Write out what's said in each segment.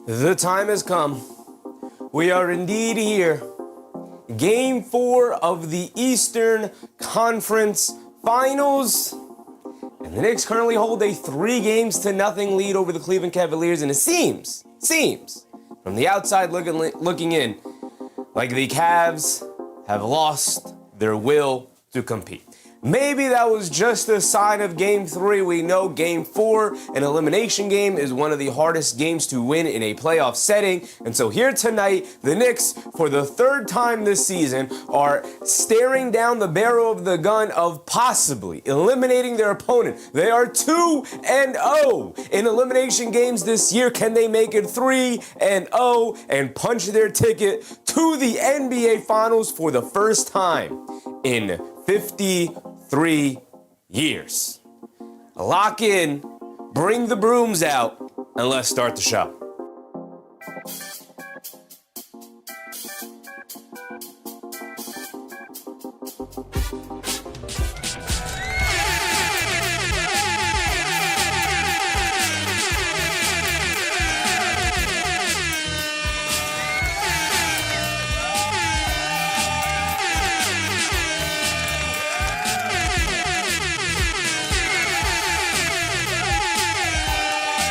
The time has come. We are indeed here. Game 4 of the Eastern Conference Finals. And the Knicks currently hold a 3-0 lead over the Cleveland Cavaliers. And it seems, from the outside looking in, like the Cavs have lost their will to compete. Maybe that was just a sign of Game 3. We know Game 4, an elimination game, is one of the hardest games to win in a playoff setting. And so here tonight, the Knicks, for the third time this season, are staring down the barrel of the gun of possibly eliminating their opponent. They are 2-0 in elimination games this year. Can they make it 3-0 and punch their ticket to the NBA Finals for the first time in 53 years? Lock in, bring the brooms out, and let's start the show.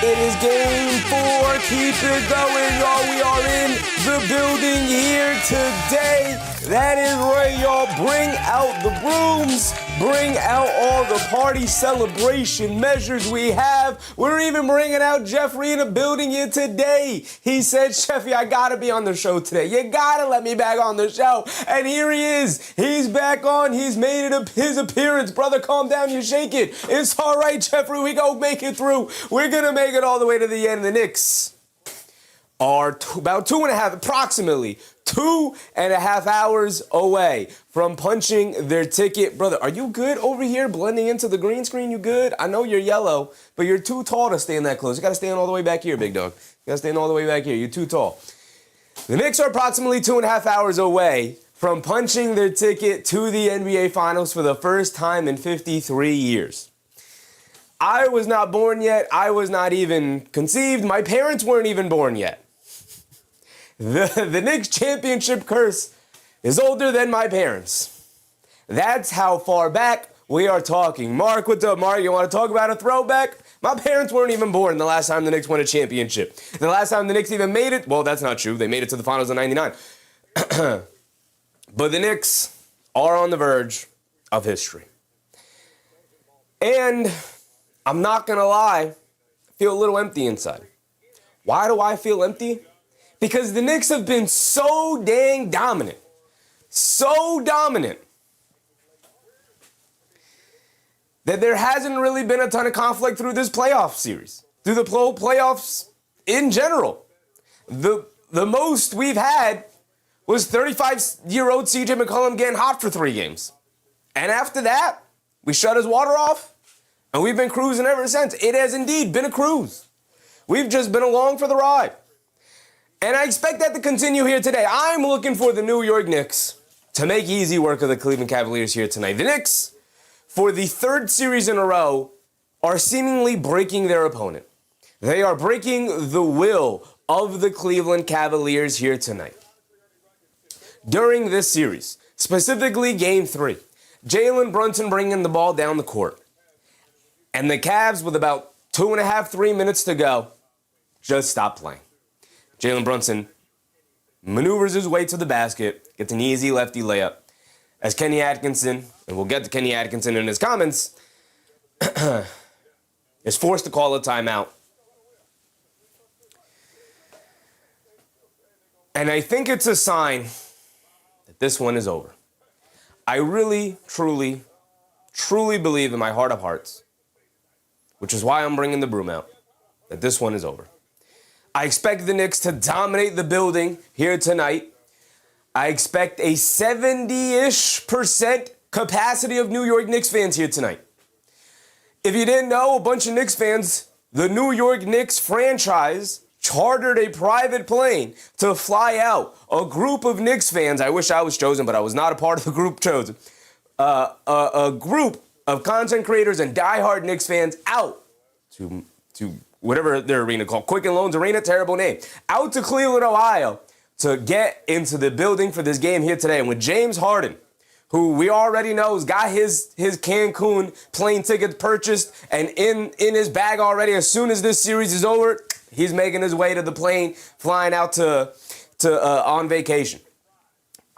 It is Game 4. Keep it going, y'all. We are in the building here today. That is right, y'all. Bring out the brooms. Bring out all the party celebration measures we have. We're even bringing out Jeffrey in the building here today. He said, Sheffy, I gotta be on the show today. You gotta let me back on the show. And here he is. He's back on. He's made it his appearance. Brother, calm down. You shake it. It's all right, Jeffrey. We go make it through. We're gonna make it all the way to the end. The Knicks are approximately 2.5 hours away from punching their ticket. Brother, are you good over here blending into the green screen? You good? I know you're yellow, but you're too tall to stand that close. You gotta stand all the way back here, big dog. You gotta stand all the way back here. You're too tall. The Knicks are approximately 2.5 hours away from punching their ticket to the NBA Finals for the first time in 53 years. I was not born yet. I was not even conceived. My parents weren't even born yet. The Knicks championship curse is older than my parents. That's how far back we are talking. Mark, what's up, Mark? You want to talk about a throwback? My parents weren't even born the last time the Knicks won a championship. The last time the Knicks even made it, well, that's not true. They made it to the finals in 99. But the Knicks are on the verge of history. And I'm not going to lie, I feel a little empty inside. Why do I feel empty? Because the Knicks have been so dang dominant. So dominant. That there hasn't really been a ton of conflict through this playoff series. Through the playoffs in general. The most we've had was 35-year-old CJ McCollum getting hot for 3 games. And after that, we shut his water off. And we've been cruising ever since. It has indeed been a cruise. We've just been along for the ride. And I expect that to continue here today. I'm looking for the New York Knicks to make easy work of the Cleveland Cavaliers here tonight. The Knicks, for the 3rd series in a row, are seemingly breaking their opponent. They are breaking the will of the Cleveland Cavaliers here tonight. During this series, specifically Game 3, Jalen, Brunson bringing the ball down the court. And the Cavs, with about 3 minutes to go, just stop playing. Jalen Brunson maneuvers his way to the basket, gets an easy lefty layup. As Kenny Atkinson, and we'll get to Kenny Atkinson in his comments, is forced to call a timeout. And I think it's a sign that this one is over. I really, truly believe in my heart of hearts, which is why I'm bringing the broom out, that this one is over. I expect the Knicks to dominate the building here tonight. I expect a 70-ish% capacity of New York Knicks fans here tonight. If you didn't know, a bunch of Knicks fans, the New York Knicks franchise chartered a private plane to fly out a group of Knicks fans. I wish I was chosen, but I was not a part of the group chosen. A group of content creators and diehard Knicks fans out to to whatever their arena called, Quicken Loans Arena, terrible name, out to Cleveland, Ohio to get into the building for this game here today. And with James Harden, who we already know has got his Cancun plane ticket purchased and in his bag already. As soon as this series is over, he's making his way to the plane, flying out to on vacation.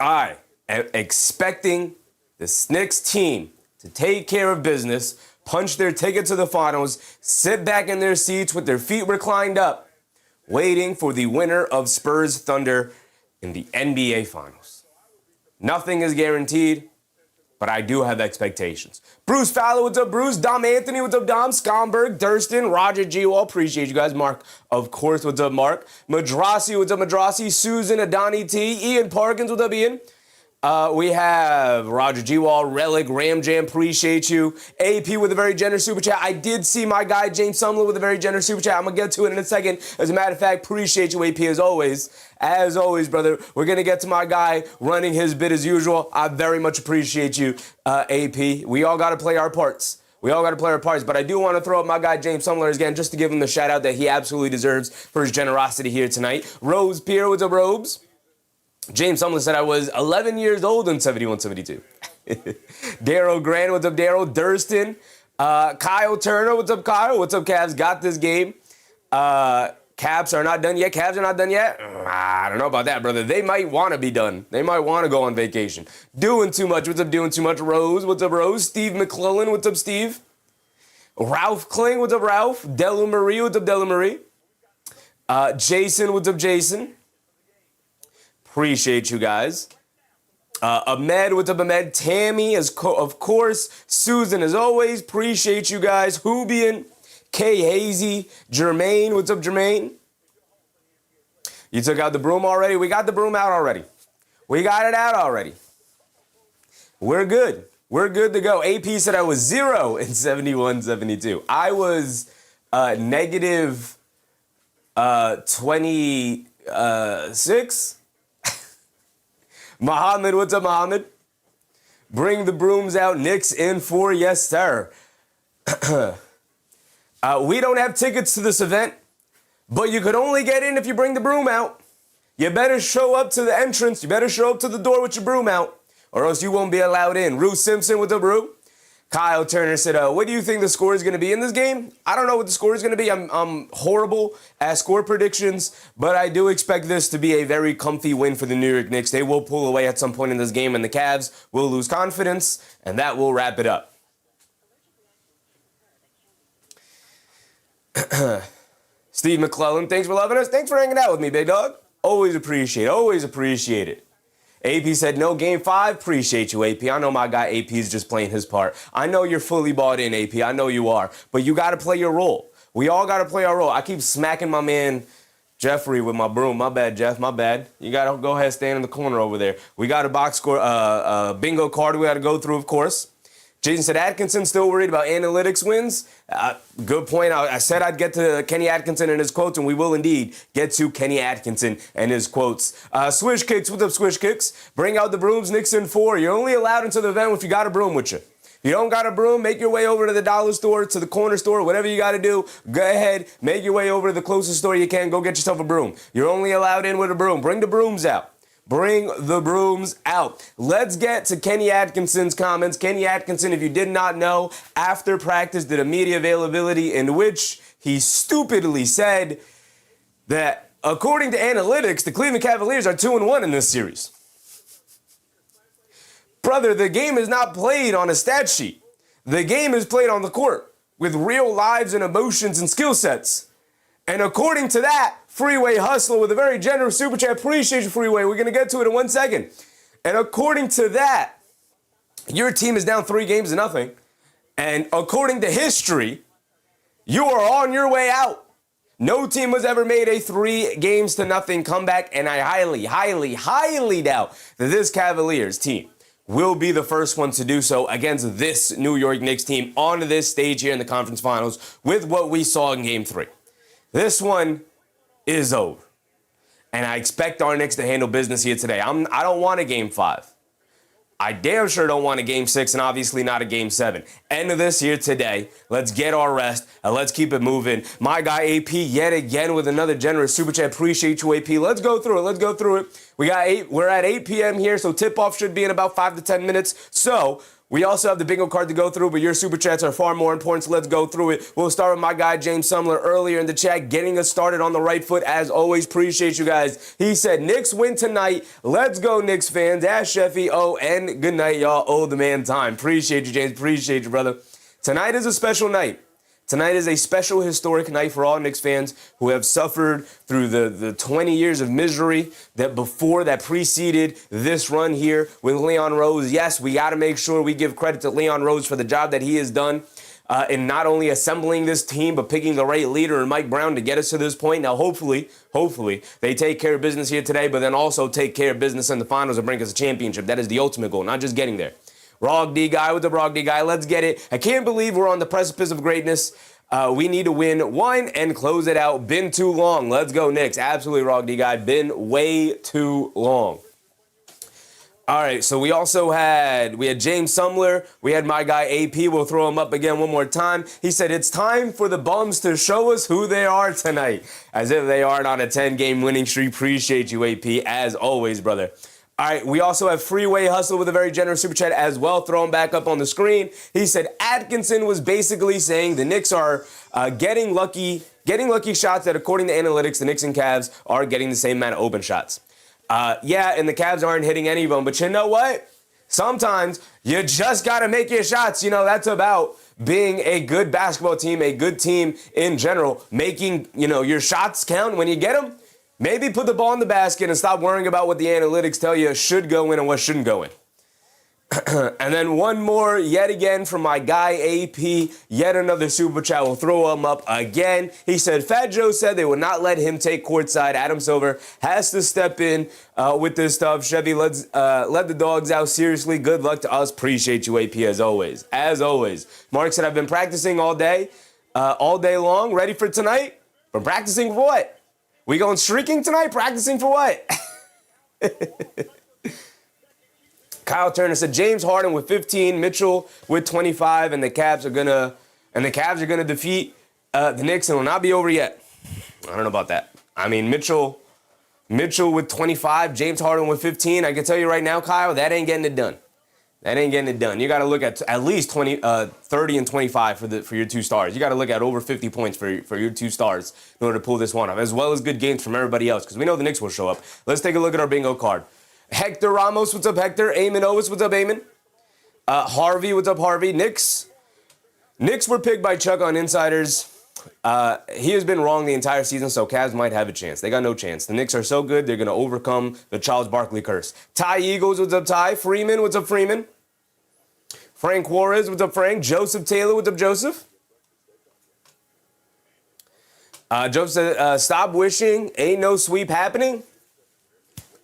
I am expecting the Knicks team to take care of business, punch their ticket to the finals, sit back in their seats with their feet reclined up, waiting for the winner of Spurs Thunder in the NBA Finals. Nothing is guaranteed, but I do have expectations. Bruce Fowler, what's up, Bruce? Dom Anthony, what's up, Dom? Scomberg, Durston, Roger G. Wall, appreciate you guys. Mark, of course, what's up, Mark? Madrasi, what's up, Madrasi? Susan, Adani T. Ian Parkins, what's up, Ian? We have Roger G. Wall, Relic, Ram Jam, appreciate you. AP with a very generous super chat. I did see my guy James Sumler with a very generous super chat. I'm going to get to it in a second. As a matter of fact, appreciate you, AP, as always. As always, brother, we're going to get to my guy running his bit as usual. I very much appreciate you, AP. We all got to play our parts. We all got to play our parts, but I do want to throw up my guy James Sumler again just to give him the shout out that he absolutely deserves for his generosity here tonight. Rose Pierre, what's up, Robes? James Sumler said I was 11 years old in 71, 72. Daryl Grant, what's up, Daryl? Durston. Kyle Turner, what's up, Kyle? What's up, Cavs? Got this game. Cavs are not done yet. Cavs are not done yet? I don't know about that, brother. They might want to be done. They might want to go on vacation. Doing too much. What's up, doing too much? Rose, what's up, Rose? Steve McClellan, what's up, Steve? Ralph Kling, what's up, Ralph? Della Marie, what's up, Della Marie? Jason, what's up, Jason? Appreciate you guys. Ahmed, what's up, Ahmed? Tammy, of course. Susan, as always. Appreciate you guys. Hoobian, K. Hazy, Jermaine, what's up, Jermaine? You took out the broom already? We got the broom out already. We got it out already. We're good. We're good to go. AP said I was 0 in 71, 72. I was negative 26. Muhammad, what's up, Muhammad? Bring the brooms out. Knicks in 4, yes, sir. We don't have tickets to this event, but you could only get in if you bring the broom out. You better show up to the entrance. You better show up to the door with your broom out, or else you won't be allowed in. Rue Simpson, what's up, Rue? Kyle Turner said, what do you think the score is going to be in this game? I don't know what the score is going to be. I'm horrible at score predictions, but I do expect this to be a very comfy win for the New York Knicks. They will pull away at some point in this game, and the Cavs will lose confidence, and that will wrap it up. Steve McClellan, thanks for loving us. Thanks for hanging out with me, big dog. Always appreciate it. AP said, no, game 5. Appreciate you, AP. I know my guy AP is just playing his part. I know you're fully bought in, AP. I know you are. But you got to play your role. We all got to play our role. I keep smacking my man Jeffrey with my broom. My bad, Jeff. My bad. You got to go ahead and stand in the corner over there. We got a box score, bingo card we got to go through, of course. Jason said, Atkinson still worried about analytics wins? Good point. I said I'd get to Kenny Atkinson and his quotes, and we will indeed get to Kenny Atkinson and his quotes. Swish Kicks, what's up, Swish Kicks? Bring out the brooms, Knicks in 4. You're only allowed into the event if you got a broom with you. If you don't got a broom, make your way over to the dollar store, to the corner store, whatever you got to do. Go ahead, make your way over to the closest store you can. Go get yourself a broom. You're only allowed in with a broom. Bring the brooms out. Bring the brooms out. Let's get to Kenny Atkinson's comments. Kenny Atkinson, if you did not know, after practice did a media availability in which he stupidly said that according to analytics, the Cleveland Cavaliers are 2-1 in this series. Brother, the game is not played on a stat sheet. The game is played on the court with real lives and emotions and skill sets. And according to that, Freeway Hustler with a very generous super chat. Appreciate you, Freeway. We're going to get to it in 1 second. And according to that, your team is down 3-0. And according to history, you are on your way out. No team has ever made a 3-0 comeback. And I highly doubt that this Cavaliers team will be the first one to do so against this New York Knicks team on this stage here in the conference finals with what we saw in Game 3. This one is over. And I expect our Knicks to handle business here today. I don't want a Game 5. I damn sure don't want a game 6 and obviously not a game 7. End of this here today. Let's get our rest and let's keep it moving. My guy AP yet again with another generous super chat. Appreciate you, AP. Let's go through it. We're at 8 p.m. here, so tip-off should be in about 5 to 10 minutes. So we also have the bingo card to go through, but your super chats are far more important, so let's go through it. We'll start with my guy, James Sumler, earlier in the chat, getting us started on the right foot. As always, appreciate you guys. He said, Knicks win tonight. Let's go, Knicks fans. Ask Sheffy. Oh, and good night, y'all. Oh, the man time. Appreciate you, James. Appreciate you, brother. Tonight is a special night. Tonight is a special, historic night for all Knicks fans who have suffered through the 20 years of misery that preceded this run here with Leon Rose. Yes, we got to make sure we give credit to Leon Rose for the job that he has done in not only assembling this team, but picking the right leader in Mike Brown to get us to this point. Now, hopefully, they take care of business here today, but then also take care of business in the finals and bring us a championship. That is the ultimate goal, not just getting there. Rog D guy with the Rog D guy. Let's get it. I can't believe we're on the precipice of greatness. We need to win one and close it out. Been too long. Let's go, Knicks. Absolutely, Rog D guy. Been way too long. All right, so we had James Sumler. We had my guy AP. We'll throw him up again one more time. He said, it's time for the bums to show us who they are tonight. As if they aren't on a 10-game winning streak. Appreciate you, AP, as always, brother. All right, we also have Freeway Hustle with a very generous super chat as well. Throw him back up on the screen. He said Atkinson was basically saying the Knicks are getting lucky shots that, according to analytics, the Knicks and Cavs are getting the same amount of open shots. Yeah, and the Cavs aren't hitting any of them. But you know what? Sometimes you just got to make your shots. You know, that's about being a good basketball team, a good team in general, making, your shots count when you get them. Maybe put the ball in the basket and stop worrying about what the analytics tell you should go in and what shouldn't go in. And then one more yet again from my guy AP, yet another super chat. We'll throw him up again. He said, Fat Joe said they would not let him take courtside. Adam Silver has to step in with this stuff. Chevy, let the dogs out. Seriously, good luck to us. Appreciate you, AP, as always. As always. Mark said, I've been practicing all day long. Ready for tonight? Been practicing for what? We going streaking tonight? Practicing for what? Kyle Turner said James Harden with 15, Mitchell with 25, and the Cavs are gonna defeat the Knicks, and it will not be over yet. I don't know about that. I mean, Mitchell with 25, James Harden with 15. I can tell you right now, Kyle, that ain't getting it done. That ain't getting it done. You got to look at least 30 and 25 for your two stars. You got to look at over 50 points for your two stars in order to pull this one off, as well as good games from everybody else, because we know the Knicks will show up. Let's take a look at our bingo card. Hector Ramos, what's up, Hector? Eamon Owens, what's up, Eamon? Harvey, what's up, Harvey? Knicks were picked by Chuck on Insiders. He has been wrong the entire season, so Cavs might have a chance. They got no chance. The Knicks are so good, they're going to overcome the Charles Barkley curse. Ty Eagles, what's up, Ty? Freeman, what's up, Freeman? Frank Juarez, what's up, Frank? Joseph Taylor, what's up, Joseph? Joseph said, stop wishing, ain't no sweep happening.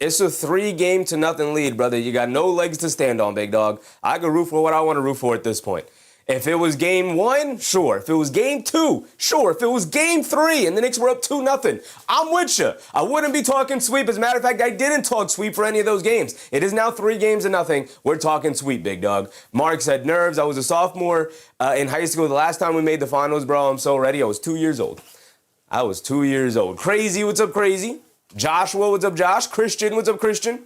It's a 3-0 lead, brother. You got no legs to stand on, big dog. I can root for what I want to root for at this point. If it was game 1, sure. If it was game 2, sure. If it was game 3 and the Knicks were up 2-0, I'm with you. I wouldn't be talking sweep. As a matter of fact, I didn't talk sweep for any of those games. It is now 3-0. We're talking sweep, big dog. Mark said, nerves. I was a sophomore in high school. The last time we made the finals, bro, I'm so ready. I was 2 years old. Crazy, what's up, Crazy? Joshua, what's up, Josh? Christian, what's up, Christian?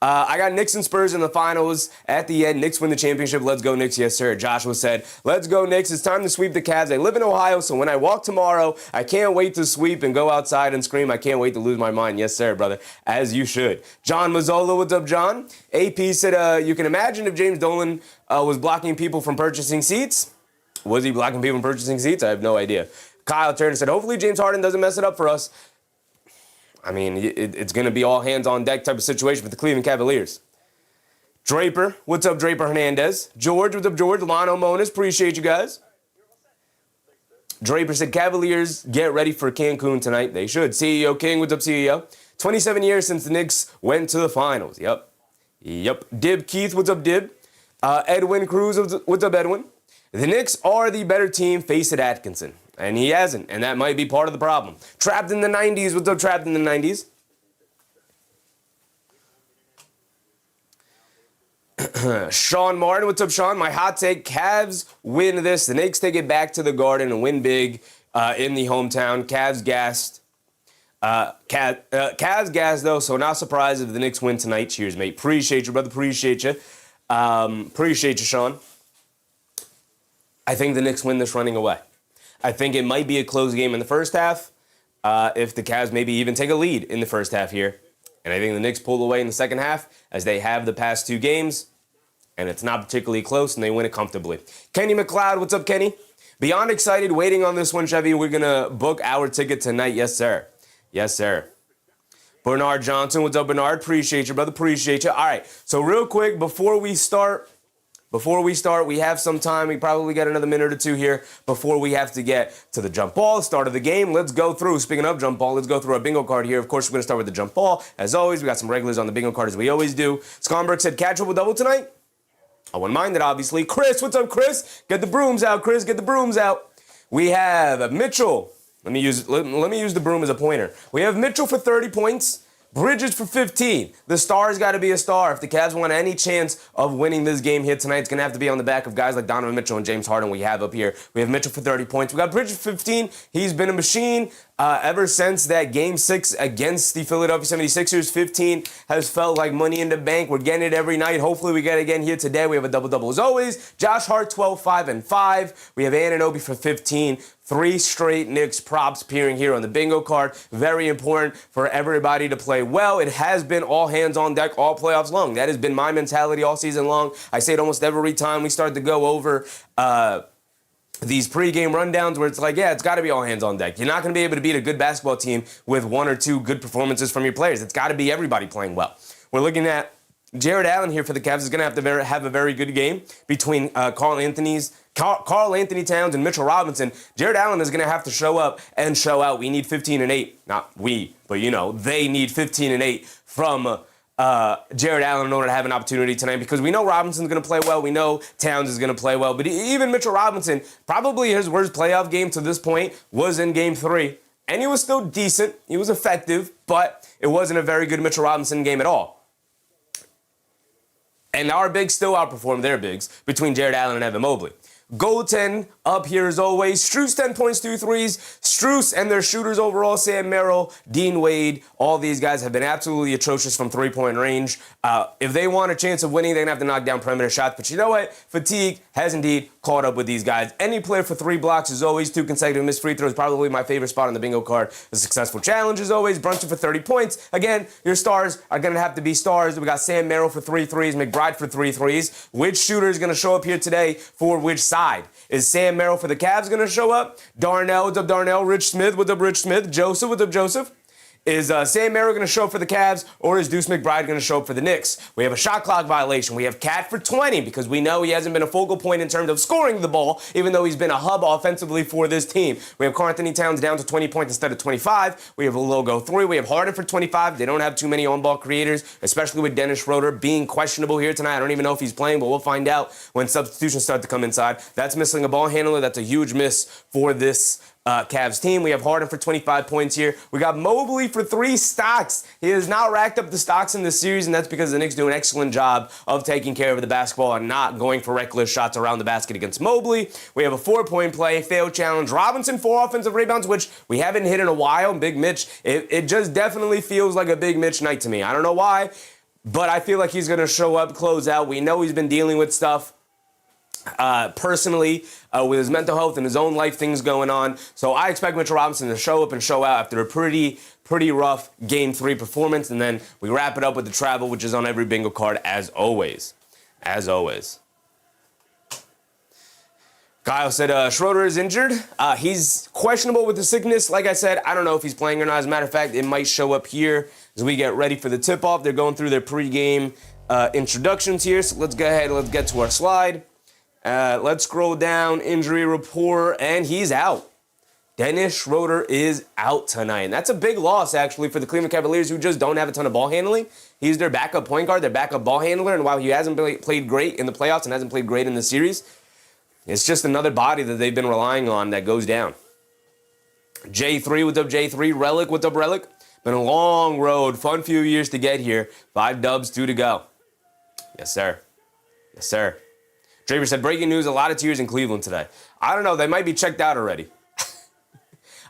I got Knicks and Spurs in the finals. At the end, Knicks win the championship. Let's go, Knicks. Yes, sir. Joshua said, let's go, Knicks. It's time to sweep the Cavs. I live in Ohio, so when I walk tomorrow, I can't wait to sweep and go outside and scream. I can't wait to lose my mind. Yes, sir, brother. As you should. John Mazzola, what's up, John? AP said, you can imagine if James Dolan was blocking people from purchasing seats. Was he blocking people from purchasing seats? I have no idea. Kyle Turner said, hopefully James Harden doesn't mess it up for us. I mean, it's going to be all hands on deck type of situation for the Cleveland Cavaliers. Draper, what's up, Draper Hernandez? George, what's up, George? Lano Monas, appreciate you guys. Draper said, Cavaliers get ready for Cancun tonight. They should. CEO King, what's up, CEO? 27 years since the Knicks went to the finals. Yep. Dib Keith, what's up, Dib? Edwin Cruz, what's up, Edwin? The Knicks are the better team, face it, Atkinson. And he hasn't, and that might be part of the problem. Trapped in the 90s. What's up, Trapped in the 90s? Sean Martin, what's up, Sean? My hot take, Cavs win this. The Knicks take it back to the Garden and win big in the hometown. Cavs gassed. Cavs gassed, though, so not surprised if the Knicks win tonight. Cheers, mate. Appreciate you, brother. Appreciate you. Appreciate you, Sean. I think the Knicks win this running away. I think it might be a close game in the first half if the Cavs maybe even take a lead in the first half here. And I think the Knicks pull away in the second half as they have the past two games. And it's not particularly close, and they win it comfortably. Kenny McLeod, what's up, Kenny? Beyond excited, waiting on this one, Chevy. We're going to book our ticket tonight. Yes, sir. Yes, sir. Bernard Johnson, what's up, Bernard? Appreciate you, brother. Appreciate you. All right, so real quick, before we start, we have some time. We probably got another minute or two here before we have to get to the jump ball, start of the game. Let's go through. Speaking of jump ball, let's go through our bingo card here. Of course, we're going to start with the jump ball. As always, we got some regulars on the bingo card as we always do. Sconberg said, catch triple-double tonight. I wouldn't mind it, obviously. Chris, what's up, Chris? Get the brooms out, Chris. Get the brooms out. We have Mitchell. Let me use the broom as a pointer. We have Mitchell for 30 points. Bridges for 15. The star's got to be a star. If the Cavs want any chance of winning this game here tonight, it's going to have to be on the back of guys like Donovan Mitchell and James Harden we have up here. We have Mitchell for 30 points. We got Bridges for 15. He's been a machine ever since that Game 6 against the Philadelphia 76ers. 15 has felt like money in the bank. We're getting it every night. Hopefully we get it again here today. We have a double-double as always. Josh Hart, 12, 5, and 5. We have Anunoby for 15. 3 straight Knicks props appearing here on the bingo card. Very important for everybody to play well. It has been all hands on deck all playoffs long. That has been my mentality all season long. I say it almost every time we start to go over these pregame rundowns where it's like, yeah, it's got to be all hands on deck. You're not going to be able to beat a good basketball team with 1 or 2 good performances from your players. It's got to be everybody playing well. We're looking at Jared Allen here for the Cavs is going to have a very good game between Carl Anthony Towns and Mitchell Robinson. Jared Allen is going to have to show up and show out. We need 15 and 8. Not we, but they need 15 and 8 from Jared Allen in order to have an opportunity tonight because we know Robinson's going to play well. We know Towns is going to play well. But even Mitchell Robinson, probably his worst playoff game to this point was in Game 3. And he was still decent. He was effective, but it wasn't a very good Mitchell Robinson game at all. And our bigs still outperformed their bigs between Jared Allen and Evan Mobley. Goaltend up here as always. Strus 10 points, 2 threes. Strus and their shooters overall, Sam Merrill, Dean Wade, all these guys have been absolutely atrocious from three-point range. If they want a chance of winning, they're going to have to knock down perimeter shots. But you know what? Fatigue has indeed caught up with these guys. Any player for 3 blocks is always 2 consecutive missed free throws. Probably my favorite spot on the bingo card. A successful challenge is always Brunson for 30 points. Again, your stars are going to have to be stars. We got Sam Merrill for 3 threes, McBride for 3 threes. Which shooter is going to show up here today for which side? Is Sam Merrill for the Cavs going to show up? Darnell, what's up, Darnell? Rich Smith, what's up, Rich Smith? Joseph, what's up, Joseph? Is Sam Merrill going to show up for the Cavs, or is Deuce McBride going to show up for the Knicks? We have a shot clock violation. We have Cat for 20 because we know he hasn't been a focal point in terms of scoring the ball, even though he's been a hub offensively for this team. We have Karl Anthony Towns down to 20 points instead of 25. We have a logo 3. We have Harden for 25. They don't have too many on-ball creators, especially with Dennis Schroeder being questionable here tonight. I don't even know if he's playing, but we'll find out when substitutions start to come inside. That's missing a ball handler. That's a huge miss for this Cavs team. We have Harden for 25 points here. We got Mobley for 3 stocks. He has not racked up the stocks in this series, and that's because the Knicks do an excellent job of taking care of the basketball and not going for reckless shots around the basket against Mobley. We have a 4-point play, failed challenge. Robinson, 4 offensive rebounds, which we haven't hit in a while. Big Mitch, it just definitely feels like a Big Mitch night to me. I don't know why, but I feel like he's going to show up, close out. We know he's been dealing with stuff personally with his mental health and his own life things going on. So I expect Mitchell Robinson to show up and show out after a pretty rough Game 3 performance. And then we wrap it up with the travel, which is on every bingo card as always. As always. Kyle said Schroeder is injured. He's questionable with the sickness. Like I said, I don't know if he's playing or not. As a matter of fact, it might show up here as we get ready for the tip-off. They're going through their pregame introductions here. So let's go ahead and let's get to our slide. Let's scroll down, injury report, and he's out. Dennis Schroeder is out tonight. And that's a big loss, actually, for the Cleveland Cavaliers, who just don't have a ton of ball handling. He's their backup point guard, their backup ball handler, and while he hasn't played great in the playoffs and hasn't played great in the series, it's just another body that they've been relying on that goes down. J3, what's up, J3? Relic, what's up, Relic? Been a long road, fun few years to get here. 5 dubs, 2 to go. Yes, sir. Yes, sir. Draper said, breaking news, a lot of tears in Cleveland today. I don't know. They might be checked out already.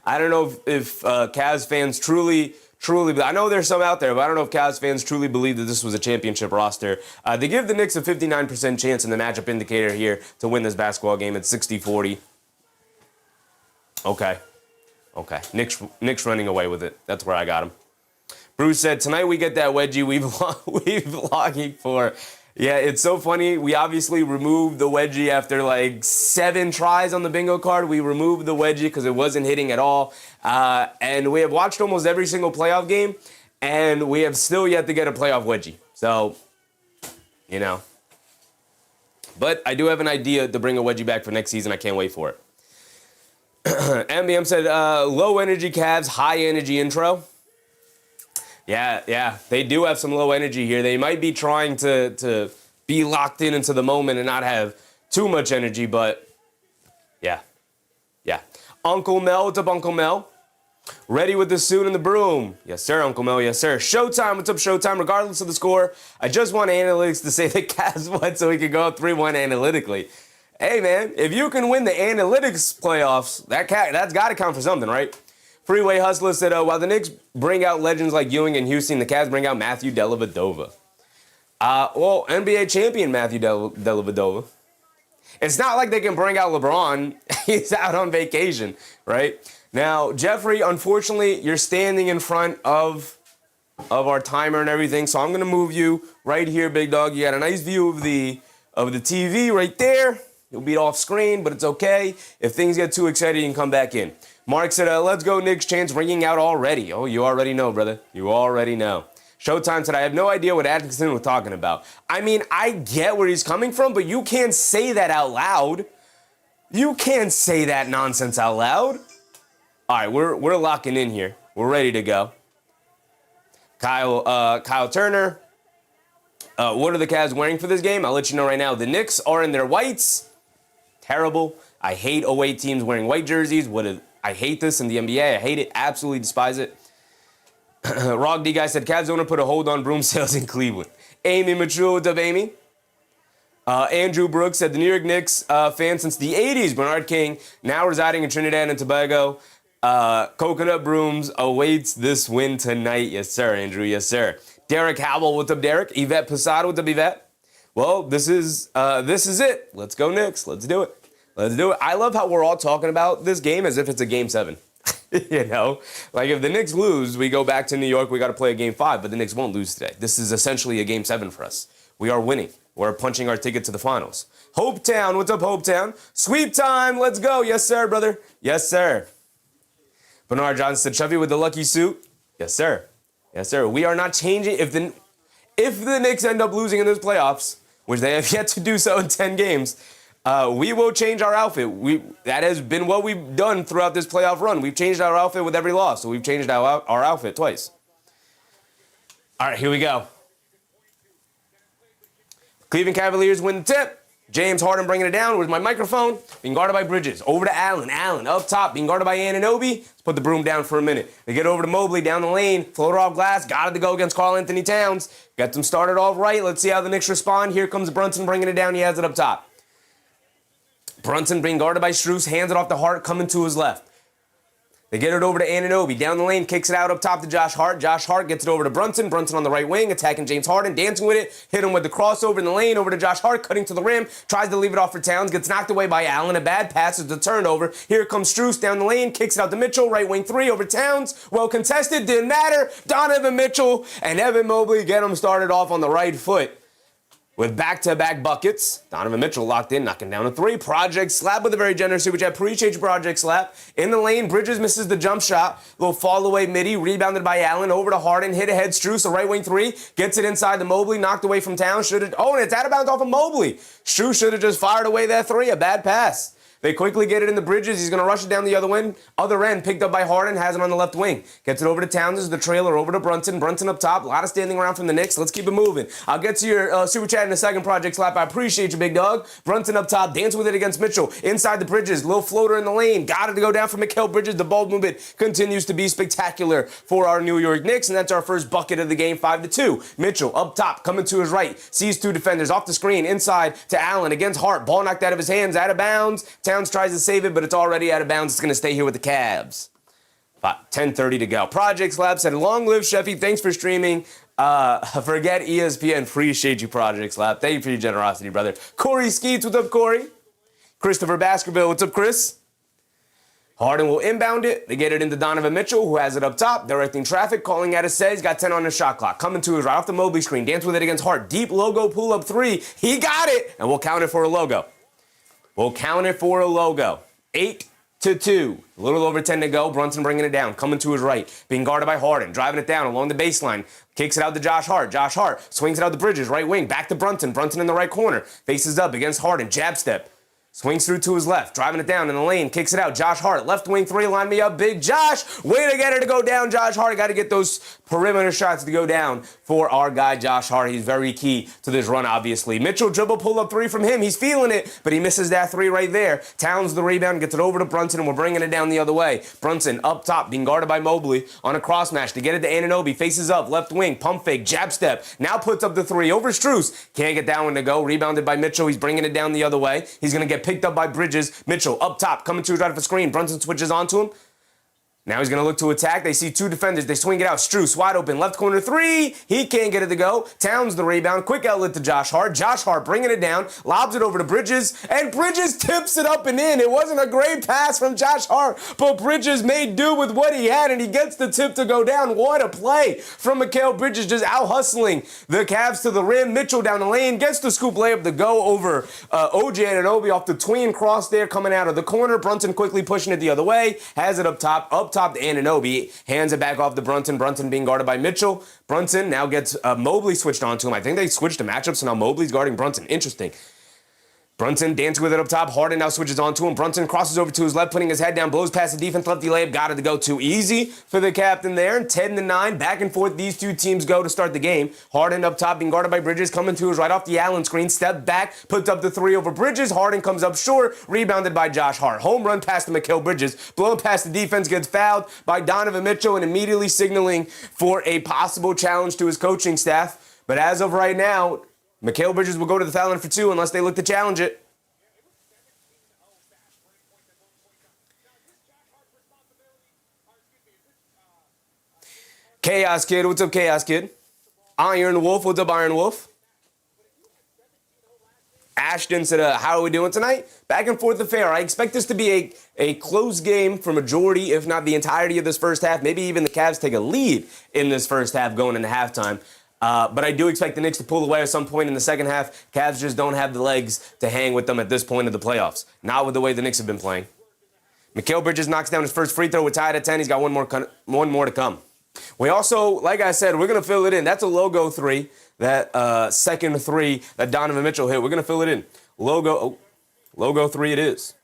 I don't know if Cavs fans truly, I know there's some out there, but I don't know if Cavs fans truly believe that this was a championship roster. They give the Knicks a 59% chance in the matchup indicator here to win this basketball game at 60-40. Okay. Knicks running away with it. That's where I got him. Bruce said, tonight we get that wedgie we've longing for. Yeah, it's so funny. We obviously removed the wedgie after like 7 tries on the bingo card. We removed the wedgie because it wasn't hitting at all. And we have watched almost every single playoff game, and we have still yet to get a playoff wedgie. So, you know. But I do have an idea to bring a wedgie back for next season. I can't wait for it. MBM said, low energy Cavs, high energy intro. Yeah, they do have some low energy here. They might be trying to be locked into the moment and not have too much energy, but yeah. Uncle Mel, what's up, Uncle Mel? Ready with the suit and the broom. Yes, sir, Uncle Mel, yes, sir. Showtime, what's up, Showtime? Regardless of the score, I just want analytics to say the Cavs won so we can go up 3-1 analytically. Hey, man, if you can win the analytics playoffs, that's got to count for something, right? Freeway Hustler said, while the Knicks bring out legends like Ewing and Houston, the Cavs bring out Matthew Dellavedova. Well, NBA champion Matthew Dellavedova. It's not like they can bring out LeBron. He's out on vacation, right? Now, Jeffrey, unfortunately, you're standing in front of our timer and everything, so I'm going to move you right here, big dog. You got a nice view of the TV right there. You'll be off screen, but it's okay. If things get too excited, you can come back in. Mark said, let's go Knicks, chance ringing out already. Oh, you already know, brother. You already know. Showtime said, I have no idea what Atkinson was talking about. I mean, I get where he's coming from, but you can't say that out loud. You can't say that nonsense out loud. All right, we're locking in here. We're ready to go. Kyle Turner. What are the Cavs wearing for this game? I'll let you know right now. The Knicks are in their whites. Terrible. I hate away teams wearing white jerseys. I hate this in the NBA. I hate it. Absolutely despise it. Rog D guy said, Cavs owner put a hold on broom sales in Cleveland. Amy Mature, what's up, Amy? Andrew Brooks said, the New York Knicks fan since the 80s, Bernard King, now residing in Trinidad and Tobago. Coconut Brooms awaits this win tonight. Yes, sir, Andrew. Yes, sir. Derek Howell, what's up, Derek? Yvette Posada, what's up, Yvette? Well, this is it. Let's go, Knicks. Let's do it. I love how we're all talking about this game as if it's a Game 7. You know? Like, if the Knicks lose, we go back to New York, we got to play a Game 5, but the Knicks won't lose today. This is essentially a Game 7 for us. We are winning. We're punching our ticket to the finals. Hopetown, what's up, Hopetown? Sweep time, let's go. Yes, sir, brother. Yes, sir. Bernard Johnson said, Chevy with the lucky suit. Yes, sir. Yes, sir. We are not changing. If the Knicks end up losing in those playoffs, which they have yet to do so in 10 games, we will change our outfit. That has been what we've done throughout this playoff run. We've changed our outfit with every loss, so we've changed our outfit twice. All right, here we go. Cleveland Cavaliers win the tip. James Harden bringing it down. Where's my microphone? Being guarded by Bridges. Over to Allen. Allen up top. Being guarded by Anunoby. Let's put the broom down for a minute. They get over to Mobley down the lane. Floater off glass. Got it to go against Karl Anthony Towns. Got them started off right. Let's see how the Knicks respond. Here comes Brunson bringing it down. He has it up top. Brunson being guarded by Strus. Hands it off to Hart. Coming to his left. They get it over to Anunoby. Down the lane, kicks it out up top to Josh Hart. Josh Hart gets it over to Brunson. Brunson on the right wing, attacking James Harden, dancing with it. Hit him with the crossover in the lane, over to Josh Hart, cutting to the rim. Tries to leave it off for Towns. Gets knocked away by Allen. A bad pass is the turnover. Here comes Strus down the lane, kicks it out to Mitchell. Right wing three over Towns. Well contested, didn't matter. Donovan Mitchell and Evan Mobley get him started off on the right foot. With back-to-back buckets, Donovan Mitchell locked in, knocking down a three. Project Slap with a very generous which I appreciate you, Project Slap. In the lane, Bridges misses the jump shot. Little fall-away midi, rebounded by Allen. Over to Harden, hit ahead, Strus, a right-wing three. Gets it inside to Mobley, knocked away from Towns. And it's out of bounds off of Mobley. Strus should have just fired away that three, a bad pass. They quickly get it in the Bridges. He's going to rush it down the other end, picked up by Harden, has it on the left wing. Gets it over to Towns, is the trailer over to Brunson. Brunson up top. A lot of standing around from the Knicks. Let's keep it moving. I'll get to your super chat in a second, Project Slap. I appreciate you, big dog. Brunson up top, dance with it against Mitchell. Inside the Bridges, little floater in the lane. Got it to go down for Mikal Bridges. The ball movement continues to be spectacular for our New York Knicks, and that's our first bucket of the game, 5-2. Mitchell up top, coming to his right, sees two defenders off the screen, inside to Allen against Hart. Ball knocked out of his hands, out of bounds. Towns tries to save it, but it's already out of bounds. It's going to stay here with the Cavs. 10:30 to go. Project Slab said, long live Sheffy. Thanks for streaming. Forget ESPN. Appreciate you, Project Slab. Thank you for your generosity, brother. Corey Skeets, what's up, Corey? Christopher Baskerville, what's up, Chris? Harden will inbound it. They get it into Donovan Mitchell, who has it up top, directing traffic, calling out a set. He's got 10 on the shot clock. Coming to his right off the Mobley screen. Dance with it against Hart. Deep logo pull-up three. He got it, and we'll count it for a logo. 8-2. A little over 10 to go. Brunson bringing it down. Coming to his right. Being guarded by Harden. Driving it down along the baseline. Kicks it out to Josh Hart. Josh Hart swings it out the Bridges. Right wing. Back to Brunson. Brunson in the right corner. Faces up against Harden. Jab step. Swings through to his left, driving it down in the lane, kicks it out. Josh Hart, left wing three, line me up, big Josh. Way to get her to go down, Josh Hart. Got to get those perimeter shots to go down for our guy, Josh Hart. He's very key to this run, obviously. Mitchell dribble pull up three from him. He's feeling it, but he misses that three right there. Towns the rebound, gets it over to Brunson, and we're bringing it down the other way. Brunson up top, being guarded by Mobley on a cross match to get it to Anunoby. Faces up, left wing, pump fake, jab step. Now puts up the three over Strus. Can't get that one to go. Rebounded by Mitchell. He's bringing it down the other way. He's going to get picked up by Bridges. Mitchell up top, coming to his right of the screen. Brunson switches onto him. Now he's going to look to attack. They see two defenders. They swing it out. Strus wide open. Left corner three. He can't get it to go. Towns the rebound. Quick outlet to Josh Hart. Josh Hart bringing it down. Lobs it over to Bridges. And Bridges tips it up and in. It wasn't a great pass from Josh Hart, but Bridges made do with what he had, and he gets the tip to go down. What a play from Mikal Bridges, just out-hustling the Cavs to the rim. Mitchell down the lane. Gets the scoop layup to go over OJ Anunoby off the tween cross there coming out of the corner. Brunson quickly pushing it the other way. Has it up top to Anunoby. Hands it back off to Brunson. Brunson being guarded by Mitchell. Brunson now gets Mobley switched onto him. I think they switched the matchup, so now Mobley's guarding Brunson. Interesting. Brunson dancing with it up top. Harden now switches onto him. Brunson crosses over to his left, putting his head down, blows past the defense, lefty layup. Got it to go too easy for the captain there. And 10-9, back and forth these two teams go to start the game. Harden up top, being guarded by Bridges, coming to his right off the Allen screen. Step back, puts up the three over Bridges. Harden comes up short, rebounded by Josh Hart. Home run past the Mikal Bridges, blown past the defense, gets fouled by Donovan Mitchell, and immediately signaling for a possible challenge to his coaching staff. But as of right now, Mikal Bridges will go to the foul line for two unless they look to challenge it. Chaos Kid, what's up, Chaos Kid? Iron Wolf, what's up, Iron Wolf? Ashton said, how are we doing tonight? Back and forth affair. I expect this to be a close game for majority, if not the entirety of this first half. Maybe even the Cavs take a lead in this first half going into halftime. But I do expect the Knicks to pull away at some point in the second half. Cavs just don't have the legs to hang with them at this point of the playoffs. Not with the way the Knicks have been playing. Mikal Bridges knocks down his first free throw. We're tied at 10. He's got one more to come. We also, like I said, we're going to fill it in. That's a logo three, that second three that Donovan Mitchell hit. We're going to fill it in. Logo three it is.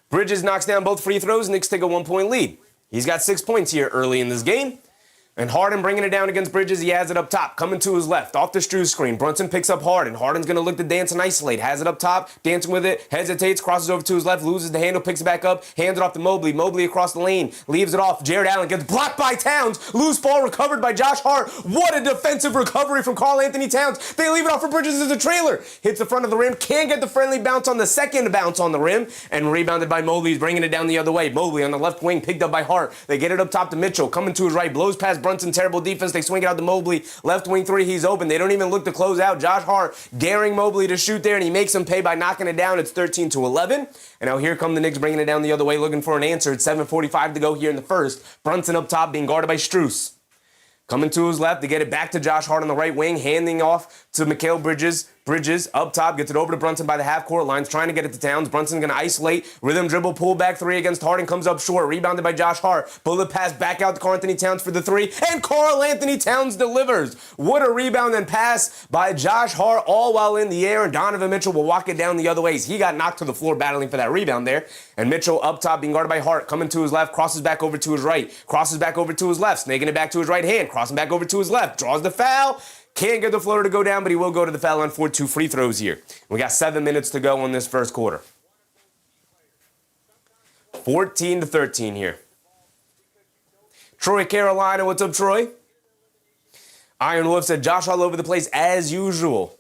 Bridges knocks down both free throws. Knicks take a 1-point lead. He's got 6 points here early in this game. And Harden bringing it down against Bridges. He has it up top. Coming to his left. Off the Strus screen. Brunson picks up Harden. Harden's going to look to dance and isolate. Has it up top. Dancing with it. Hesitates. Crosses over to his left. Loses the handle. Picks it back up. Hands it off to Mobley. Mobley across the lane. Leaves it off. Jared Allen gets blocked by Towns. Loose ball recovered by Josh Hart. What a defensive recovery from Karl Anthony Towns. They leave it off for Bridges as a trailer. Hits the front of the rim. Can't get the friendly bounce on the second bounce on the rim. And rebounded by Mobley. He's bringing it down the other way. Mobley on the left wing. Picked up by Hart. They get it up top to Mitchell. Coming to his right. Blows past Brunson. Terrible defense. They swing it out to Mobley. Left wing three, he's open. They don't even look to close out. Josh Hart daring Mobley to shoot there, and he makes him pay by knocking it down. It's 13-11. And now here come the Knicks bringing it down the other way, looking for an answer. It's 7:45 to go here in the first. Brunson up top being guarded by Strus. Coming to his left to get it back to Josh Hart on the right wing, handing off to Mikal Bridges. Bridges up top, gets it over to Brunson by the half-court lines, trying to get it to Towns. Brunson's going to isolate, rhythm dribble, pull back three against Harden, comes up short, rebounded by Josh Hart. Bullet pass back out to Karl-Anthony Towns for the three, and Karl-Anthony Towns delivers. What a rebound and pass by Josh Hart, all while in the air, and Donovan Mitchell will walk it down the other way. He got knocked to the floor battling for that rebound there, and Mitchell up top being guarded by Hart, coming to his left, crosses back over to his right, crosses back over to his left, snaking it back to his right hand, crossing back over to his left, draws the foul. Can't get the floater to go down, but he will go to the foul line for 2 free throws here. We got 7 minutes to go in this first quarter. 14-13 here. Troy, Carolina, what's up, Troy? Iron Wolf said Josh all over the place as usual.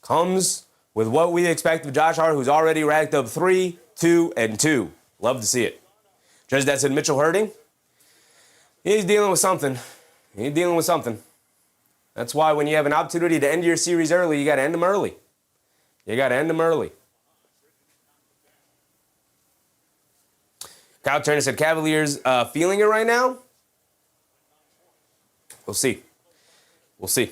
Comes with what we expect of Josh Hart, who's already racked up 3, 2, and 2. Love to see it. Judge that said Mitchell hurting. He's dealing with something. He's dealing with something. That's why when you have an opportunity to end your series early, you got to end them early. You got to end them early. Kyle Turner said Cavaliers feeling it right now? We'll see. We'll see.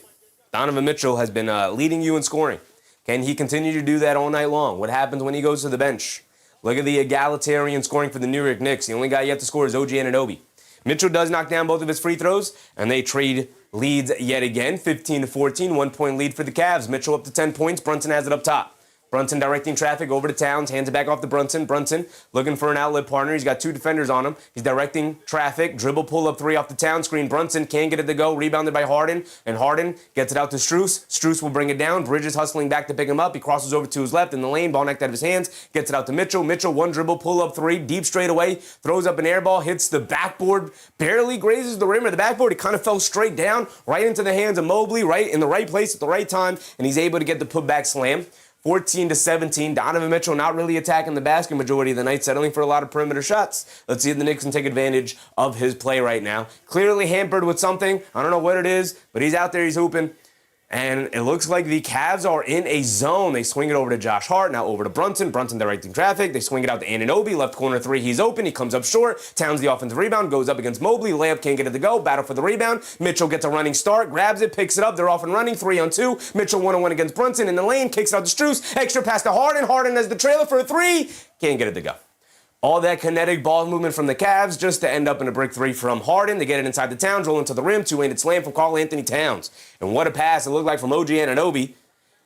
Donovan Mitchell has been leading you in scoring. Can he continue to do that all night long? What happens when he goes to the bench? Look at the egalitarian scoring for the New York Knicks. The only guy yet to score is OG Anunoby. Mitchell does knock down both of his free throws, and they trade leads yet again, 15-14, 1 point lead for the Cavs. Mitchell up to 10 points. Brunson has it up top. Brunson directing traffic over to Towns, hands it back off to Brunson. Brunson looking for an outlet partner. He's got 2 defenders on him. He's directing traffic, dribble, pull up 3 off the Towns screen. Brunson can't get it to go, rebounded by Harden, and Harden gets it out to Strus. Strus will bring it down. Bridges hustling back to pick him up. He crosses over to his left in the lane, ball knocked out of his hands, gets it out to Mitchell. Mitchell, 1 dribble, pull up 3, deep straight away, throws up an air ball, hits the backboard, barely grazes the rim of the backboard. It kind of fell straight down, right into the hands of Mobley, right in the right place at the right time, and he's able to get the putback slam. 14-17. Donovan Mitchell not really attacking the basket majority of the night, settling for a lot of perimeter shots. Let's see if the Knicks can take advantage of his play right now. Clearly hampered with something. I don't know what it is, but he's out there, he's hooping. And it looks like the Cavs are in a zone. They swing it over to Josh Hart, now over to Brunson. Brunson directing traffic. They swing it out to Anunoby, left corner 3. He's open. He comes up short. Towns the offensive rebound, goes up against Mobley. Layup can't get it to go. Battle for the rebound. Mitchell gets a running start, grabs it, picks it up. They're off and running, 3-on-2. Mitchell 1-on-1 against Brunson in the lane, kicks out to Strus. Extra pass to Harden. Harden has the trailer for a 3. Can't get it to go. All that kinetic ball movement from the Cavs just to end up in a brick 3 from Harden. They get it inside the Towns, roll into the rim, 2-handed slam from Karl-Anthony Towns. And what a pass it looked like from OG Anunoby.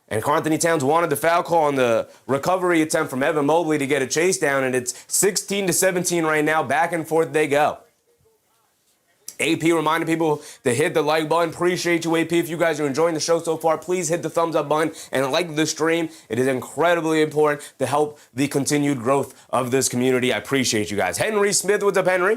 And Karl-Anthony Towns wanted the foul call on the recovery attempt from Evan Mobley to get a chase down, and it's 16-17 right now. Back and forth they go. AP reminding people to hit the like button. Appreciate you, AP. If you guys are enjoying the show so far, please hit the thumbs up button and like the stream. It is incredibly important to help the continued growth of this community. I appreciate you guys. Henry Smith, what's up, Henry?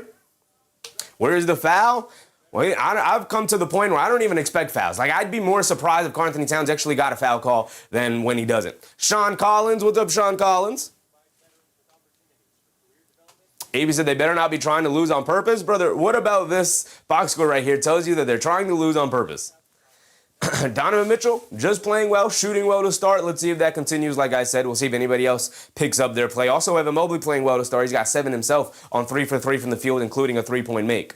Where's the foul? Well, I've come to the point where I don't even expect fouls. Like, I'd be more surprised if Karl-Anthony Towns actually got a foul call than when he doesn't. Sean Collins, what's up, Sean Collins? AB said they better not be trying to lose on purpose. Brother, what about this box score right here tells you that they're trying to lose on purpose? Donovan Mitchell, just playing well, shooting well to start. Let's see if that continues. Like I said, we'll see if anybody else picks up their play. Also, Evan Mobley playing well to start. He's got 7 himself on 3 for 3 from the field, including a 3-point make.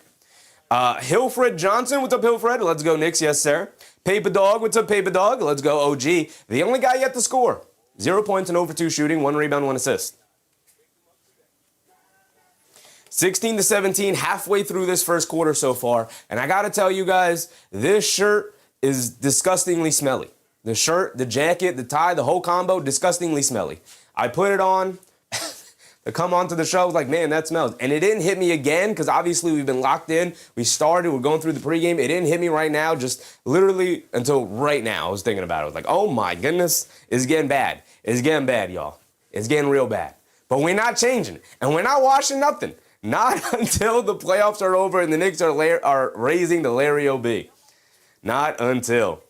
Hilfred Johnson, what's up, Hilfred? Let's go, Knicks. Yes, sir. Paper Dog, what's up, Paper Dog? Let's go, OG. The only guy yet to score. 0 points and 0 for 2 shooting, 1 rebound, 1 assist. 16-17, halfway through this first quarter so far. And I got to tell you guys, this shirt is disgustingly smelly. The shirt, the jacket, the tie, the whole combo, disgustingly smelly. I put it on to come onto the show. I was like, man, that smells. And it didn't hit me again because obviously we've been locked in. We started. We're going through the pregame. It didn't hit me right now, just literally until right now I was thinking about it. I was like, oh, my goodness, it's getting bad. It's getting bad, y'all. It's getting real bad. But we're not changing it. And we're not washing nothing. Not until the playoffs are over and the Knicks are raising the Larry O.B. Not until.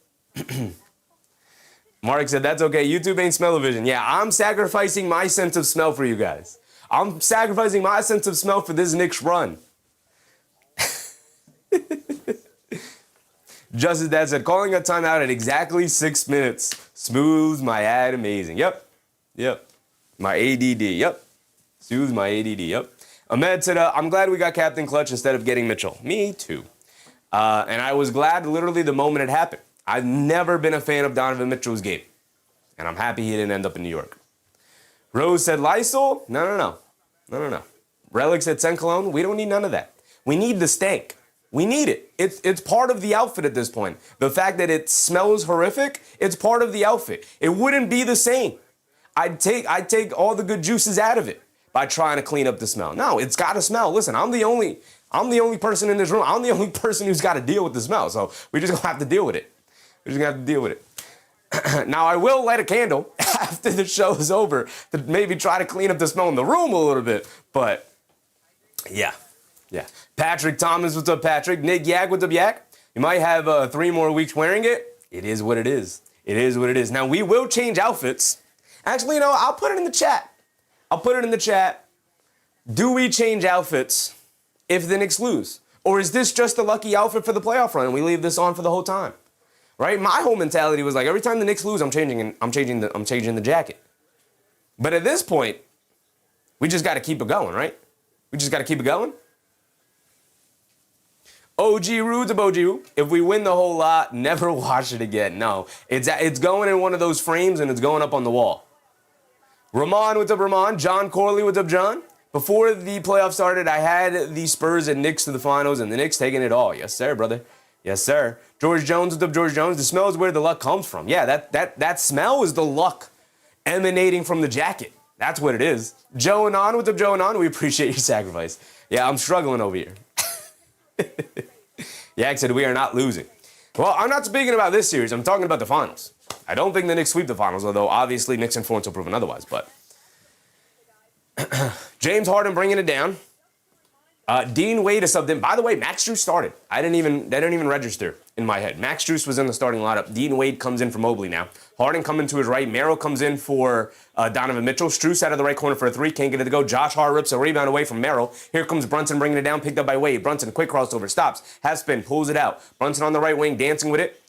Mark said, that's okay. YouTube ain't smell-o-vision. Yeah, I'm sacrificing my sense of smell for you guys. I'm sacrificing my sense of smell for this Knicks run. Justice Dad said, calling a timeout at exactly 6 minutes. Smooths my ad amazing. Yep. My ADD. Yep. Soothes my ADD. Yep. Ahmed said, I'm glad we got Captain Clutch instead of getting Mitchell. Me too. And I was glad literally the moment it happened. I've never been a fan of Donovan Mitchell's game. And I'm happy he didn't end up in New York. Rose said Lysol? No. Relic said Sencolone? We don't need none of that. We need the stank. We need it. It's part of the outfit at this point. The fact that it smells horrific, it's part of the outfit. It wouldn't be the same. I'd take all the good juices out of it by trying to clean up the smell. No, it's got to smell. Listen, I'm the only person in this room. I'm the only person who's got to deal with the smell. So we're just going to have to deal with it. Now, I will light a candle after the show is over to maybe try to clean up the smell in the room a little bit. But, yeah. Patrick Thomas, what's up, Patrick? Nick Yak, what's up, Yak? You might have 3 more weeks wearing it. It is what it is. Now, we will change outfits. Actually, I'll put it in the chat. Do we change outfits if the Knicks lose? Or is this just a lucky outfit for the playoff run and we leave this on for the whole time? Right? My whole mentality was like, every time the Knicks lose, I'm changing the jacket. But at this point, we just got to keep it going, right? OG Rude's of OG Rude. If we win the whole lot, never wash it again. No, it's going in one of those frames and it's going up on the wall. Ramon, what's up, Ramon? John Corley, what's up, John? Before the playoffs started, I had the Spurs and Knicks to the finals, and the Knicks taking it all. Yes, sir, brother. Yes, sir. George Jones, what's up, George Jones? The smell is where the luck comes from. Yeah, that smell is the luck emanating from the jacket. That's what it is. Joe Anon, what's up, Joe Anon? We appreciate your sacrifice. Yeah, I'm struggling over here. Yak said we are not losing. Well, I'm not speaking about this series. I'm talking about the finals. I don't think the Knicks sweep the finals, although obviously Knicks and Florence will prove otherwise. But James Harden bringing it down. Dean Wade is subbed in. By the way, Max Strus started. That didn't even register in my head. Max Strus was in the starting lineup. Dean Wade comes in for Mobley now. Harden coming to his right. Merrill comes in for Donovan Mitchell. Strus out of the right corner for a 3. Can't get it to go. Josh Hart rips a rebound away from Merrill. Here comes Brunson bringing it down. Picked up by Wade. Brunson, quick crossover. Stops. Has spin. Pulls it out. Brunson on the right wing. Dancing with it.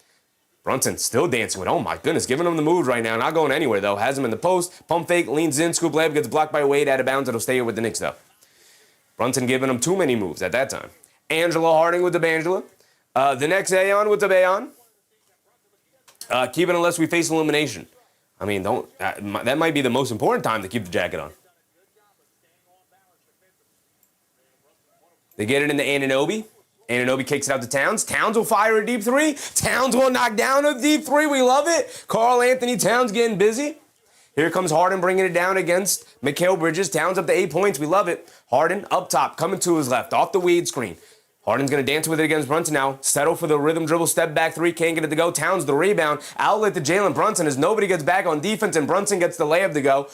Brunson still dancing with it. Oh, my goodness. Giving him the moves right now. Not going anywhere, though. Has him in the post. Pump fake. Leans in. Scoop layup. Gets blocked by Wade. Out of bounds. It'll stay here with the Knicks, though. Brunson giving him too many moves at that time. Angela Harding with the Bangela. The next Aeon with the Bayon. Keep it unless we face elimination. I mean, that might be the most important time to keep the jacket on. They get it into Anunoby. Anunoby kicks it out to Towns. Towns will fire a deep 3. Towns will knock down a deep 3. We love it. Karl Anthony Towns getting busy. Here comes Harden bringing it down against Mikal Bridges. Towns up to 8 points. We love it. Harden up top, coming to his left, off the weed screen. Harden's going to dance with it against Brunson now. Settle for the rhythm dribble, step back 3. Can't get it to go. Towns the rebound. Outlet to Jalen Brunson as nobody gets back on defense and Brunson gets the layup to go.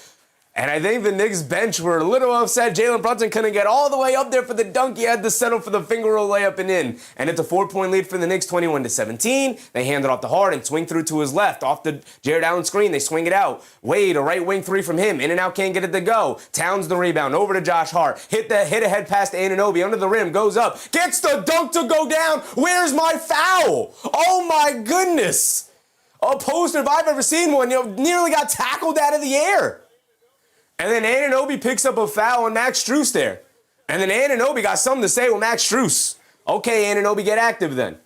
And I think the Knicks bench were a little upset. Jalen Brunson couldn't get all the way up there for the dunk. He had to settle for the finger roll layup and in. And it's a 4-point lead for the Knicks, 21-17. They hand it off to Harden. Swing through to his left. Off the Jared Allen screen. They swing it out. Wade, a right wing 3 from him. In and out, can't get it to go. Towns the rebound. Over to Josh Hart. Hit a head pass to Anunoby. Under the rim. Goes up. Gets the dunk to go down. Where's my foul? Oh my goodness. A poster if I've ever seen one. Nearly got tackled out of the air. And then Anunoby picks up a foul on Max Strus there. And then Anunoby got something to say with Max Strus. Okay, Anunoby, get active then.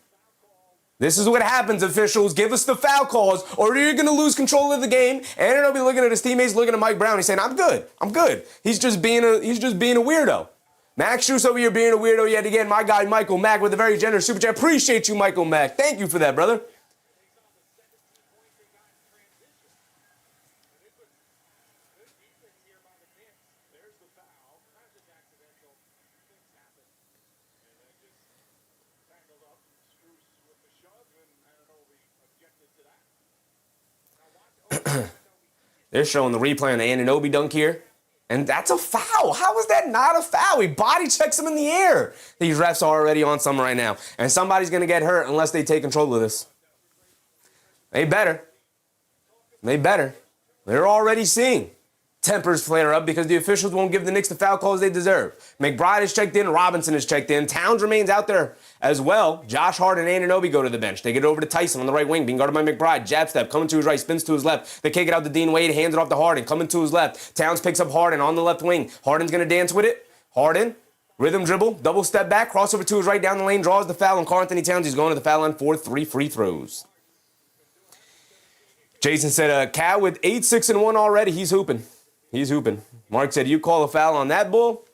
This is what happens, officials. Give us the foul calls, or you're going to lose control of the game. Anunoby looking at his teammates, looking at Mike Brown. He's saying, I'm good. He's just being a weirdo. Max Strus over here being a weirdo yet again. My guy, Michael Mack, with a very generous super chat. Appreciate you, Michael Mack. Thank you for that, brother. They're showing the replay on the Anunoby dunk here. And that's a foul. How is that not a foul? He body checks him in the air. These refs are already on some right now. And somebody's going to get hurt unless they take control of this. They better. They're already seeing tempers flare up because the officials won't give the Knicks the foul calls they deserve. McBride is checked in. Robinson is checked in. Towns remains out there as well. Josh Hart and Anunoby go to the bench. They get it over to Tyson on the right wing, being guarded by McBride. Jab step, coming to his right, spins to his left. They kick it out to Dean Wade, hands it off to Harden, coming to his left. Towns picks up Harden on the left wing. Harden's going to dance with it. Harden Rhythm dribble, double step back, crossover to his right down the lane, draws the foul on Karl-Anthony Towns. He's going to the foul line for 3 free throws. Jason said, Cat with 8, 6, and 1 already. He's hooping. He's hooping. Mark said, you call a foul on that bull?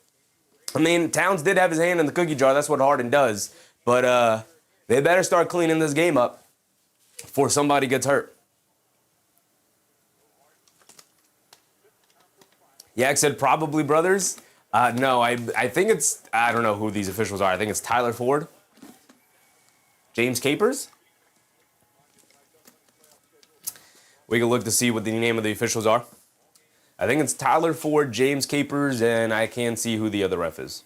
I mean, Towns did have his hand in the cookie jar. That's what Harden does. But they better start cleaning this game up before somebody gets hurt. Yak said, probably brothers. No, I think it's, I don't know who these officials are. I think it's Tyler Ford. James Capers. We can look to see what the name of the officials are. I think it's Tyler Ford, James Capers, and I can't see who the other ref is.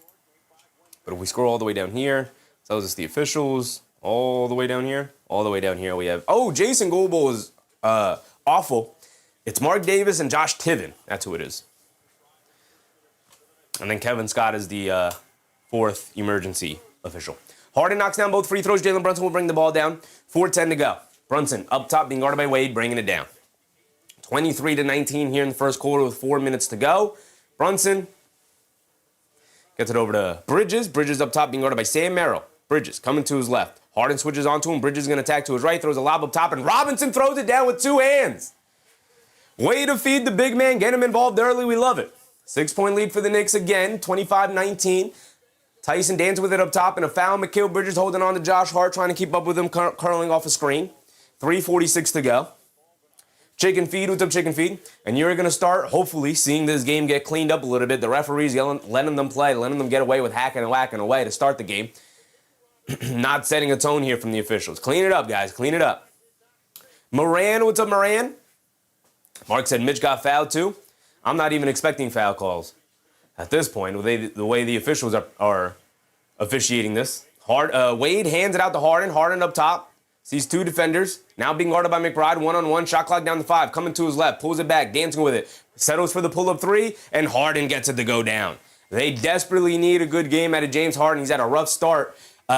But if we scroll all the way down here, it tells us the officials. All the way down here. All the way down here we have, oh, Jason Goldbull is awful. It's Mark Davis and Josh Tiven. That's who it is. And then Kevin Scott is the fourth emergency official. Harden knocks down both free throws. Jalen Brunson will bring the ball down. 4:10 to go. Brunson up top being guarded by Wade, bringing it down. 23-19 here in the first quarter with 4 minutes to go. Brunson gets it over to Bridges. Bridges up top being guarded by Sam Merrill. Bridges coming to his left. Harden switches onto him. Bridges is going to attack to his right, throws a lob up top, and Robinson throws it down with 2 hands. Way to feed the big man, get him involved early. We love it. 6-point lead for the Knicks again, 25-19. Tyson dancing with it up top, and a foul. Mikal Bridges holding on to Josh Hart, trying to keep up with him, curling off a screen. 3:46 to go. Chicken feed, what's up, chicken feed? And you're going to start, hopefully, seeing this game get cleaned up a little bit. The referees yelling, letting them play, letting them get away with hacking and whacking away to start the game. Not setting a tone here from the officials. Clean it up, guys. Clean it up. Moran, what's up, Moran? Mark said Mitch got fouled, too. I'm not even expecting foul calls at this point, the way the officials are officiating this. Wade hands it out to Harden. Harden up top. Sees 2 defenders. Now being guarded by McBride. 1-on-1. Shot clock down to 5. Coming to his left. Pulls it back. Dancing with it. Settles for the pull-up 3. And Harden gets it to go down. They desperately need a good game out of James Harden. He's had a rough start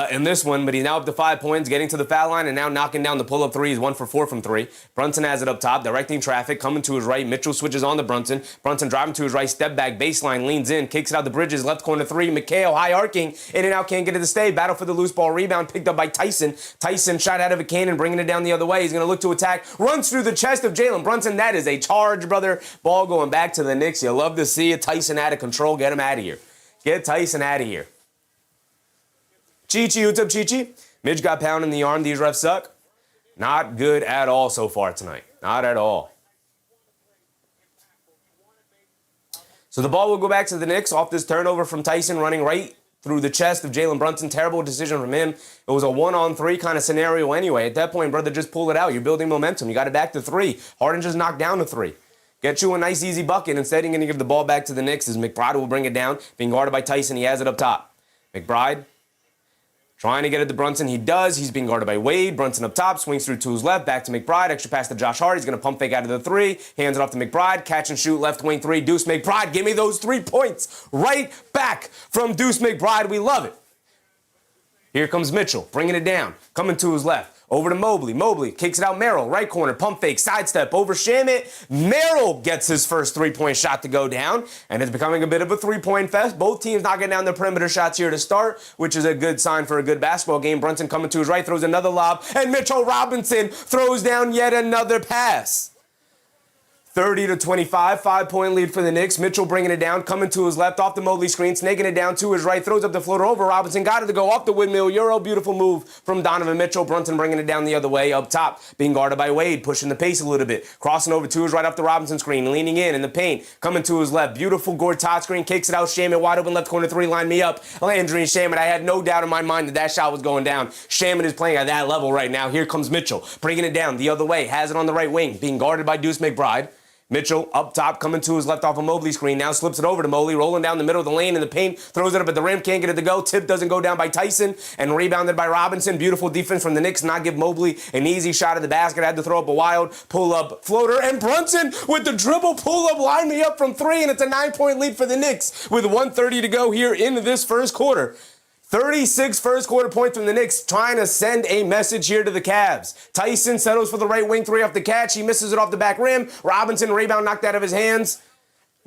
in this one, but he's now up to 5 points, getting to the foul line, and now knocking down the pull-up 3. He's 1 for 4 from 3. Brunson has it up top, directing traffic, coming to his right. Mitchell switches on to Brunson. Brunson driving to his right, step back, baseline, leans in, kicks it out the Bridges, left corner 3. McHale, high arcing, in and out, can't get it to stay. Battle for the loose ball, rebound picked up by Tyson. Tyson shot out of a cannon, bringing it down the other way. He's going to look to attack, runs through the chest of Jalen Brunson. That is a charge, brother. Ball going back to the Knicks. You love to see it. Tyson out of control. Get him out of here. Get Tyson out of here. Chi-Chi, what's up, Chi-Chi? Midge got pounded in the arm. These refs suck. Not good at all so far tonight. Not at all. So the ball will go back to the Knicks off this turnover from Tyson, running right through the chest of Jalen Brunson. Terrible decision from him. It was a 1-on-3 kind of scenario anyway. At that point, brother, just pull it out. You're building momentum. You got it back to 3. Harden just knocked down to 3. Get you a nice, easy bucket. Instead, you're going to give the ball back to the Knicks as McBride will bring it down. Being guarded by Tyson, he has it up top. McBride trying to get it to Brunson. He does. He's being guarded by Wade. Brunson up top, swings through to his left, back to McBride. Extra pass to Josh Hart. He's going to pump fake out of the 3. Hands it off to McBride. Catch and shoot, left wing 3. Deuce McBride. Give me those 3 points right back from Deuce McBride. We love it. Here comes Mitchell, bringing it down. Coming to his left. Over to Mobley. Mobley kicks it out. Merrill, right corner, pump fake, sidestep, over Shamit. Merrill gets his first 3-point shot to go down, and it's becoming a bit of a 3-point fest. Both teams knocking down their perimeter shots here to start, which is a good sign for a good basketball game. Brunson coming to his right, throws another lob, and Mitchell Robinson throws down yet another pass. 30-25, 5-point lead for the Knicks. Mitchell bringing it down, coming to his left off the Mobley screen, snaking it down to his right, throws up the floater over Robinson, got it to go off the windmill Euro. Beautiful move from Donovan Mitchell. Brunson bringing it down the other way, up top, being guarded by Wade, pushing the pace a little bit, crossing over to his right off the Robinson screen, leaning in the paint, coming to his left. Beautiful Gortat screen, kicks it out. Shamit wide open left corner 3, line me up. Landry and Shamit, I had no doubt in my mind that that shot was going down. Shamit is playing at that level right now. Here comes Mitchell, bringing it down the other way, has it on the right wing, being guarded by Deuce McBride. Mitchell up top, coming to his left off a Mobley screen. Now slips it over to Mobley, rolling down the middle of the lane in the paint, throws it up at the rim, can't get it to go. Tip doesn't go down by Tyson, and rebounded by Robinson. Beautiful defense from the Knicks, not give Mobley an easy shot at the basket. Had to throw up a wild pull-up floater, and Brunson with the dribble pull-up, line me up from 3, and it's a 9-point lead for the Knicks with 1:30 to go here into this first quarter. 36 first quarter points from the Knicks, trying to send a message here to the Cavs. Tyson settles for the right wing 3 off the catch. He misses it off the back rim. Robinson, rebound knocked out of his hands.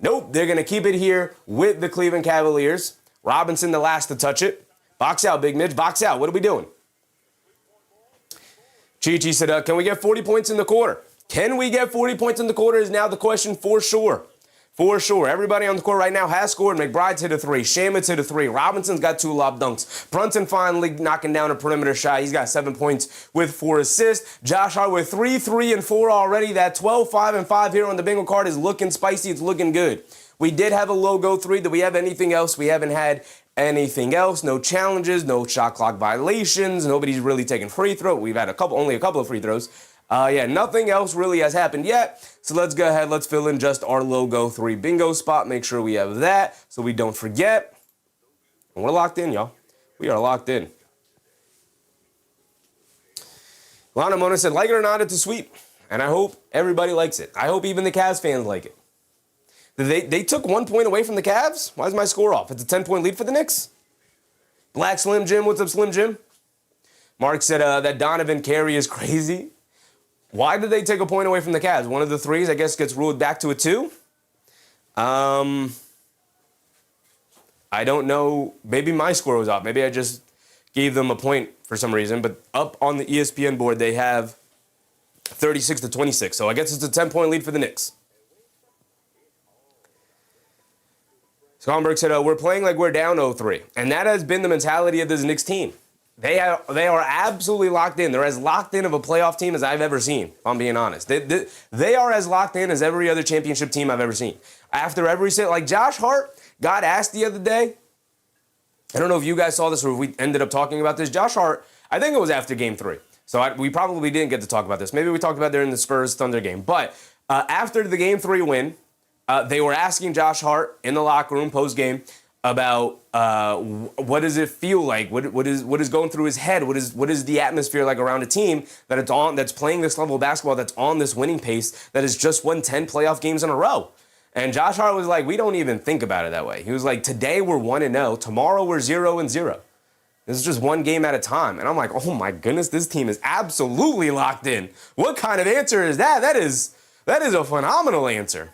Nope, they're going to keep it here with the Cleveland Cavaliers. Robinson the last to touch it. Box out, Big Midge. Box out. What are we doing? Chi-Chi said, can we get 40 points in the quarter? Can we get 40 points in the quarter is now the question for sure. For sure. Everybody on the court right now has scored. McBride's hit a 3. Shamit's hit a 3. Robinson's got 2 lob dunks. Brunson finally knocking down a perimeter shot. He's got 7 points with 4 assists. Josh Hart with 3, 3, and 4 already. That 12, 5, and 5 here on the bingo card is looking spicy. It's looking good. We did have a logo 3. Did we have anything else? We haven't had anything else. No challenges, no shot clock violations. Nobody's really taken free throw. We've had only a couple of free throws. Nothing else really has happened yet. So let's go ahead. Let's fill in just our logo 3 bingo spot. Make sure we have that so we don't forget. And we're locked in, y'all. We are locked in. Lana Mona said, like it or not, it's a sweep. And I hope everybody likes it. I hope even the Cavs fans like it. They took 1 point away from the Cavs? Why is my score off? It's a 10-point lead for the Knicks. Black Slim Jim, what's up, Slim Jim? Mark said that Donovan carry is crazy. Why did they take a point away from the Cavs? One of the 3s, I guess, gets ruled back to a 2. I don't know. Maybe my score was off. Maybe I just gave them a point for some reason. But up on the ESPN board, they have 36-26. So I guess it's a 10-point lead for the Knicks. Skonberg said, we're playing like we're down 0-3. And that has been the mentality of this Knicks team. They are absolutely locked in. They're as locked in of a playoff team as I've ever seen, if I'm being honest. They are as locked in as every other championship team I've ever seen. After every set, like Josh Hart got asked the other day, I don't know if you guys saw this or if we ended up talking about this. Josh Hart, I think it was after game 3. So we probably didn't get to talk about this. Maybe we talked about it during the Spurs-Thunder game. But after the game 3 win, they were asking Josh Hart in the locker room post-game about what does it feel like? What is going through his head? What is the atmosphere like around a team that's playing this level of basketball, that's on this winning pace, that has just won 10 playoff games in a row? And Josh Hart was like, we don't even think about it that way. He was like, today we're 1-0, tomorrow we're 0-0. This is just one game at a time. And I'm like, oh my goodness, this team is absolutely locked in. What kind of answer is that? That is a phenomenal answer.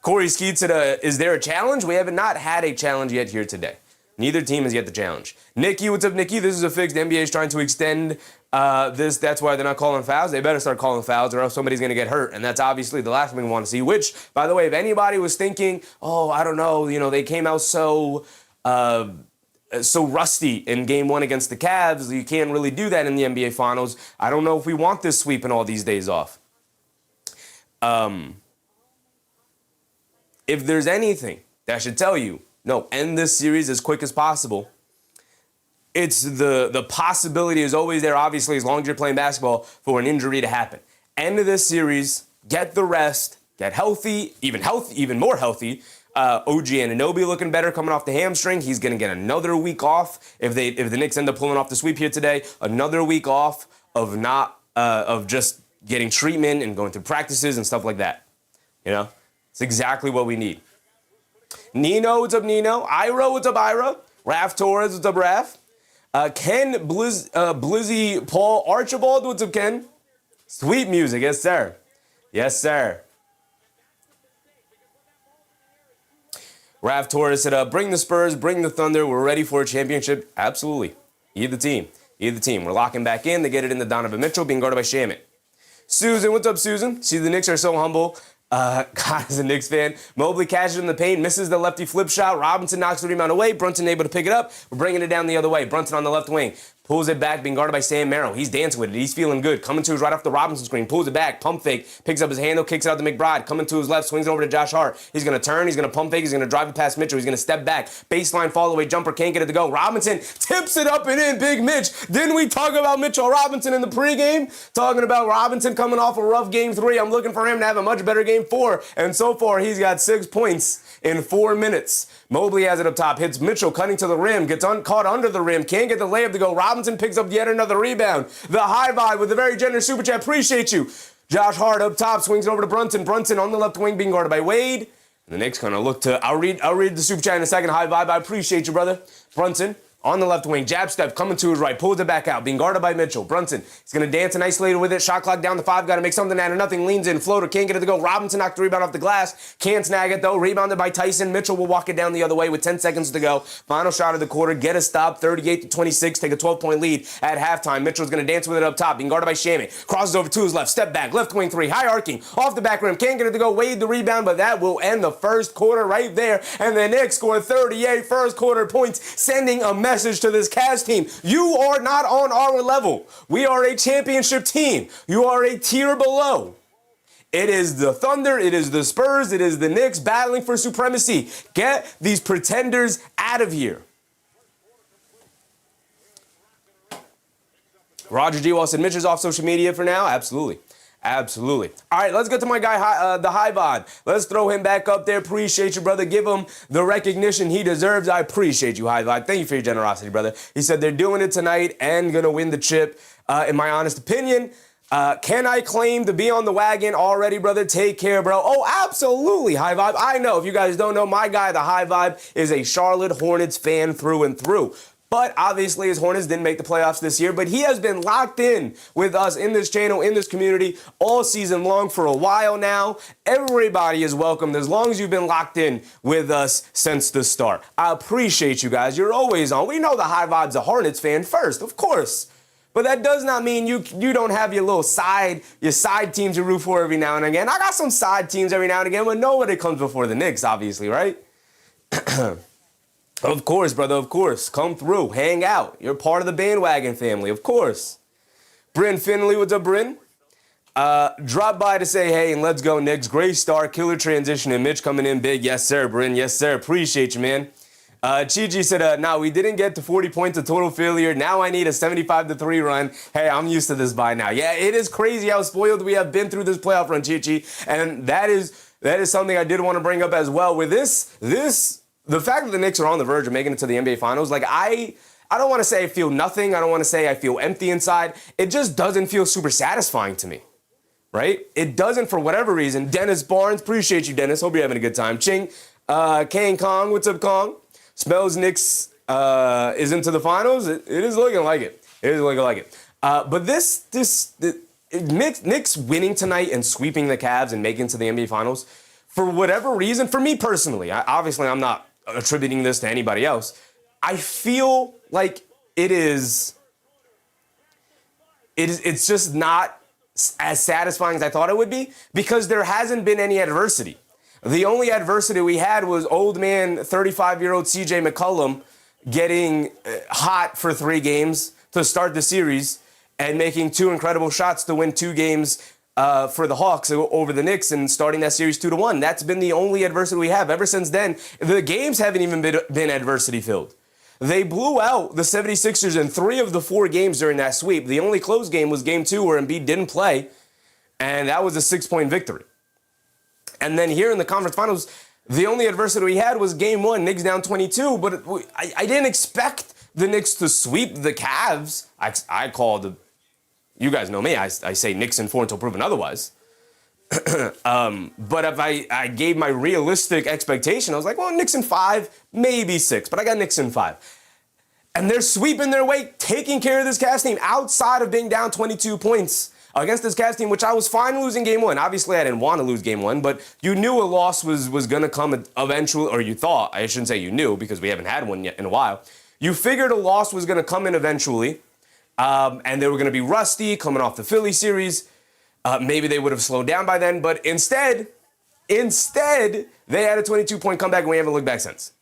Corey Skeet said, is there a challenge? We have not had a challenge yet here today. Neither team has yet the challenge. Nikki, what's up, Nikki? This is a fix. The NBA is trying to extend this. That's why they're not calling fouls. They better start calling fouls or else somebody's going to get hurt. And that's obviously the last thing we want to see, which, by the way, if anybody was thinking, oh, I don't know, they came out so rusty in game 1 against the Cavs. You can't really do that in the NBA Finals. I don't know if we want this sweep and all these days off. If there's anything that should tell you, no, end this series as quick as possible, it's the possibility is always there, obviously, as long as you're playing basketball, for an injury to happen. End of this series, get the rest, get healthy, even more healthy. OG Anunoby looking better coming off the hamstring. He's going to get another week off if the Knicks end up pulling off the sweep here today. Another week off of just getting treatment and going through practices and stuff like that. It's exactly what we need. Nino, what's up, Nino? Ira, what's up, Ira? Raf Torres, what's up, Raf? Ken Blizzy Paul Archibald, what's up, Ken? Sweet music, yes, sir. Yes, sir. Raf Torres said, bring the Spurs, bring the Thunder. We're ready for a championship. Absolutely. Either team. We're locking back in. They get it into Donovan Mitchell, being guarded by Shamit. Susan, what's up, Susan? See, the Knicks are so humble. God is a Knicks fan. Mobley catches in the paint, misses the lefty flip shot. Robinson knocks the rebound away. Brunson able to pick it up. We're bringing it down the other way. Brunson on the left wing. Pulls it back, being guarded by Sam Merrill. He's dancing with it. He's feeling good. Coming to his right off the Robinson screen. Pulls it back. Pump fake. Picks up his handle. Kicks it out to McBride. Coming to his left. Swings it over to Josh Hart. He's going to turn. He's going to pump fake. He's going to drive it past Mitchell. He's going to step back. Baseline fall away jumper. Can't get it to go. Robinson tips it up and in. Big Mitch. Didn't we talk about Mitchell Robinson in the pregame? Talking about Robinson coming off a rough game 3. I'm looking for him to have a much better game 4. And so far, he's got 6 points in 4 minutes. Mobley has it up top. Hits Mitchell cutting to the rim. Gets caught under the rim. Can't get the layup to go. Robinson picks up yet another rebound. The high vibe with a very generous super chat. Appreciate you. Josh Hart up top. Swings it over to Brunson. Brunson on the left wing being guarded by Wade. And the Knicks going to look to... I'll read the super chat in a second. High vibe. I appreciate you, brother. Brunson On the left wing, jab step, coming to his right, pulls it back out, being guarded by Mitchell. Brunson, he's going to dance and isolate with it. Shot clock down to 5, got to make something out of nothing. Leans in, floater, can't get it to go. Robinson knocked the rebound off the glass. Can't snag it, though. Rebounded by Tyson. Mitchell will walk it down the other way with 10 seconds to go. Final shot of the quarter, get a stop, 38-26, take a 12-point lead at halftime. Mitchell's going to dance with it up top, being guarded by Shammy. Crosses over to his left, step back, left wing 3, high arcing, off the back rim. Can't get it to go. Wade the rebound, but that will end the first quarter right there. And the Knicks score 38 first quarter points, sending a message to this Cavs team. You are not on our level. We are a championship team. You are a tier below. It is the Thunder, it is the Spurs, it is the Knicks battling for supremacy. Get these pretenders out of here. Roger G. Wall said, Mitch is off social media for now? Absolutely. Absolutely. All right, let's get to my guy, the High Bod. Let's throw him back up there. Appreciate you, brother. Give him the recognition he deserves. I appreciate you, High Bod. Thank you for your generosity, brother. He said they're doing it tonight and going to win the chip, in my honest opinion. Can I claim to be on the wagon already, brother? Take care, bro. Oh, absolutely, High Vibe. I know. If you guys don't know, my guy, the High Vibe, is a Charlotte Hornets fan through and through. But obviously his Hornets didn't make the playoffs this year, but he has been locked in with us in this channel, in this community, all season long for a while now. Everybody is welcome as long as you've been locked in with us since the start. I appreciate you guys. You're always on. We know the High Vibe's a Hornets fan first, of course. But that does not mean you don't have your little side teams you root for every now and again. I got some side teams every now and again, but nobody comes before the Knicks, obviously, right? Of course, brother, of course. Come through, hang out. You're part of the bandwagon family, of course. Bryn Finley, what's up, Bryn? Drop by to say hey and let's go, Knicks. Great start, killer transition, and Mitch coming in big. Yes, sir, Bryn. Yes, sir. Appreciate you, man. Chi-Chi said, nah, we didn't get to 40 points, a total failure. Now I need a 75-3 run. Hey, I'm used to this by now. Yeah, it is crazy how spoiled we have been through this playoff run, Chi-Chi. And that is something I did want to bring up as well. With the fact that the Knicks are on the verge of making it to the NBA Finals, like I don't want to say I feel nothing. I don't want to say I feel empty inside. It just doesn't feel super satisfying to me, right? It doesn't for whatever reason. Dennis Barnes, appreciate you, Dennis. Hope you're having a good time. Ching, Kane Kong, what's up, Kong? Smells Knicks is into the finals. It is looking like it. It is looking like it. But Knicks winning tonight and sweeping the Cavs and making it to the NBA Finals, for whatever reason, for me personally, obviously I'm not attributing this to anybody else. I feel like it's just not as satisfying as I thought it would be because there hasn't been any adversity. The only adversity we had was old man, 35-year-old CJ McCollum getting hot for 3 games to start the series and making 2 incredible shots to win 2 games for the Hawks over the Knicks and starting that series 2-1. That's been the only adversity we have. Ever since then, the games haven't even been adversity-filled. They blew out the 76ers in 3 of the 4 games during that sweep. The only close game was game 2 where Embiid didn't play, and that was a 6-point victory. And then here in the conference finals, the only adversity we had was game 1, Knicks down 22, but I didn't expect the Knicks to sweep the Cavs. I called, you guys know me, I say Knicks in 4 until proven otherwise. But if I gave my realistic expectation, I was like, well, Knicks in 5, maybe 6, but I got Knicks in 5. And they're sweeping their way, taking care of this Cavs team outside of being down 22 points against this Cavs team, which I was fine losing game 1. Obviously, I didn't want to lose game 1, but you knew a loss was going to come eventually, or you thought. I shouldn't say you knew because we haven't had one yet in a while. You figured a loss was going to come in eventually, and they were going to be rusty coming off the Philly series. Maybe they would have slowed down by then, but instead, they had a 22-point comeback, and we haven't looked back since.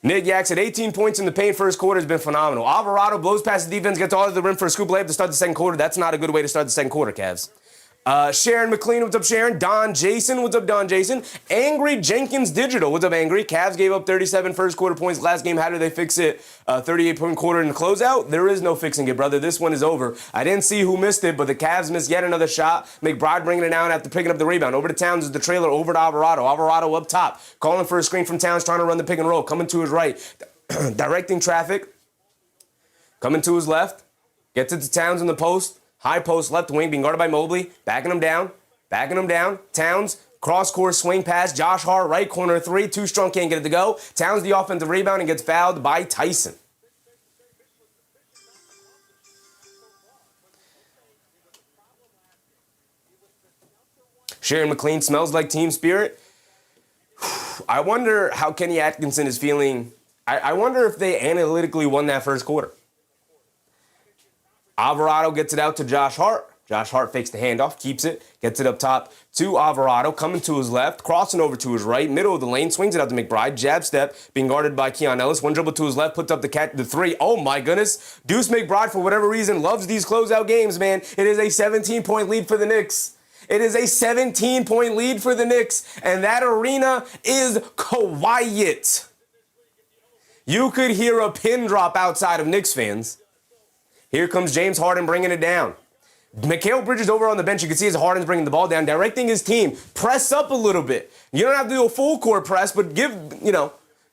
Nick Yak said 18 points in the paint first quarter has been phenomenal. Alvarado blows past the defense, gets all to the rim for a scoop layup to start the second quarter. That's not a good way to start the second quarter, Cavs. Sharon McLean, what's up, Sharon? Don Jason, what's up, Don Jason? Angry Jenkins Digital, what's up, Angry? Cavs gave up 37 first quarter points last game. How did they fix it? 38-point quarter in the closeout? There is no fixing it, brother. This one is over. I didn't see who missed it, but the Cavs missed yet another shot. McBride bringing it down after picking up the rebound. Over to Towns is the trailer, over to Alvarado. Alvarado up top, calling for a screen from Towns, trying to run the pick and roll, coming to his right, directing traffic, coming to his left, gets it to Towns in the post. High post, left wing, being guarded by Mobley. Backing him down. Towns, cross-court swing pass. Josh Hart, right corner 3. Too strong, can't get it to go. Towns the offensive rebound and gets fouled by Tyson. Sharon McLean smells like team spirit. I wonder how Kenny Atkinson is feeling. I wonder if they analytically won that first quarter. Alvarado gets it out to Josh Hart. Josh Hart fakes the handoff, keeps it, gets it up top to Alvarado, coming to his left, crossing over to his right, middle of the lane, swings it out to McBride, jab step, being guarded by Keon Ellis, one dribble to his left, puts up the three. Oh my goodness. Deuce McBride, for whatever reason, loves these closeout games, man. It is a 17-point lead for the Knicks. It is a 17-point lead for the Knicks, and that arena is quiet. You could hear a pin drop outside of Knicks fans. Here comes James Harden bringing it down. Mikal Bridges over on the bench. You can see as Harden's bringing the ball down, directing his team. Press up a little bit. You don't have to do a full court press, but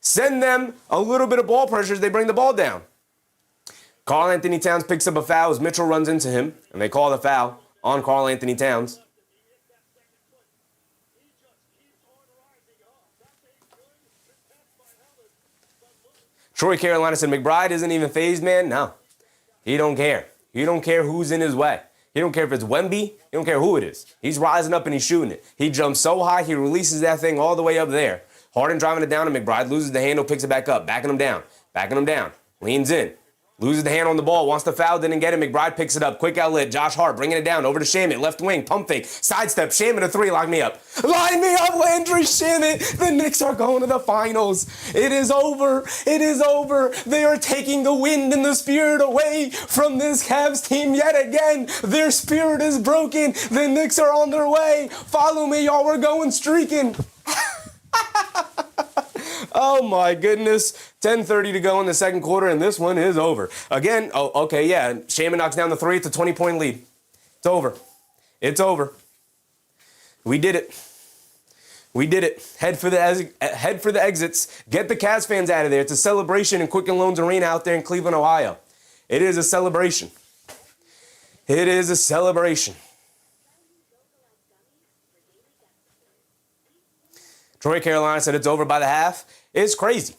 send them a little bit of ball pressure as they bring the ball down. Karl Anthony Towns picks up a foul as Mitchell runs into him, and they call the foul on Karl Anthony Towns. Troy Carolina said McBride isn't even phased, man. No, he don't care. He don't care who's in his way. He don't care if it's Wemby. He don't care who it is. He's rising up and he's shooting it. He jumps so high, he releases that thing all the way up there. Harden driving it down to McBride, loses the handle, picks it back up, backing him down, leans in, loses the hand on the ball, wants to foul, didn't get it. McBride picks it up, quick outlet, Josh Hart bringing it down over to Shamet, left wing, pump fake, sidestep, Shamet a three, lock me up. Line me up, Landry Shamet. The Knicks are going to the finals. It is over. It is over. They are taking the wind and the spirit away from this Cavs team yet again. Their spirit is broken. The Knicks are on their way. Follow me, y'all. We're going streaking. Oh my goodness. 10:30 to go in the second quarter, and this one is over. Again, Shaman knocks down the three. It's a 20-point lead. It's over. It's over. We did it. We did it. Head for the exits. Get the Cavs fans out of there. It's a celebration in Quicken Loans Arena out there in Cleveland, Ohio. It is a celebration. It is a celebration. Troy Carolina said it's over by the half. It's crazy.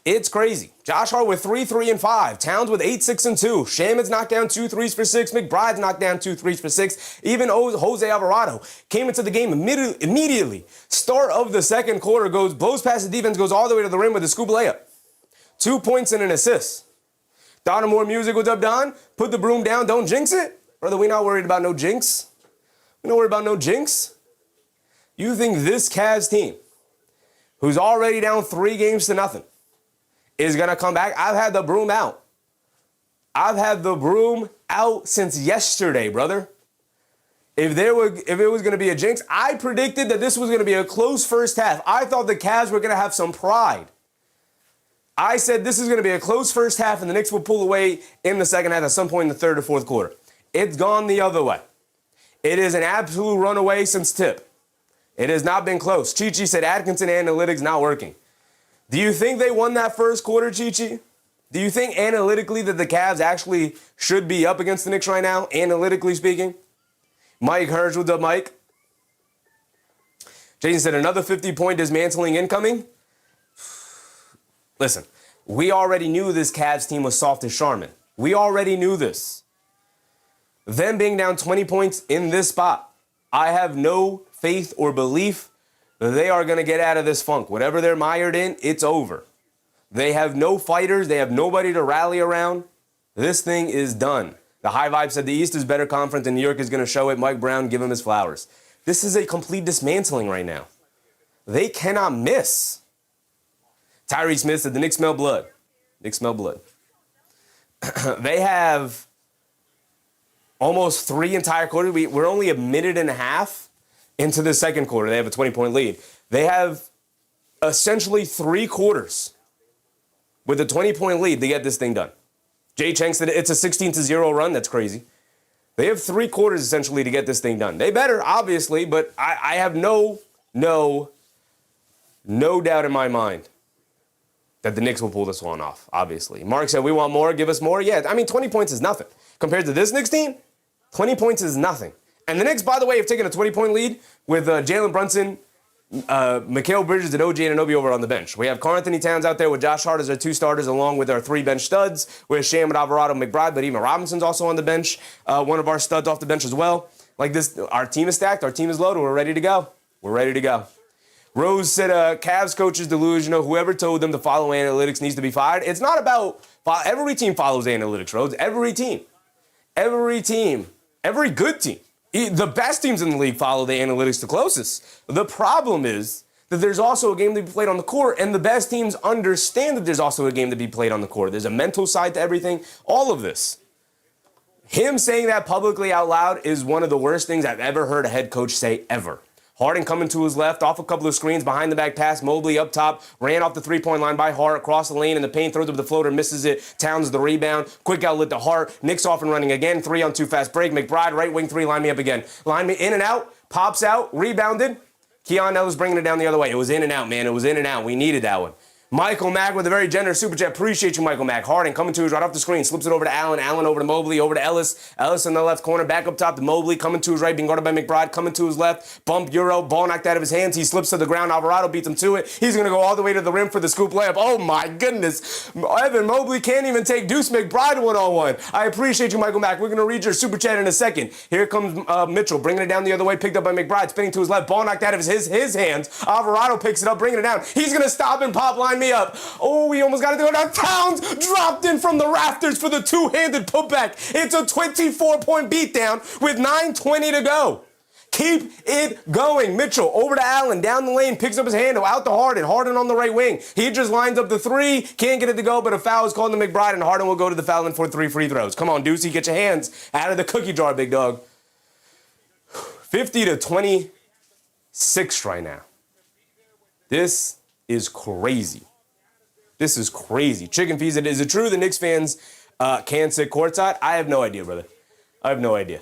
It's crazy. Josh Hart with 3, 3, and 5. Towns with 8, 6, and 2. Shaman's knocked down 2 threes for 6. McBride's knocked down 2 threes for 6. Even Jose Alvarado came into the game immediately. Start of the second quarter blows past the defense, goes all the way to the rim with a scoop layup. 2 points and an assist. Don More music, what's up, Don? Put the broom down, don't jinx it. Brother, we not worried about no jinx. We not worried about no jinx. You think this Cavs team, who's already down 3 games to nothing, is going to come back? I've had the broom out. I've had the broom out since yesterday, brother. If it was going to be a jinx, I predicted that this was going to be a close first half. I thought the Cavs were going to have some pride. I said this is going to be a close first half and the Knicks will pull away in the second half at some point in the third or fourth quarter. It's gone the other way. It is an absolute runaway since tip. It has not been close. Chi-Chi said Atkinson analytics not working. Do you think they won that first quarter, Chi-Chi? Do you think analytically that the Cavs actually should be up against the Knicks right now, analytically speaking? Mike Hirsch, what's up, Mike? Jason said another 50-point dismantling incoming. Listen, we already knew this Cavs team was soft as Charmin. We already knew this. Them being down 20 points in this spot, I have no faith or belief that they are going to get out of this funk. Whatever they're mired in, it's over. They have no fighters. They have nobody to rally around. This thing is done. The High Vibe said the East is better conference and New York is going to show it. Mike Brown, give him his flowers. This is a complete dismantling right now. They cannot miss. Tyree Smith said the Knicks smell blood. Knicks smell blood. They have almost 3 entire quarters. We're only a minute and a half into the second quarter. They have a 20-point lead. They have essentially 3 quarters with a 20-point lead to get this thing done. Jay Cheng said it's a 16-0 run. That's crazy. They have 3 quarters essentially to get this thing done. They better, obviously, but I have no doubt in my mind that the Knicks will pull this one off, obviously. Mark said, we want more, give us more. Yeah, I mean, 20 points is nothing. Compared to this Knicks team, 20 points is nothing. And the Knicks, by the way, have taken a 20-point lead with Jalen Brunson, Mikal Bridges, and OG Anunoby over on the bench. We have Karl Anthony Towns out there with Josh Hart as our 2 starters, along with our 3 bench studs. We have Shamet, Alvarado, McBride, but even Robinson's also on the bench, one of our studs off the bench as well. Like this, our team is stacked, our team is loaded, we're ready to go. We're ready to go. Rose said, Cavs coach is delusional. Whoever told them to follow analytics needs to be fired. It's not about, every team follows analytics, Rose. Every team. Every team. Every good team. The best teams in the league follow the analytics the closest. The problem is that there's also a game to be played on the court, and the best teams understand that there's also a game to be played on the court. There's a mental side to everything. All of this. Him saying that publicly out loud is one of the worst things I've ever heard a head coach say ever. Harden coming to his left, off a couple of screens, behind the back pass, Mobley up top, ran off the three-point line by Hart, across the lane in the paint, throws up the floater, misses it, Towns the rebound, quick outlet to Hart, Knicks off and running again, 3-on-2 fast break, McBride, right wing three, line me up again. Line me in and out, pops out, rebounded, Keon Ellis bringing it down the other way. It was in and out, man, it was in and out. We needed that one. Michael Mack with a very generous super chat. Appreciate you, Michael Mack. Harden coming to his right off the screen. Slips it over to Allen. Allen over to Mobley. Over to Ellis. Ellis in the left corner. Back up top to Mobley. Coming to his right. Being guarded by McBride. Coming to his left. Bump Euro. Ball knocked out of his hands. He slips to the ground. Alvarado beats him to it. He's going to go all the way to the rim for the scoop layup. Oh, my goodness. Evan Mobley can't even take Deuce McBride one-on-one. I appreciate you, Michael Mack. We're going to read your super chat in a second. Here comes Mitchell. Bringing it down the other way. Picked up by McBride. Spinning to his left. Ball knocked out of his hands. Alvarado picks it up. Bringing it down. He's going to stop and pop line me up. Oh, we almost got to do it. Towns dropped in from the rafters for the two-handed putback. It's a 24-point beatdown with 9:20 to go. Keep it going. Mitchell over to Allen, down the lane, picks up his handle, out to Harden. Harden on the right wing. He just lines up the three, can't get it to go, but a foul is called to McBride, and Harden will go to the foul line for 3 free throws. Come on, Deucey, get your hands out of the cookie jar, big dog. 50-26 right now. This is crazy. This is crazy. Chicken Fees, is it true the Knicks fans can't sit courtside? I have no idea, brother. I have no idea.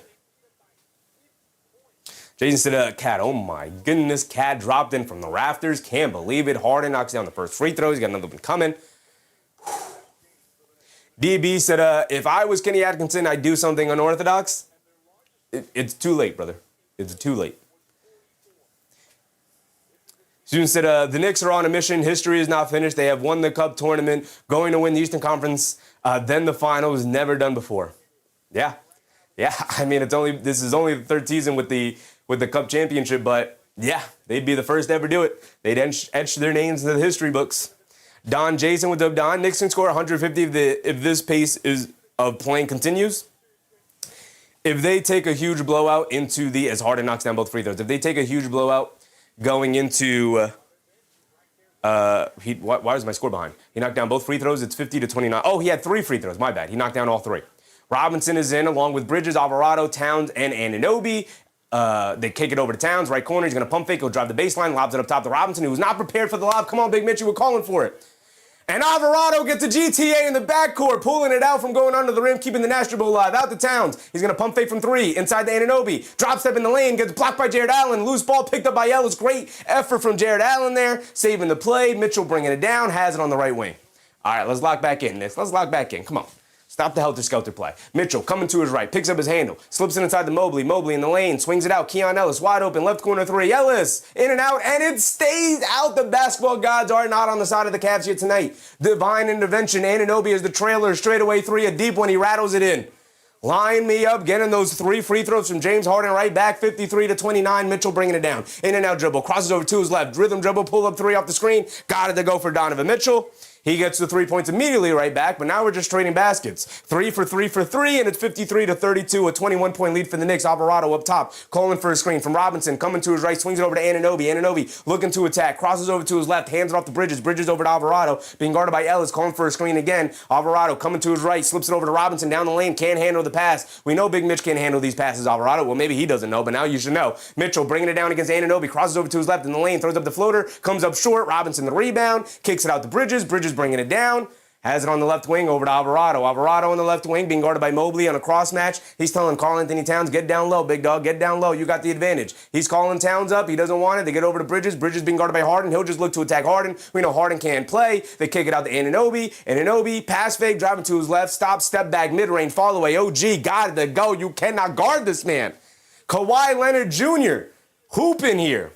Jason said, Cat, oh my goodness, Cat dropped in from the rafters. Can't believe it. Harden knocks down the first free throw. He's got another one coming. DB said, if I was Kenny Atkinson, I'd do something unorthodox. It's too late, brother. It's too late. Student said, the Knicks are on a mission. History is not finished. They have won the Cup tournament, going to win the Eastern Conference, then the finals, never done before. Yeah. I mean, this is only the third season with the Cup championship, but yeah, they'd be the first to ever do it. They'd etch their names into the history books. Don Jason with Don. Knicks can score 150 if this pace of playing continues. If they take a huge blowout as Harden knocks down both free throws, if they take a huge blowout going into, why is my score behind? He knocked down both free throws. It's 50-29. Oh, he had 3 free throws. My bad. He knocked down all 3. Robinson is in along with Bridges, Alvarado, Towns, and Anunoby. They kick it over to Towns, right corner. He's going to pump fake. He'll drive the baseline, lobs it up top to Robinson, who was not prepared for the lob. Come on, Big Mitch, we're calling for it. And Alvarado gets a GTA in the backcourt, pulling it out from going under the rim, keeping the Nash dribble alive. Out to Towns. He's going to pump fake from 3, inside to Anunoby. Drop step in the lane, gets blocked by Jared Allen. Loose ball picked up by Ellis. Great effort from Jared Allen there, saving the play. Mitchell bringing it down, has it on the right wing. All right, let's lock back in, Knicks. Let's lock back in. Come on. Stop the helter-skelter play. Mitchell coming to his right, picks up his handle, slips it inside to Mobley. Mobley in the lane, swings it out. Keon Ellis wide open, left corner 3. Ellis in and out, and it stays out. The basketball gods are not on the side of the Cavs here tonight. Divine intervention. Anunoby is the trailer, straightaway 3, a deep one. He rattles it in. Line me up, getting those 3 free throws from James Harden right back, 53-29. Mitchell bringing it down. In and out dribble, crosses over to his left, rhythm dribble, pull up 3 off the screen. Got it to go for Donovan Mitchell. He gets the 3 points immediately right back, but now we're just trading baskets. 3 for 3 for 3, and it's 53-32, a 21-point lead for the Knicks. Alvarado up top, calling for a screen from Robinson, coming to his right, swings it over to Anunoby. Anunoby looking to attack, crosses over to his left, hands it off to Bridges. Bridges over to Alvarado, being guarded by Ellis, calling for a screen again. Alvarado coming to his right, slips it over to Robinson down the lane, can't handle the pass. We know Big Mitch can't handle these passes, Alvarado. Well, maybe he doesn't know, but now you should know. Mitchell bringing it down against Anunoby, crosses over to his left in the lane, throws up the floater, comes up short. Robinson the rebound, kicks it out to Bridges. Bridges bringing it down. Has it on the left wing over to Alvarado. Alvarado on the left wing being guarded by Mobley on a cross match. He's telling Karl-Anthony Towns, get down low, big dog, get down low. You got the advantage. He's calling Towns up. He doesn't want it. They get over to Bridges. Bridges being guarded by Harden. He'll just look to attack Harden. We know Harden can't play. They kick it out to Anunoby. Anunoby, pass fake, driving to his left, stop, step back, mid-range, fall away. OG, got it to go. You cannot guard this man. Kawhi Leonard Jr. hooping here.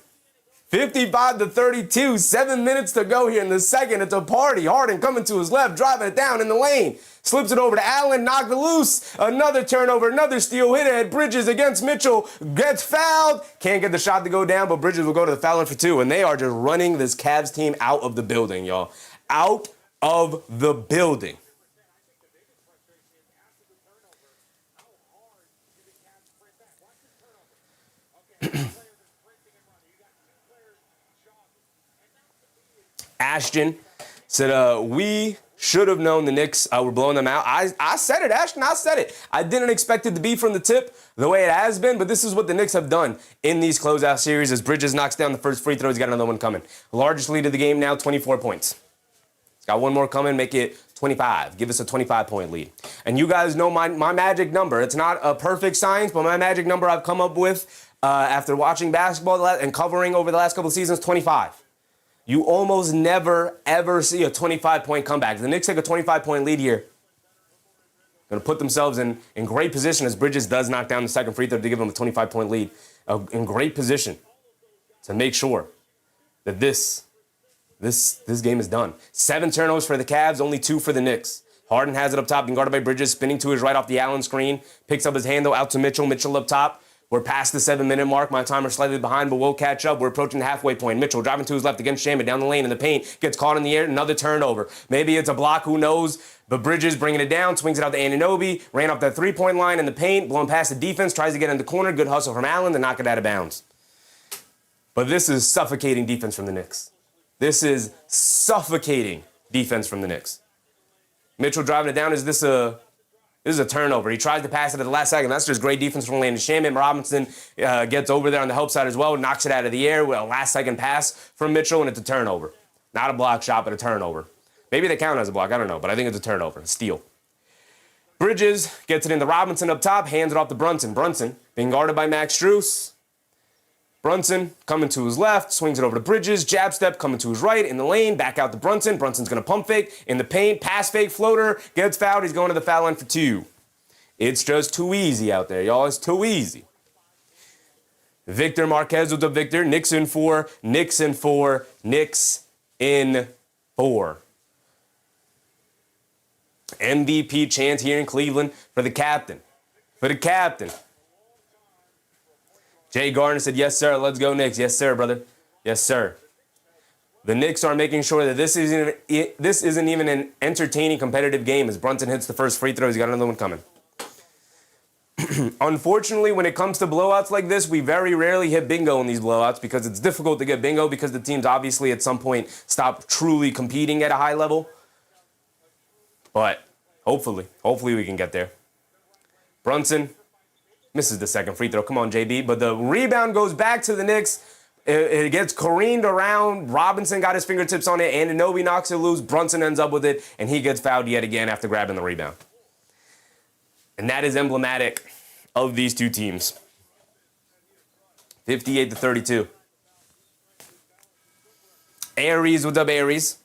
55-32, 7 minutes to go here in the second. It's a party. Harden coming to his left, driving it down in the lane. Slips it over to Allen, knocked it loose. Another turnover, another steal, hit ahead. Bridges against Mitchell, gets fouled. Can't get the shot to go down, but Bridges will go to the foul line for two. And they are just running this Cavs team out of the building, y'all. Out of the building. Ashton said, we should have known the Knicks were blowing them out. I said it, Ashton, I said it. I didn't expect it to be from the tip the way it has been, but this is what the Knicks have done in these closeout series as Bridges knocks down the first free throw. He's got another one coming. Largest lead of the game now, 24 points. He's got one more coming, make it 25. Give us a 25-point lead. And you guys know my magic number. It's not a perfect science, but my magic number I've come up with after watching basketball and covering over the last couple of seasons, 25. You almost never, ever see a 25-point comeback. The Knicks take a 25-point lead here. Going to put themselves in great position as Bridges does knock down the second free throw to give them a 25-point lead. In great position to make sure that this game is done. 7 turnovers for the Cavs, only 2 for the Knicks. Harden has it up top, being guarded by Bridges, spinning to his right off the Allen screen. Picks up his handle out to Mitchell. Mitchell up top. We're past the 7-minute mark. My timer's slightly behind, but we'll catch up. We're approaching the halfway point. Mitchell driving to his left against Shaman down the lane in the paint. Gets caught in the air. Another turnover. Maybe it's a block. Who knows? But Bridges bringing it down. Swings it out to Anunoby. Ran off that three-point line in the paint. Blowing past the defense. Tries to get in the corner. Good hustle from Allen to knock it out of bounds. But this is suffocating defense from the Knicks. This is suffocating defense from the Knicks. Mitchell driving it down. Is this a turnover? He tries to pass it at the last second. That's just great defense from Landon Shaman. Robinson gets over there on the help side as well, knocks it out of the air with a last-second pass from Mitchell, and it's a turnover. Not a block shot, but a turnover. Maybe they count as a block. I don't know, but I think it's a turnover, a steal. Bridges gets it into Robinson up top, hands it off to Brunson. Brunson being guarded by Max Strus. Brunson coming to his left, swings it over to Bridges, jab step coming to his right in the lane, back out to Brunson. Brunson's going to pump fake in the paint, pass fake, floater, gets fouled. He's going to the foul line for 2. It's just too easy out there, y'all. It's too easy. Victor Marquez with the Victor. Knicks in 4, Knicks in 4, Knicks in 4. MVP chant here in Cleveland for the captain. For the captain. Jay Gardner said, yes, sir, let's go Knicks. Yes, sir, brother. Yes, sir. The Knicks are making sure that this isn't even an entertaining, competitive game as Brunson hits the first free throw. He's got another one coming. Unfortunately, when it comes to blowouts like this, we very rarely hit bingo in these blowouts because it's difficult to get bingo because the teams obviously at some point stop truly competing at a high level. But hopefully we can get there. Brunson misses the second free throw. Come on, JB. But the rebound goes back to the Knicks. It gets careened around. Robinson got his fingertips on it. Anunoby knocks it loose. Brunson ends up with it, and he gets fouled yet again after grabbing the rebound. And that is emblematic of these two teams. 58-32. Aries, what's up, Aries?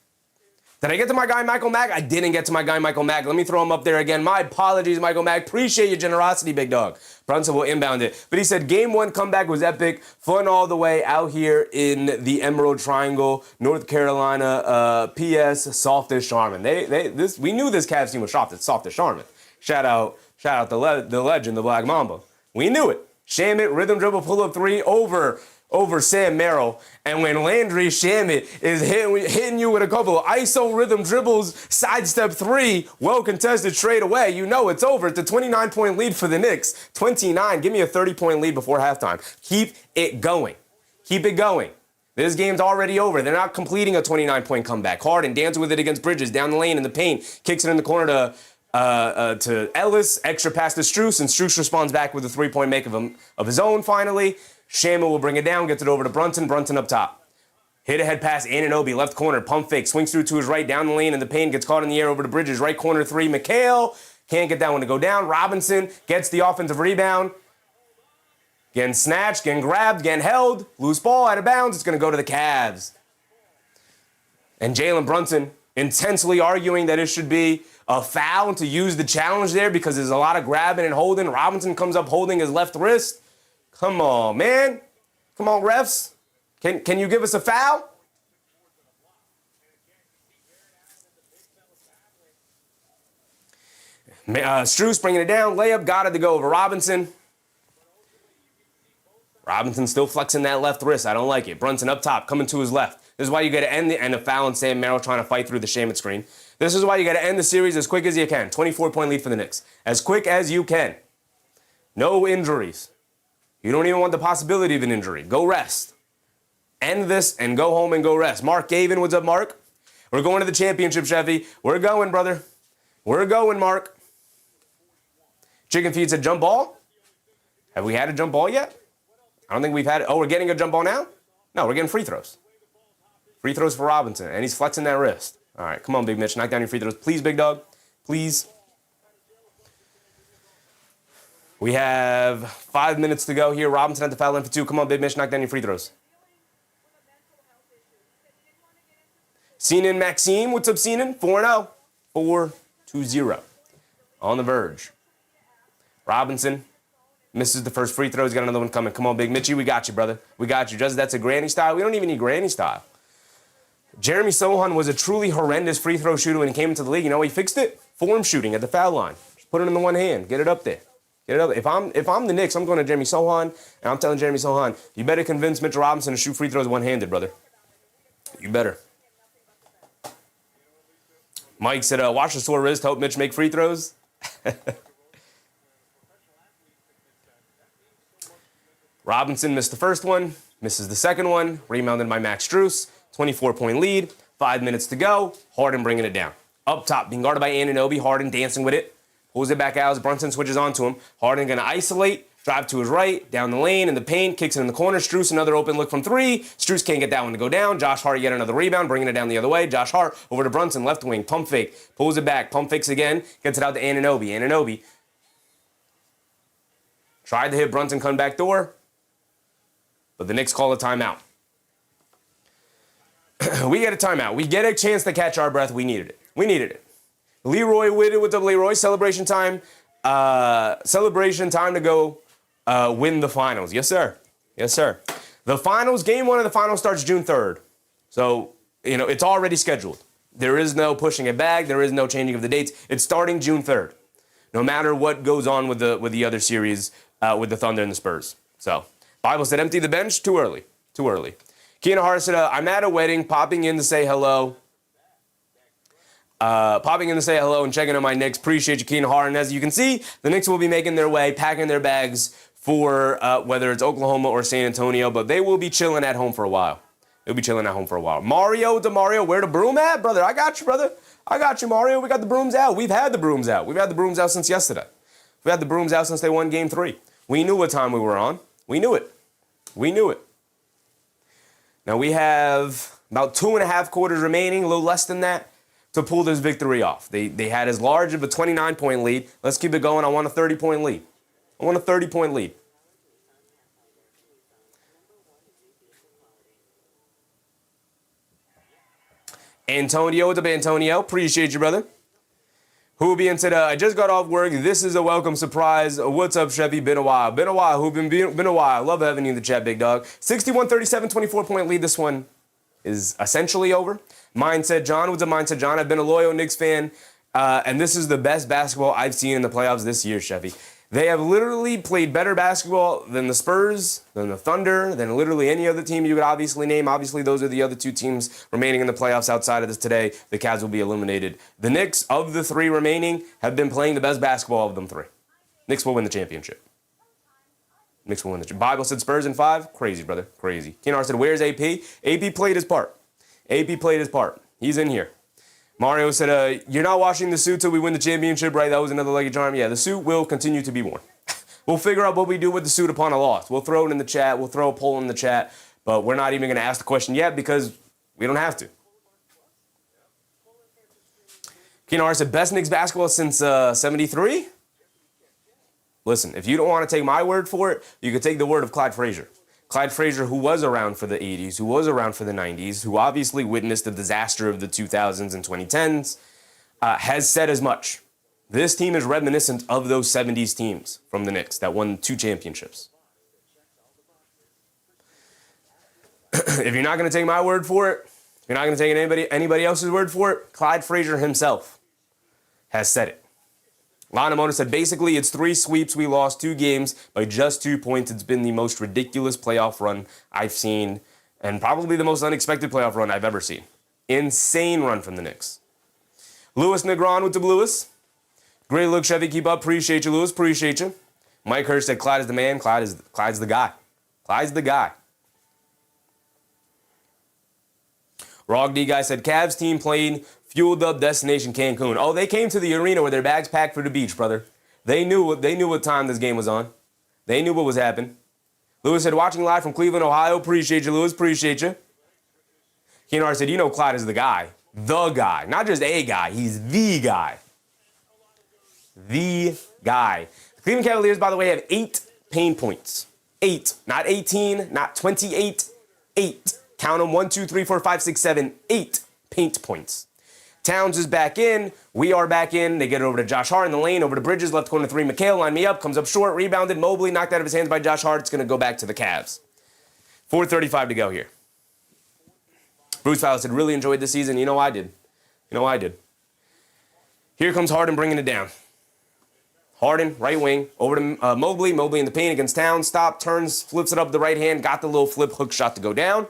Did I get to my guy, Michael Mack? I didn't get to my guy, Michael Mack. Let me throw him up there again. My apologies, Michael Mack. Appreciate your generosity, big dog. Brunson will inbound it. But he said Game 1 comeback was epic. Fun all the way out here in the Emerald Triangle, North Carolina. P.S. Soft as Charmin. We knew this Cavs team was soft as Charmin. Shout out the legend, the Black Mamba. We knew it. Shamit, rhythm dribble, pull up 3 over Sam Merrill. And when Landry Shamit is hitting you with a couple of ISO rhythm dribbles, sidestep 3, well contested straight away, you know it's over. It's a 29-point lead for the Knicks. 29. Give me a 30-point lead before halftime. Keep it going. Keep it going. This game's already over. They're not completing a 29-point comeback. Harden dancing with it against Bridges, down the lane in the paint, kicks it in the corner to Ellis, extra pass to Strus, and Strus responds back with a 3-point make of his own finally. Shaman will bring it down, gets it over to Brunson. Brunson up top. Hit ahead pass, Anunoby, left corner, pump fake, swings through to his right, down the lane in the paint, gets caught in the air over to Bridges, right corner 3. McHale can't get that one to go down. Robinson gets the offensive rebound. Getting snatched, getting grabbed, getting held. Loose ball out of bounds. It's going to go to the Cavs. And Jalen Brunson intensely arguing that it should be a foul to use the challenge there because there's a lot of grabbing and holding. Robinson comes up holding his left wrist. Come on, man. Come on, refs. Can you give us a foul? Strus bringing it down. Layup got it to go over Robinson. Robinson still flexing that left wrist. I don't like it. Brunson up top, coming to his left. This is why you got to end a foul and Sam Merrill trying to fight through the Shamet screen. This is why you got to end the series as quick as you can. 24-point lead for the Knicks. As quick as you can. No injuries. You don't even want the possibility of an injury. Go rest. End this and go home and go rest. Mark Gavin, what's up, Mark? We're going to the championship, Chevy. We're going, brother. We're going, Mark. Chicken Feed said jump ball. Have we had a jump ball yet? I don't think we've had it. Oh, we're getting a jump ball now? No, we're getting free throws. Free throws for Robinson, and he's flexing that wrist. All right, come on, Big Mitch. Knock down your free throws. Please, big dog. Please. We have 5 minutes to go here. Robinson at the foul line for 2. Come on, Big Mitch. Knock down your free throws. Seenan Maxime. What's up, Seenan? 4-0. 4-0. On the verge. Robinson misses the first free throw. He's got another one coming. Come on, Big Mitchie. We got you, brother. We got you. Just that's a granny style. We don't even need granny style. Jeremy Sohan was a truly horrendous free throw shooter when he came into the league. You know, he fixed it. Form shooting at the foul line. Just put it in the one hand. Get it up there. Get it up. If I'm the Knicks, I'm going to Jeremy Sohan, and I'm telling Jeremy Sohan, you better convince Mitchell Robinson to shoot free throws one-handed, brother. You better. Mike said, watch the sore wrist. Hope Mitch make free throws. Robinson missed the first one, misses the second one, rebounded by Max Strus, 24-point lead, 5 minutes to go, Harden bringing it down. Up top, being guarded by Anunoby, Harden dancing with it, pulls it back out as Brunson switches onto him. Harden going to isolate, drive to his right, down the lane, in the paint, kicks it in the corner. Strus, another open look from 3. Strus can't get that one to go down. Josh Hart yet another rebound, bringing it down the other way. Josh Hart over to Brunson, left wing, pump fake, pulls it back, pump fakes again, gets it out to Anunoby. Anunoby tried to hit Brunson, come back door. But the Knicks call a timeout. We get a timeout. We get a chance to catch our breath. We needed it. We needed it. Leroy with it. What's up, Leroy? Celebration time. Celebration time to go win the finals. Yes, sir. Yes, sir. The finals, game 1 of the finals starts June 3rd. So, you know, it's already scheduled. There is no pushing it back. There is no changing of the dates. It's starting June 3rd. No matter what goes on with the other series with the Thunder and the Spurs. So, Bible said, empty the bench. Too early. Too early. Keenan Hart said, I'm at a wedding, popping in to say hello. Popping in to say hello and checking on my Knicks. Appreciate you, Keenan Hart. And as you can see, the Knicks will be making their way, packing their bags for whether it's Oklahoma or San Antonio, but they will be chilling at home for a while. They'll be chilling at home for a while. Mario, where the broom at? Brother, I got you, brother. I got you, Mario. We got the brooms out. We've had the brooms out. We've had the brooms out since yesterday. We've had the brooms out since they won Game 3. We knew what time we were on. We knew it. We knew it. Now we have about 2.5 quarters remaining, a little less than that, to pull this victory off. They had as large of a 29-point lead. Let's keep it going. I want a 30-point lead. I want a 30-point lead. Antonio, what's up, Antonio? Appreciate you, brother. Hoobie and said, I just got off work. This is a welcome surprise. What's up, Chevy? Been a while. Been a while, Hoobie. Been a while. Love having you in the chat, big dog. 61-37, 24-point lead. This one is essentially over. Mindset John. What's up, Mindset John? I've been a loyal Knicks fan, and this is the best basketball I've seen in the playoffs this year, Chevy. They have literally played better basketball than the Spurs, than the Thunder, than literally any other team you could obviously name. Obviously, those are the other 2 teams remaining in the playoffs outside of this today. The Cavs will be eliminated. The Knicks, of the 3 remaining, have been playing the best basketball of them 3. Knicks will win the championship. Knicks will win the championship. Bible said Spurs in 5. Crazy, brother. Crazy. Kenar said, where's AP? AP played his part. AP played his part. He's in here. Mario said, you're not washing the suit till we win the championship, right? That was another lucky charm. Yeah, the suit will continue to be worn. We'll figure out what we do with the suit upon a loss. We'll throw it in the chat. We'll throw a poll in the chat. But we're not even going to ask the question yet because we don't have to. Keenar said, best Knicks basketball since 73? Listen, if you don't want to take my word for it, you could take the word of Clyde Frazier. Clyde Frazier, who was around for the 80s, who was around for the 90s, who obviously witnessed the disaster of the 2000s and 2010s, has said as much. This team is reminiscent of those 70s teams from the Knicks that won 2 championships. If you're not going to take my word for it, if you're not going to take anybody else's word for it, Clyde Frazier himself has said it. Lana Mona said, basically, it's 3 sweeps. We lost 2 games by just 2 points. It's been the most ridiculous playoff run I've seen, and probably the most unexpected playoff run I've ever seen. Insane run from the Knicks. Louis Negron with the Blues. Great look, Chevy. Keep up. Appreciate you, Louis. Appreciate you. Mike Hirsch said, Clyde is the man. Clyde's the guy. Clyde's the guy. Rog D guy said, Cavs team played fueled up destination Cancun. Oh, they came to the arena with their bags packed for the beach, brother. They knew what time this game was on. They knew what was happening. Lewis said, watching live from Cleveland, Ohio. Appreciate you, Lewis. Appreciate you. Keenar said, Clyde is the guy. The guy. Not just a guy. He's the guy. The guy. The Cleveland Cavaliers, by the way, have 8 pain points. 8. Not 18, not 28. 8. Count them. 1, 2, 3, 4, 5, 6, 7, 8 paint points. Towns is back in. We are back in. They get it over to Josh Hart in the lane, over to Bridges, left corner 3. McHale, line me up, comes up short, rebounded. Mobley knocked out of his hands by Josh Hart. It's going to go back to the Cavs. 4:35 to go here. Bruce Fowler said, really enjoyed the season. I did. I did. Here comes Harden bringing it down. Harden, right wing, over to Mobley. Mobley in the paint against Towns. Stop, turns, flips it up the right hand, got the little flip hook shot to go down.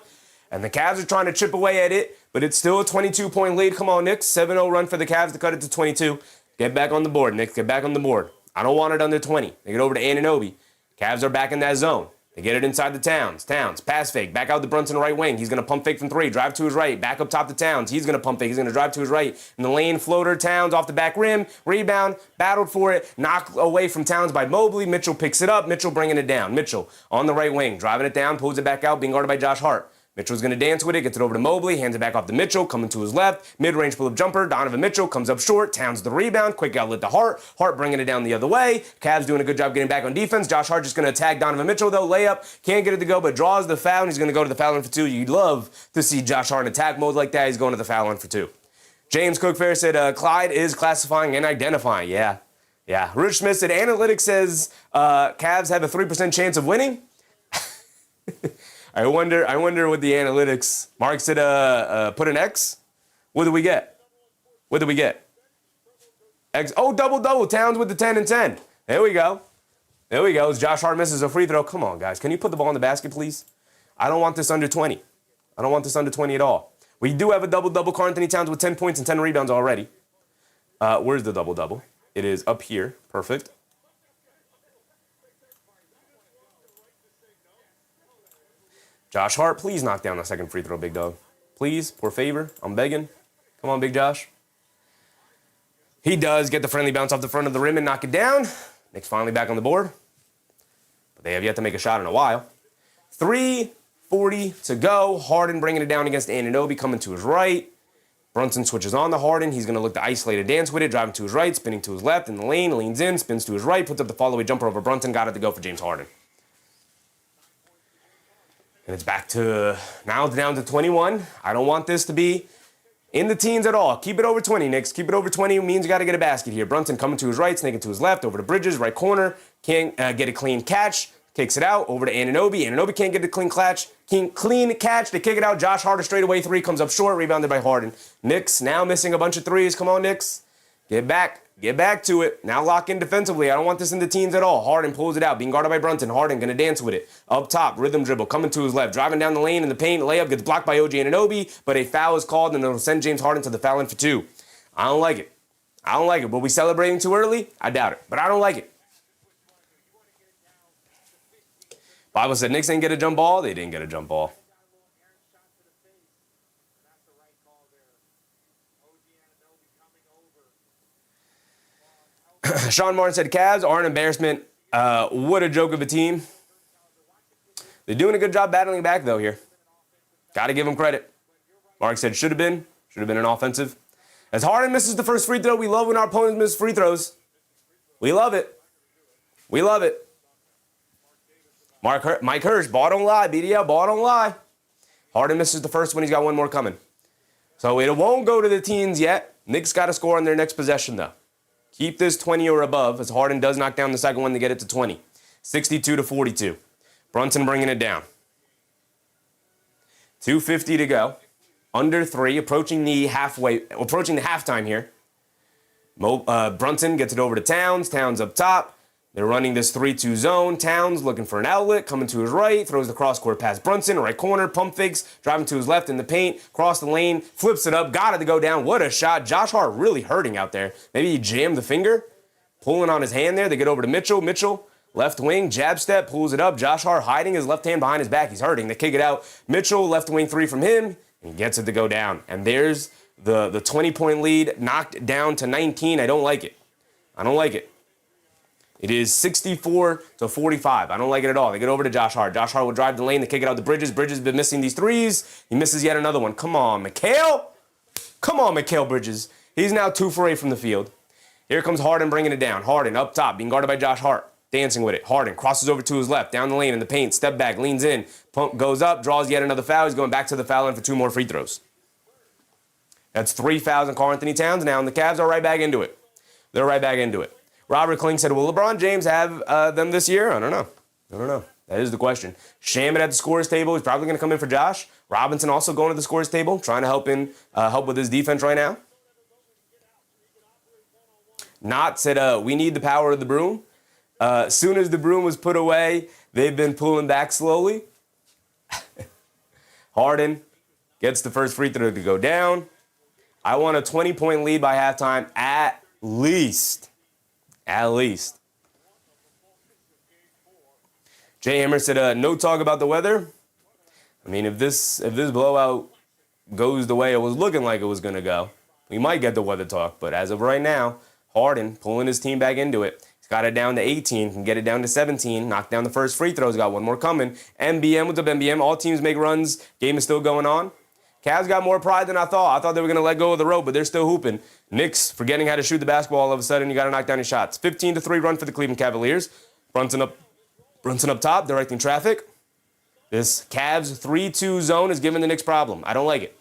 And the Cavs are trying to chip away at it, but it's still a 22-point lead. Come on, Knicks. 7-0 run for the Cavs to cut it to 22. Get back on the board, Knicks. Get back on the board. I don't want it under 20. They get over to Anunoby. Cavs are back in that zone. They get it inside the Towns. Towns, pass fake, back out to Brunson right wing. He's going to pump fake from 3, drive to his right, back up top to Towns. He's going to pump fake. He's going to drive to his right. In the lane, floater, Towns off the back rim, rebound, battled for it, knocked away from Towns by Mobley. Mitchell picks it up. Mitchell bringing it down. Mitchell on the right wing, driving it down, pulls it back out, being guarded by Josh Hart. Mitchell's going to dance with it, gets it over to Mobley, hands it back off to Mitchell, coming to his left, mid-range pull-up jumper, Donovan Mitchell comes up short, Towns the rebound, quick outlet to Hart, Hart bringing it down the other way, Cavs doing a good job getting back on defense, Josh Hart just going to attack Donovan Mitchell though, layup, can't get it to go, but draws the foul, and he's going to go to the foul line for 2. You'd love to see Josh Hart in attack mode like that, he's going to the foul line for 2. James Cookfair said, Clyde is classifying and identifying, yeah. Rich Smith said, analytics says Cavs have a 3% chance of winning. I wonder what the analytics. Mark said, put an X. What do we get? X. Oh, double. Towns with the 10 and 10. There we go. As Josh Hart misses a free throw. Come on, guys. Can you put the ball in the basket, please? I don't want this under 20. I don't want this under 20 at all. We do have a double. Karl Anthony Towns with 10 points and 10 rebounds already. Where's the double? It is up here. Perfect. Josh Hart, please knock down the second free throw, big dog. Please, por favor, I'm begging. Come on, big Josh. He does get the friendly bounce off the front of the rim and knock it down. Knicks finally back on the board. But they have yet to make a shot in a while. 3:40 to go. Harden bringing it down against Anunoby, coming to his right. Brunson switches on to Harden. He's going to look to isolate a dance with it, driving to his right, spinning to his left in the lane, leans in, spins to his right, puts up the follow-away jumper over Brunson, got it to go for James Harden. And it's back to, now it's down to 21. I don't want this to be in the teens at all. Keep it over 20, Knicks. Keep it over 20 means you got to get a basket here. Brunson coming to his right, snaking to his left, over to Bridges, right corner. Can't get a clean catch. Kicks it out, over to Anunoby. Anunoby can't get a clean catch. Clean catch. They kick it out. Josh Hart, a straightaway 3, comes up short, rebounded by Harden. Knicks now missing a bunch of 3s. Come on, Knicks. Get back to it. Now lock in defensively. I don't want this in the teens at all. Harden pulls it out, being guarded by Brunson. Harden gonna dance with it. Up top, rhythm dribble, coming to his left, driving down the lane in the paint. Layup gets blocked by OG Anunoby, but a foul is called, and it'll send James Harden to the foul line for 2. I don't like it. Were we celebrating too early? I doubt it, but I don't like it. Bible said Knicks didn't get a jump ball. They didn't get a jump ball. Sean Martin said, Cavs are an embarrassment. What a joke of a team. They're doing a good job battling back, though, here. Got to give them credit. Mark said, should have been an offensive. As Harden misses the first free throw, we love when our opponents miss free throws. We love it. Mike Hirsch, ball don't lie. BDL, ball don't lie. Harden misses the first one. He's got one more coming. So it won't go to the teens yet. Knicks got to score on their next possession, though. Keep this 20 or above, as Harden does knock down the second one to get it to 20. 62-42. Brunson bringing it down. 2:50 to go. Under 3, approaching the halftime here. Brunson gets it over to Towns. Towns up top. They're running this 3-2 zone. Towns looking for an outlet, coming to his right, throws the cross-court pass. Brunson, right corner, pump fakes, driving to his left in the paint, cross the lane, flips it up, got it to go down. What a shot. Josh Hart really hurting out there. Maybe he jammed the finger, pulling on his hand there. They get over to Mitchell. Mitchell, left wing, jab step, pulls it up. Josh Hart hiding his left hand behind his back. He's hurting. They kick it out. Mitchell, left wing 3 from him, and gets it to go down. And there's the 20-point lead knocked down to 19. I don't like it. I don't like it. It is 64-45. I don't like it at all. They get over to Josh Hart. Josh Hart will drive the lane. They kick it out to Bridges. Bridges has been missing these threes. He misses yet another one. Come on, Mikal. Come on, Mikal Bridges. He's now 2 for 8 from the field. Here comes Harden bringing it down. Harden up top, being guarded by Josh Hart. Dancing with it. Harden crosses over to his left, down the lane in the paint, step back, leans in, pump goes up, draws yet another foul. He's going back to the foul line for 2 more free throws. That's 3 fouls on Karl-Anthony Towns now, and the Cavs are right back into it. They're right back into it. Robert Kling said, will LeBron James have them this year? I don't know. That is the question. Shamet at the scorer's table. He's probably going to come in for Josh. Robinson also going to the scorer's table, trying to help with his defense right now. Knott said, we need the power of the broom. As soon as the broom was put away, they've been pulling back slowly. Harden gets the first free throw to go down. I want a 20-point lead by halftime at least. At least. Jay Hammer said, no talk about the weather. I mean, if this blowout goes the way it was looking like it was going to go, we might get the weather talk. But as of right now, Harden pulling his team back into it. He's got it down to 18, can get it down to 17, knock down the first free throws, got one more coming. MBM, what's up, MBM? All teams make runs. Game is still going on. Cavs got more pride than I thought. I thought they were going to let go of the rope, but they're still hooping. Knicks forgetting how to shoot the basketball all of a sudden. You got to knock down your shots. 15-3 run for the Cleveland Cavaliers. Brunson up top, directing traffic. This Cavs 3-2 zone is giving the Knicks problem. I don't like it.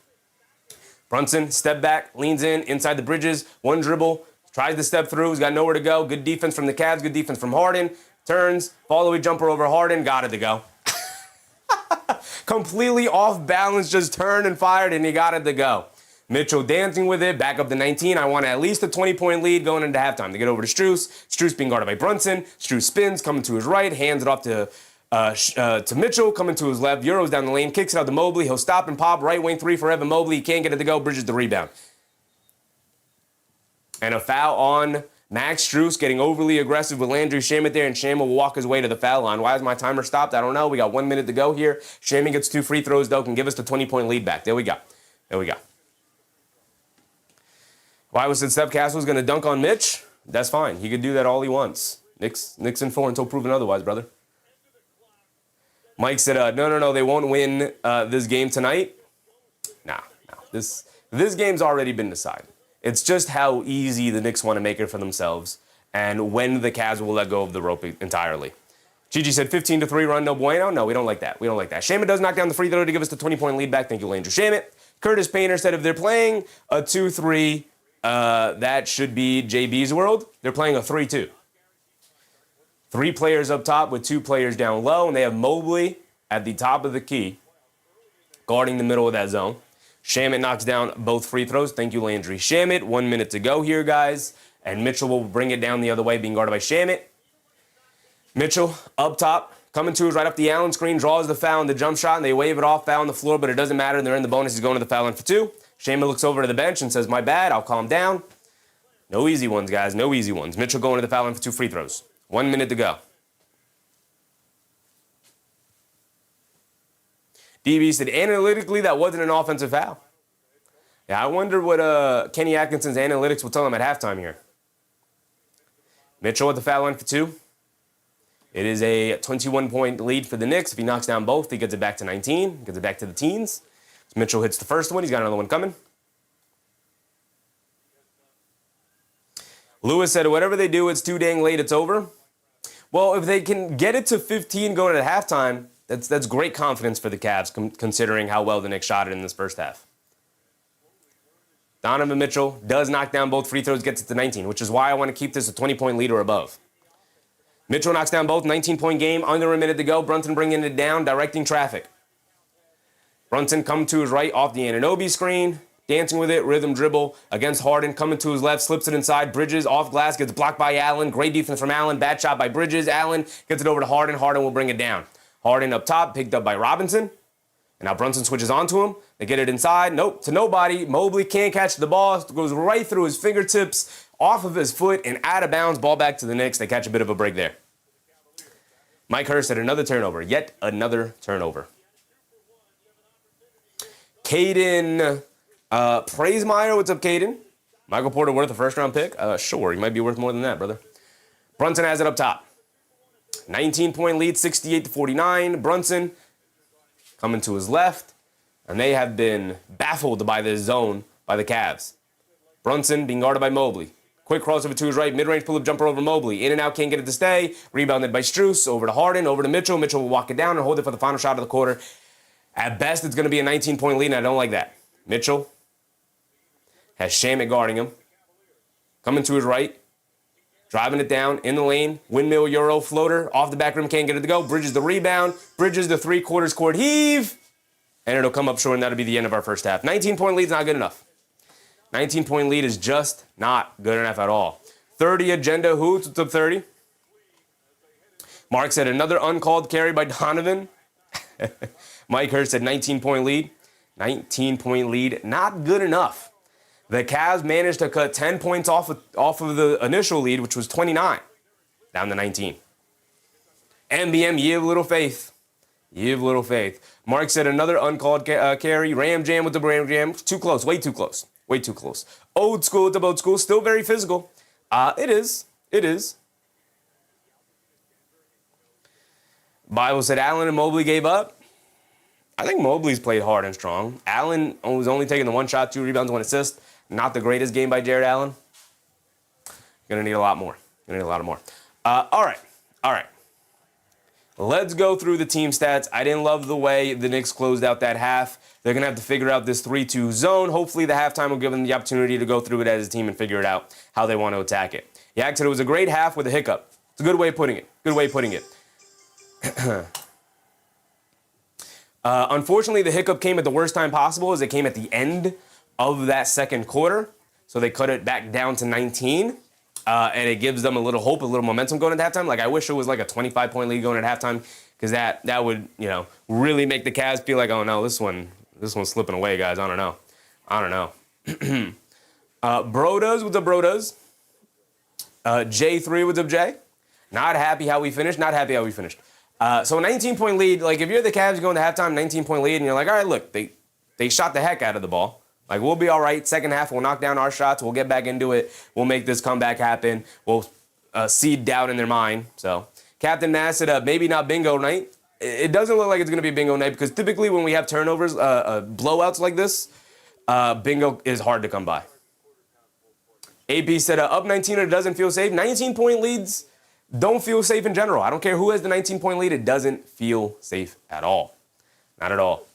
Brunson, step back, leans in, inside the Bridges, one dribble, tries to step through. He's got nowhere to go. Good defense from the Cavs, good defense from Harden. Turns, follow-away jumper over Harden, got it to go. Completely off balance, just turned and fired, and he got it to go. Mitchell dancing with it, back up to 19. I want at least a 20-point lead going into halftime. They get over to Strus. Strus being guarded by Brunson. Strus spins, coming to his right, hands it off to Mitchell, coming to his left. Euros down the lane, kicks it out to Mobley. He'll stop and pop. Right wing 3 for Evan Mobley. He can't get it to go. Bridges the rebound. And a foul on Max Strus, getting overly aggressive with Landry Shamet there, and Shamet will walk his way to the foul line. Why is my timer stopped? I don't know. We got 1 minute to go here. Shamet gets 2 free throws, though, can give us the 20-point lead back. There we go. Why said Steph Castle's going to dunk on Mitch? That's fine. He could do that all he wants. Knicks in 4 until proven otherwise, brother. Mike said, no, they won't win this game tonight. No. This game's already been decided. It's just how easy the Knicks want to make it for themselves and when the Cavs will let go of the rope entirely. Gigi said 15-3 run, no bueno. No, we don't like that. Shamet does knock down the free throw to give us the 20-point lead back. Thank you, Landry Shamet. Curtis Painter said if they're playing a 2-3, that should be JB's world. They're playing a 3-2. 3 players up top with 2 players down low, and they have Mobley at the top of the key, guarding the middle of that zone. Shamet knocks down both free throws. Thank you, Landry Shamet. 1 minute to go here, guys. And Mitchell will bring it down the other way, being guarded by Shamet. Mitchell up top, coming to his right up the Allen screen, draws the foul on the jump shot, and they wave it off, foul on the floor, but it doesn't matter. They're in the bonus. He's going to the foul line for 2. Shamet looks over to the bench and says, my bad, I'll calm down. No easy ones, guys, no easy ones. Mitchell going to the foul line for 2 free throws. 1 minute to go. DB said, analytically, that wasn't an offensive foul. Yeah, I wonder what Kenny Atkinson's analytics will tell him at halftime here. Mitchell at the foul line for 2. It is a 21-point lead for the Knicks. If he knocks down both, he gets it back to 19, gets it back to the teens. So Mitchell hits the first one. He's got another one coming. Lewis said, whatever they do, it's too dang late, it's over. Well, if they can get it to 15 going at halftime, that's great confidence for the Cavs, considering how well the Knicks shot it in this first half. Donovan Mitchell does knock down both free throws, gets it to 19, which is why I want to keep this a 20-point lead or above. Mitchell knocks down both, 19-point game, under a minute to go. Brunson bringing it down, directing traffic. Brunson coming to his right off the Anunoby screen, dancing with it, rhythm dribble against Harden, coming to his left, slips it inside, Bridges off glass, gets blocked by Allen, great defense from Allen, bad shot by Bridges, Allen gets it over to Harden, Harden will bring it down. Harden up top, picked up by Robinson, and now Brunson switches onto him, they get it inside, nope, to nobody, Mobley can't catch the ball, goes right through his fingertips, off of his foot, and out of bounds, ball back to the Knicks, they catch a bit of a break there. Mike Hurst had another turnover, yet another turnover. Caden Praisemeyer, what's up, Caden? Michael Porter worth a first-round pick? Sure, he might be worth more than that, brother. Brunson has it up top. 19-point lead, 68-49. Brunson coming to his left, and they have been baffled by this zone by the Cavs. Brunson being guarded by Mobley. Quick crossover to his right, mid-range pull-up jumper over Mobley. In and out, can't get it to stay. Rebounded by Strus, over to Harden, over to Mitchell. Mitchell will walk it down and hold it for the final shot of the quarter. At best, it's going to be a 19-point lead, and I don't like that. Mitchell has Shamet guarding him. Coming to his right. Driving it down in the lane. Windmill Euro floater. Off the back rim, can't get it to go. Bridges the rebound. Bridges the three-quarters court heave. And it'll come up short, and that'll be the end of our first half. 19-point lead's not good enough. 19-point lead is just not good enough at all. 30 agenda hoots. What's up, 30? Mark said another uncalled carry by Donovan. Mike Hurst said 19-point lead. 19-point lead, not good enough. The Cavs managed to cut 10 points off of the initial lead, which was 29, down to 19. MBM, you have little faith. You have little faith. Mark said another uncalled carry. Ram Jam with the Ram Jam. Too close, way too close. Way too close. Old school with the old school, still very physical. It is. Bible said Allen and Mobley gave up. I think Mobley's played hard and strong. Allen was only taking the one shot, 2 rebounds, 1 assist. Not the greatest game by Jared Allen. Gonna need a lot more. All right. Let's go through the team stats. I didn't love the way the Knicks closed out that half. They're gonna have to figure out this 3-2 zone. Hopefully the halftime will give them the opportunity to go through it as a team and figure it out how they want to attack it. Yak said it was a great half with a hiccup. It's a good way of putting it. Unfortunately, the hiccup came at the worst time possible, as it came at the end of that second quarter. So they cut it back down to 19, and it gives them a little hope, a little momentum going into halftime. Like, I wish it was like a 25-point lead going into halftime, because that would, really make the Cavs feel like, oh no, this one's slipping away, guys. I don't know. Brodas, what's up, Brodas? J3, what's up, Jay? Not happy how we finished. So a 19-point lead, like if you're the Cavs going to halftime, 19-point lead, and you're like, all right, look, they shot the heck out of the ball. Like, we'll be all right. Second half, we'll knock down our shots. We'll get back into it. We'll make this comeback happen. We'll seed doubt in their mind. So Captain Mass said, maybe not bingo night. It doesn't look like it's going to be bingo night, because typically when we have turnovers, blowouts like this, bingo is hard to come by. AP said, up 19 and it doesn't feel safe. 19-point leads don't feel safe in general. I don't care who has the 19-point lead. It doesn't feel safe at all. Not at all.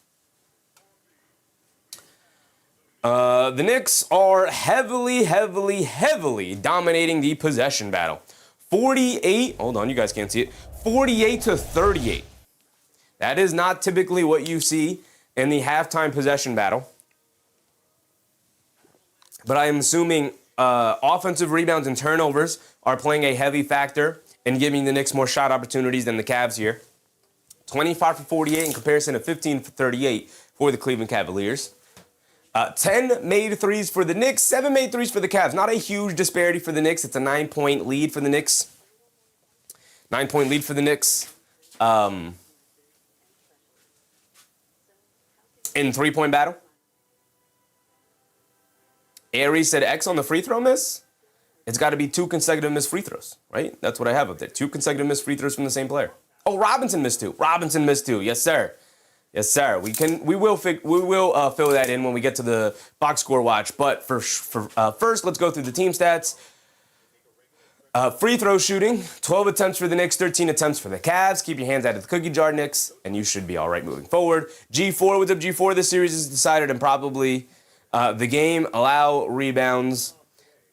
The Knicks are heavily dominating the possession battle. 48, hold on, you guys can't see it. 48-38. That is not typically what you see in the halftime possession battle. But I am assuming offensive rebounds and turnovers are playing a heavy factor in giving the Knicks more shot opportunities than the Cavs here. 25 for 48 in comparison to 15 for 38 for the Cleveland Cavaliers. 10 made threes for the Knicks, 7 made threes for the Cavs. Not a huge disparity for the Knicks. It's a 9-point lead for the Knicks. 9-point lead for the Knicks. In three-point battle. Aries said X on the free throw miss. It's got to be 2 consecutive missed free throws, right? That's what I have up there. 2 consecutive missed free throws from the same player. Oh, Robinson missed 2. Yes, sir. We will fill that in when we get to the box score watch. But first, let's go through the team stats. Free throw shooting, 12 attempts for the Knicks, 13 attempts for the Cavs. Keep your hands out of the cookie jar, Knicks, and you should be all right moving forward. G4, what's up, G4? This series is decided, and probably the game. Allow rebounds.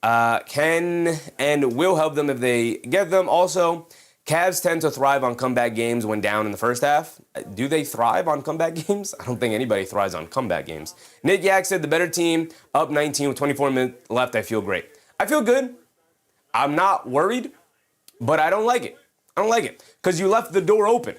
Can and will help them if they get them. Also, Cavs tend to thrive on comeback games when down in the first half. Do they thrive on comeback games? I don't think anybody thrives on comeback games. Nick Yak said the better team, up 19 with 24 minutes left. I feel great. I feel good. I'm not worried, but I don't like it. I don't like it because you left the door open.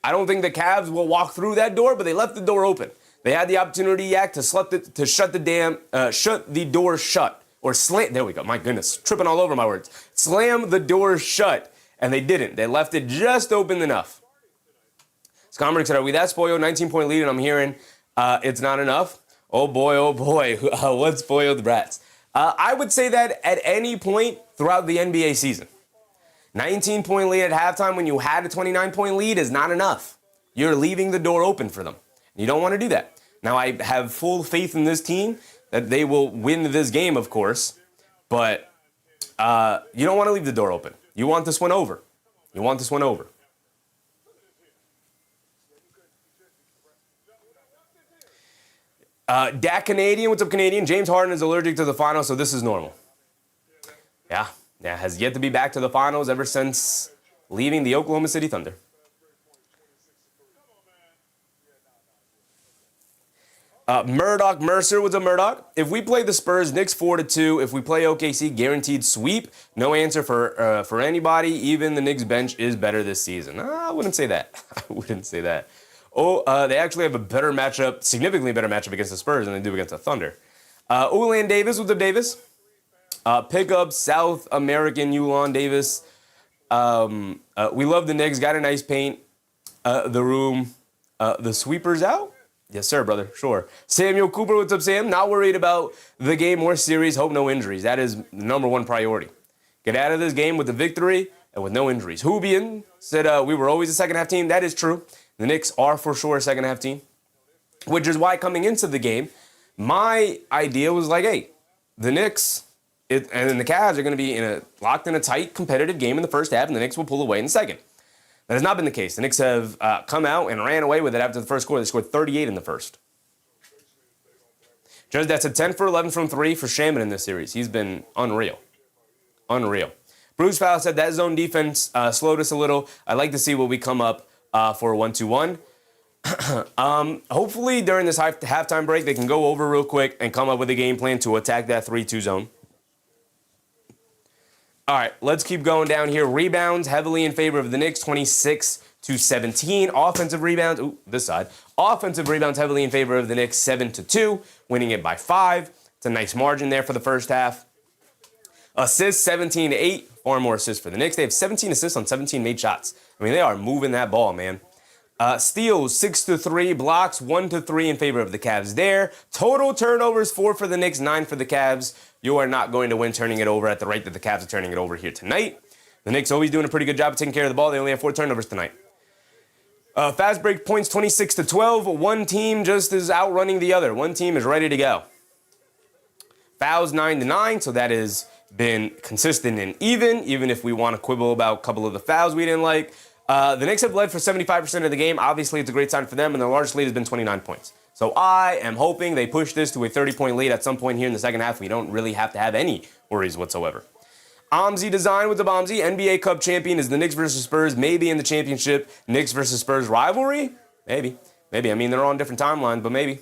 I don't think the Cavs will walk through that door, but they left the door open. They had the opportunity, Yak, to shut the door shut. Or slam, there we go, my goodness, tripping all over my words. Slam the door shut, and they didn't. They left it just open enough. Scoreboard said, are we that spoiled? 19-point lead, and I'm hearing it's not enough. Oh boy, what spoiled brats. I would say that at any point throughout the NBA season. 19-point lead at halftime when you had a 29-point lead is not enough. You're leaving the door open for them. You don't want to do that. Now, I have full faith in this team that they will win this game, of course, but you don't want to leave the door open. You want this one over. You want this one over. Dak Canadian, what's up, Canadian? James Harden is allergic to the finals, so this is normal. Yeah, has yet to be back to the finals ever since leaving the Oklahoma City Thunder. Murdoch Mercer, what's up, Murdoch? If we play the Spurs, Knicks 4-2. If we play OKC, guaranteed sweep. No answer for anybody. Even the Knicks bench is better this season. I wouldn't say that. I wouldn't say that. They actually have a better matchup, significantly better matchup against the Spurs than they do against the Thunder. Ulan Davis, what's up, Davis? Pick up South American Ulan Davis. We love the Knicks. Got a nice paint. The room. The sweepers out? Yes, sir, brother. Sure. Samuel Cooper, what's up, Sam? Not worried about the game or series. Hope no injuries. That is the number one priority. Get out of this game with a victory and with no injuries. Hubian said we were always a second-half team. That is true. The Knicks are for sure a second-half team, which is why coming into the game, my idea was like, hey, the Knicks and the Cavs are going to be locked in a tight, competitive game in the first half, and the Knicks will pull away in the second. That has not been the case. The Knicks have come out and ran away with it after the first quarter. They scored 38 in the first. Judge, that's a 10 for 11 from 3 for Shaman in this series. He's been unreal. Unreal. Bruce Fowler said that zone defense slowed us a little. I'd like to see what we come up for a 1-2-1. Hopefully during this halftime break, they can go over real quick and come up with a game plan to attack that 3-2 zone. All right, let's keep going down here. Rebounds heavily in favor of the Knicks, 26-17. Offensive rebounds, this side. Offensive rebounds heavily in favor of the Knicks, 7-2, winning it by 5. It's a nice margin there for the first half. Assists, 17-8. Far more assists for the Knicks. They have 17 assists on 17 made shots. I mean, they are moving that ball, man. Steals, 6-3. Blocks, 1-3 in favor of the Cavs there. Total turnovers, 4 for the Knicks, 9 for the Cavs. You are not going to win turning it over at the rate that the Cavs are turning it over here tonight. The Knicks always doing a pretty good job of taking care of the ball. They only have 4 turnovers tonight. Fast break points, 26-12. One team just is outrunning the other. One team is ready to go. Fouls, 9-9, so that has been consistent and even if we want to quibble about a couple of the fouls we didn't like. The Knicks have led for 75% of the game. Obviously, it's a great sign for them, and their largest lead has been 29 points. So I am hoping they push this to a 30-point lead at some point here in the second half. We don't really have to have any worries whatsoever. Omzi Design with the Bomzi. NBA Cup champion is the Knicks versus Spurs. Maybe in the championship, Knicks versus Spurs rivalry? Maybe. I mean, they're on different timelines, but maybe.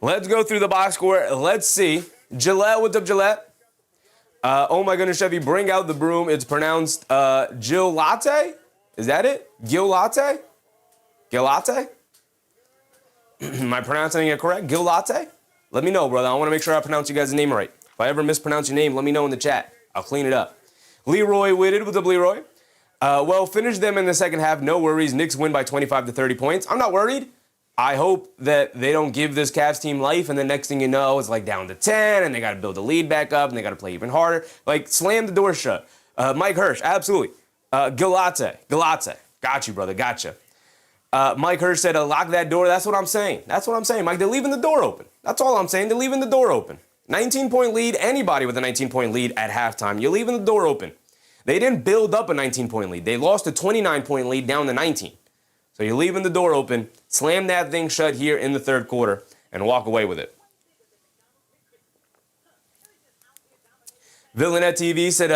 Let's go through the box score. Let's see. Gillette, what's up, Gillette? Oh my goodness, Chevy, bring out the broom. It's pronounced Gil Latte? Is that it? Gil Latte? Gil Latte? Am I pronouncing it correct? Gil Latte? Let me know, brother. I want to make sure I pronounce you guys' name right. If I ever mispronounce your name, let me know in the chat. I'll clean it up. Leroy Whitted, what's up, Leroy? Well, finish them in the second half. No worries. Knicks win by 25 to 30 points. I'm not worried. I hope that they don't give this Cavs team life, and the next thing you know, it's like down to 10, and they got to build the lead back up, and they got to play even harder. Like, slam the door shut. Mike Hirsch, absolutely. Galate. Got you, brother. Gotcha. Mike Hirsch said, lock that door. That's what I'm saying. Mike, they're leaving the door open. That's all I'm saying. They're leaving the door open. 19-point lead, anybody with a 19-point lead at halftime, you're leaving the door open. They didn't build up a 19-point lead. They lost a 29-point lead down to 19. So you're leaving the door open. Slam that thing shut here in the third quarter and walk away with it. Villanette TV said,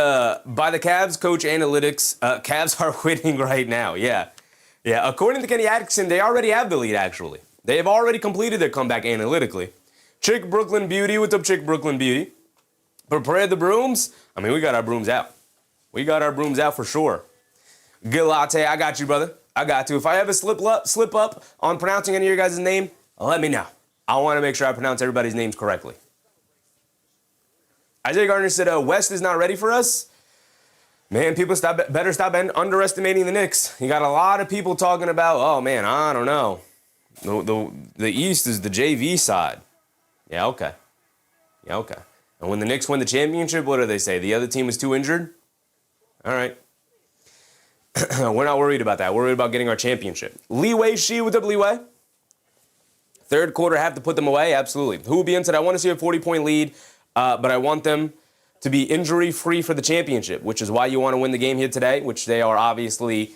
by the Cavs coach analytics, Cavs are winning right now. Yeah. According to Kenny Atkinson, they already have the lead, actually. They have already completed their comeback analytically. Chick Brooklyn Beauty. What's up, Chick Brooklyn Beauty? Prepare the brooms. I mean, we got our brooms out. We got our brooms out for sure. Good latte. I got you, brother. I got you. If I ever slip up on pronouncing any of your guys' name, let me know. I want to make sure I pronounce everybody's names correctly. Isaiah Gardner said, West is not ready for us. Man, people better stop underestimating the Knicks. You got a lot of people talking about, oh, man, I don't know. The East is the JV side. Yeah, okay. And when the Knicks win the championship, what do they say? The other team is too injured? All right. We're not worried about that. We're worried about getting our championship. Leeway Shi, what's up, Leeway? Third quarter, have to put them away? Absolutely. Who will be into that? I want to see a 40-point lead, but I want them to be injury-free for the championship, which is why you want to win the game here today, which they are obviously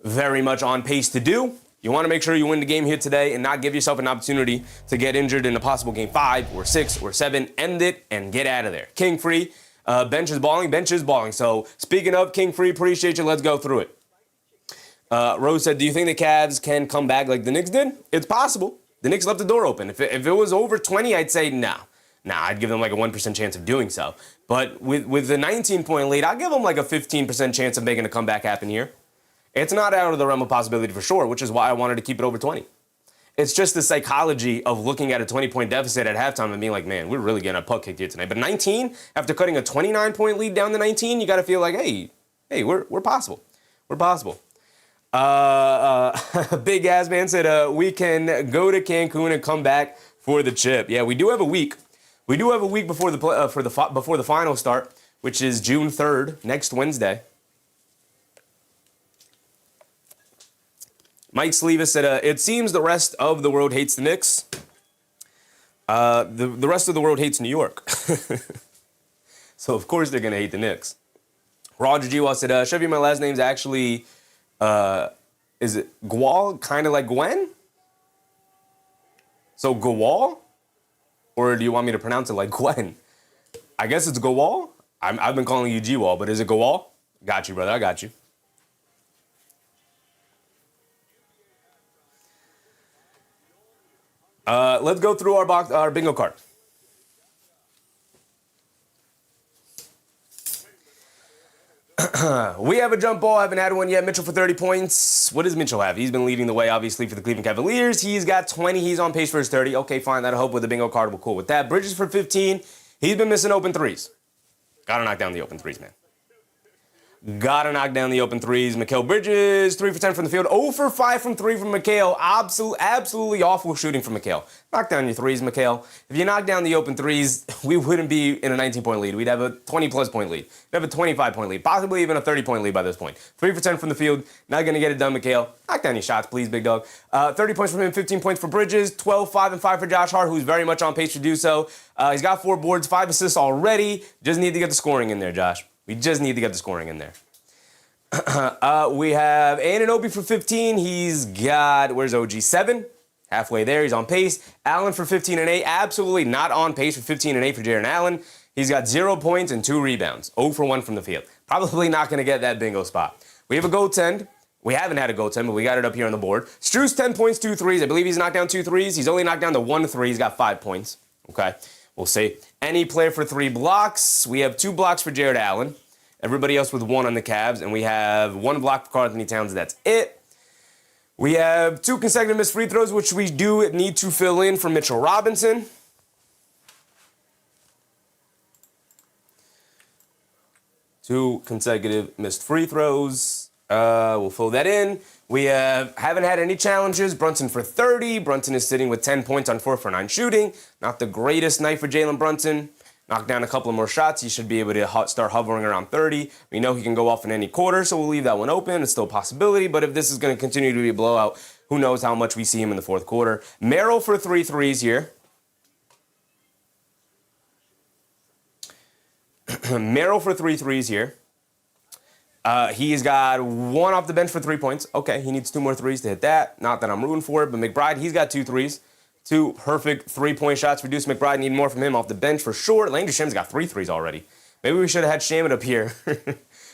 very much on pace to do. You want to make sure you win the game here today and not give yourself an opportunity to get injured in a possible game 5 or 6 or 7. End it and get out of there. King Free, bench is balling. So speaking of King Free, appreciate you. Let's go through it. Rose said, do you think the Cavs can come back like the Knicks did? It's possible. The Knicks left the door open. If it was over 20, I'd say no. I'd give them like a 1% chance of doing so. But with the 19-point lead, I'll give them like a 15% chance of making a comeback happen here. It's not out of the realm of possibility for sure, which is why I wanted to keep it over 20. It's just the psychology of looking at a 20-point deficit at halftime and being like, man, we're really getting a puck kicked here tonight. But 19, after cutting a 29-point lead down to 19, you got to feel like, hey, we're possible. We're possible. Big Ass Man said we can go to Cancun and come back for the chip. Yeah, we do have a week. We do have a week before the finals start, which is June 3rd, next Wednesday. Mike Sleva said, it seems the rest of the world hates the Knicks. The rest of the world hates New York. So, of course, they're going to hate the Knicks. Roger Giwa said, Chevy, my last name's actually, is it Gual, kind of like Gwen? So, Gawal? Or do you want me to pronounce it like Gwen? I guess it's Gawal. I've been calling you G-Wall, but is it Gawal? Got you, brother. I got you. Let's go through our bingo card. We have a jump ball. I haven't had one yet. Mitchell for 30 points. What does Mitchell have? He's been leading the way, obviously, for the Cleveland Cavaliers. He's got 20. He's on pace for his 30. Okay, fine. That'll help with the bingo card. We're cool with that. Bridges for 15. He's been missing open threes. Gotta knock down the open threes, man. Gotta knock down the open threes. Mikal Bridges, 3 for 10 from the field. 0 for 5 from 3 from Mikal. Absolutely awful shooting from Mikal. Knock down your threes, Mikal. If you knock down the open threes, we wouldn't be in a 19-point lead. We'd have a 20-plus point lead. We'd have a 25-point lead, possibly even a 30-point lead by this point. 3 for 10 from the field. Not going to get it done, Mikal. Knock down your shots, please, big dog. 30 points from him, 15 points for Bridges, 12, 5, and 5 for Josh Hart, who's very much on pace to do so. He's got 4 boards, 5 assists already. Just need to get the scoring in there, Josh. We just need to get the scoring in there. We have Anunoby for 15. He's got, where's OG? 7. Halfway there. He's on pace. Allen for 15 and 8. Absolutely not on pace for 15 and 8 for Jaron Allen. He's got 0 points and 2 rebounds. 0 for 1 from the field. Probably not going to get that bingo spot. We have a goaltend. We haven't had a goaltend, but we got it up here on the board. Strus, 10 points, 2 threes. I believe he's knocked down 2 threes. He's only knocked down to 1 3. He's got 5 points. Okay. We'll see. Any player for 3 blocks. We have 2 blocks for Jared Allen. Everybody else with 1 on the Cavs. And we have 1 block for Karl Anthony Towns. That's it. We have 2 consecutive missed free throws, which we do need to fill in for Mitchell Robinson. Two consecutive missed free throws. We'll fill that in. We haven't had any challenges. Brunson for 30. Brunson is sitting with 10 points on 4 for 9 shooting. Not the greatest night for Jalen Brunson. Knock down a couple of more shots. He should be able to start hovering around 30. We know he can go off in any quarter, so we'll leave that one open. It's still a possibility, but if this is going to continue to be a blowout, who knows how much we see him in the fourth quarter. Merrill for 3 threes here. Merrill for 3 threes here. He's got 1 off the bench for 3 points. Okay, he needs 2 more threes to hit that. Not that I'm rooting for it, but McBride, he's got 2 threes. 2 perfect 3-point shots for Deuce McBride. Need more from him off the bench for sure. Landry Shamet's got 3 threes already. Maybe we should have had Shamet up here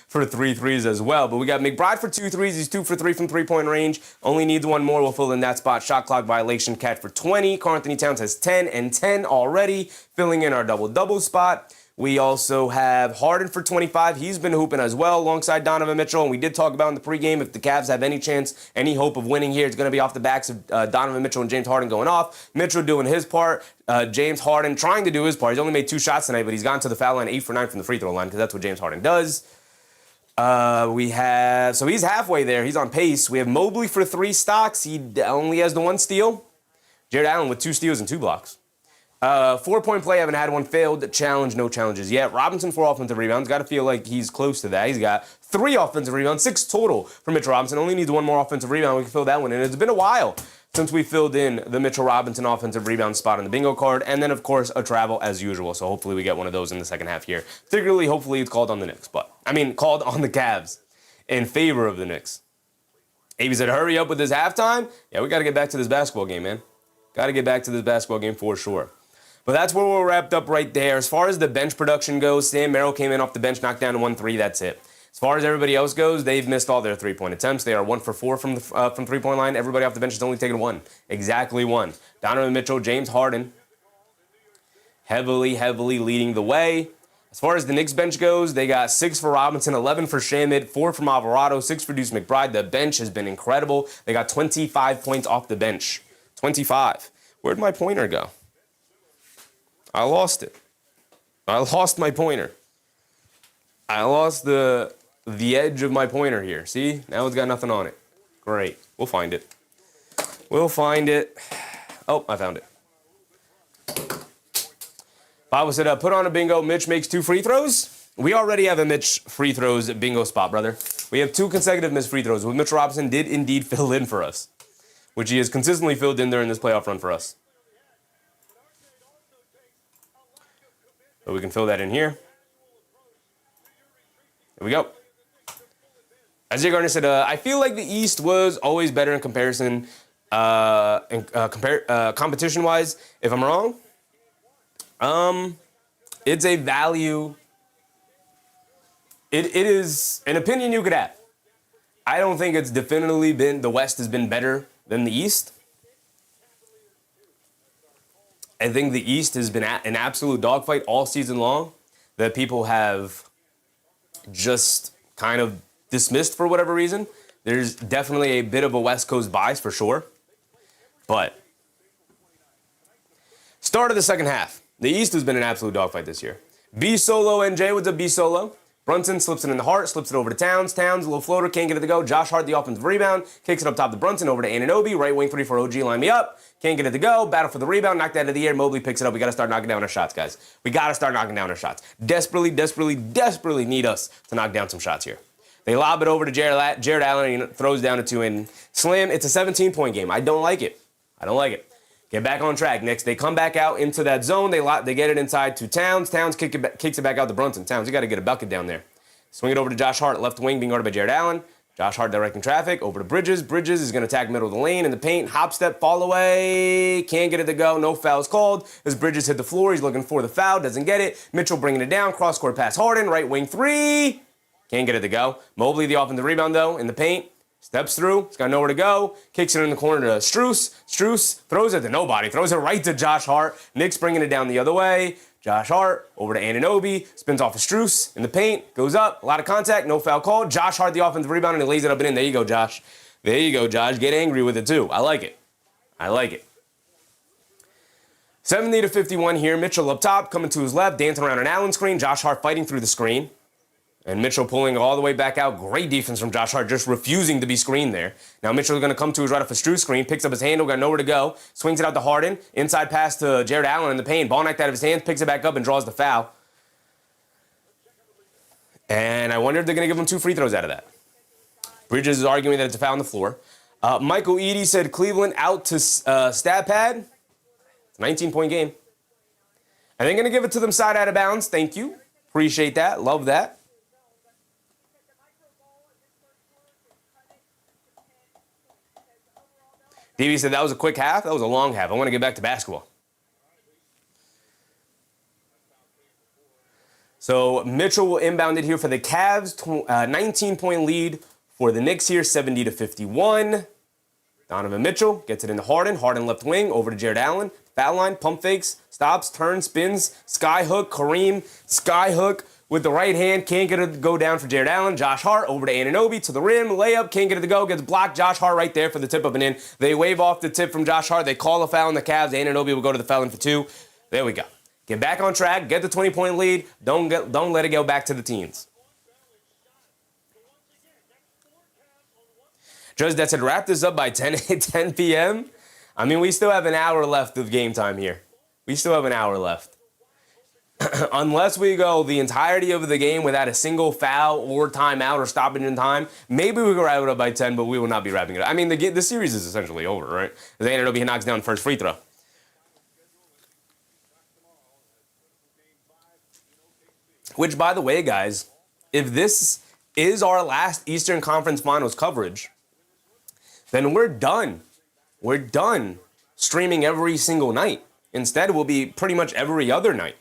for 3 threes as well. But we got McBride for 2 threes. He's 2 for 3 from 3-point range. Only needs 1 more. We'll fill in that spot. Shot clock violation catch for 20. Karl-Anthony Towns has 10 and 10 already, filling in our double-double spot. We also have Harden for 25. He's been hooping as well alongside Donovan Mitchell. And we did talk about in the pregame, if the Cavs have any chance, any hope of winning here, it's going to be off the backs of Donovan Mitchell and James Harden going off. Mitchell doing his part. James Harden trying to do his part. He's only made 2 shots tonight, but he's gone to the foul line 8 for 9 from the free throw line because that's what James Harden does. So he's halfway there. He's on pace. We have Mobley for 3 stocks. He only has the 1 steal. Jared Allen with 2 steals and 2 blocks. 4-point play, haven't had 1 failed. Challenge, no challenges yet. Robinson 4 offensive rebounds. Got to feel like he's close to that. He's got 3 offensive rebounds, 6 total for Mitchell Robinson. Only needs 1 more offensive rebound. We can fill that one in. It's been a while since we filled in the Mitchell Robinson offensive rebound spot on the bingo card. And then, of course, a travel as usual. So hopefully we get one of those in the second half here. Particularly, hopefully it's called on the Knicks. Called on the Cavs in favor of the Knicks. AB said, hurry up with this halftime. Yeah, we got to get back to this basketball game, man. Got to get back to this basketball game for sure. But that's where we're wrapped up right there. As far as the bench production goes, Sam Merrill came in off the bench, knocked down to 1 3. That's it. As far as everybody else goes, they've missed all their 3-point attempts. They are 1 for 4 from 3-point line. Everybody off the bench has only taken 1. Exactly 1. Donovan Mitchell, James Harden, heavily leading the way. As far as the Knicks bench goes, they got 6 for Robinson, 11 for Shamet, 4 from Alvarado, 6 for Deuce McBride. The bench has been incredible. They got 25 points off the bench. 25. Where'd my pointer go? I lost it. I lost my pointer. I lost the edge of my pointer here. See? Now it's got nothing on it. Great. We'll find it. We'll find it. Oh, I found it. Bible said, put on a bingo. Mitch makes 2 free throws. We already have a Mitch free throws bingo spot, brother. We have 2 consecutive missed free throws. Mitch Robinson did indeed fill in for us, which he has consistently filled in during this playoff run for us. So we can fill that in here. There we go. As Jay Gardner said, I feel like the East was always better in comparison, competition-wise. If I'm wrong, it's a value. It is an opinion you could have. I don't think it's definitively been, the West has been better than the East. I think the East has been an absolute dogfight all season long that people have just kind of dismissed for whatever reason. There's definitely a bit of a West Coast bias for sure. But start of the second half. The East has been an absolute dogfight this year. B Solo NJ, what's up, B Solo? Brunson slips it in the heart, slips it over to Towns. Towns, a little floater, can't get it to go. Josh Hart, the offensive rebound, kicks it up top to Brunson, over to Anunoby. Right wing 3 for OG, line me up. Can't get it to go. Battle for the rebound, knocked out of the air. Mobley picks it up. We got to start knocking down our shots, guys. We got to start knocking down our shots. Desperately need us to knock down some shots here. They lob it over to Jared Allen, and he throws down a 2 and slam. It's a 17-point game. I don't like it. Get back on track. Next, they come back out into that zone. They get it inside to Towns. Towns kicks it back out to Brunson. Towns, you got to get a bucket down there. Swing it over to Josh Hart, left wing, being guarded by Jared Allen. Josh Hart directing traffic, over to Bridges. Bridges is going to attack middle of the lane in the paint. Hop step, fall away. Can't get it to go. No fouls called. As Bridges hit the floor, he's looking for the foul. Doesn't get it. Mitchell bringing it down. Cross-court pass Harden. Right wing 3. Can't get it to go. Mobley, the offensive rebound, though, in the paint. Steps through. He's got nowhere to go. Kicks it in the corner to Strus. Strus throws it to nobody. Throws it right to Josh Hart. Knicks bringing it down the other way. Josh Hart over to Anunoby. Spins off of Strus in the paint. Goes up. A lot of contact. No foul called. Josh Hart, the offensive rebound, and he lays it up and in. There you go, Josh. There you go, Josh. Get angry with it, too. I like it. 70-51 here. Mitchell up top, coming to his left, dancing around an Allen screen. Josh Hart fighting through the screen. And Mitchell pulling all the way back out. Great defense from Josh Hart, just refusing to be screened there. Now Mitchell is going to come to his right off a Strus screen, picks up his handle, got nowhere to go, swings it out to Harden, inside pass to Jared Allen in the paint, ball knocked out of his hands, picks it back up and draws the foul. And I wonder if they're going to give him 2 free throws out of that. Bridges is arguing that it's a foul on the floor. Michael Eady said Cleveland out to stat pad. It's a 19-point game. Are they going to give it to them side out of bounds? Thank you. Appreciate that. Love that. DB said that was a quick half. That was a long half. I want to get back to basketball. So Mitchell will inbound it here for the Cavs. 19-point lead for the Knicks here, 70-51. Donovan Mitchell gets it into Harden. Harden left wing, over to Jared Allen. Foul line, pump fakes, stops, turns, spins, sky hook, Kareem, sky hook with the right hand. Can't get it to go down for Jared Allen. Josh Hart over to Anunoby to the rim, layup, can't get it to go, gets blocked. Josh Hart right there for the tip up and in. They wave off the tip from Josh Hart. They call a foul on the Cavs. Anunoby will go to the foul line for 2. There we go. Get back on track, get the 20-point lead. Don't let it go back to the teens. Just that said, wrap this up by 10 p.m. I mean, we still have an hour left of game time here. We still have an hour left. Unless we go the entirety of the game without a single foul or timeout or stoppage in time, maybe we can wrap it up by 10, but we will not be wrapping it up. I mean, the series is essentially over, right? As Anunoby knocks down the first free throw. Which, by the way, guys, if this is our last Eastern Conference Finals coverage, then we're done. We're done streaming every single night. Instead, we'll be pretty much every other night.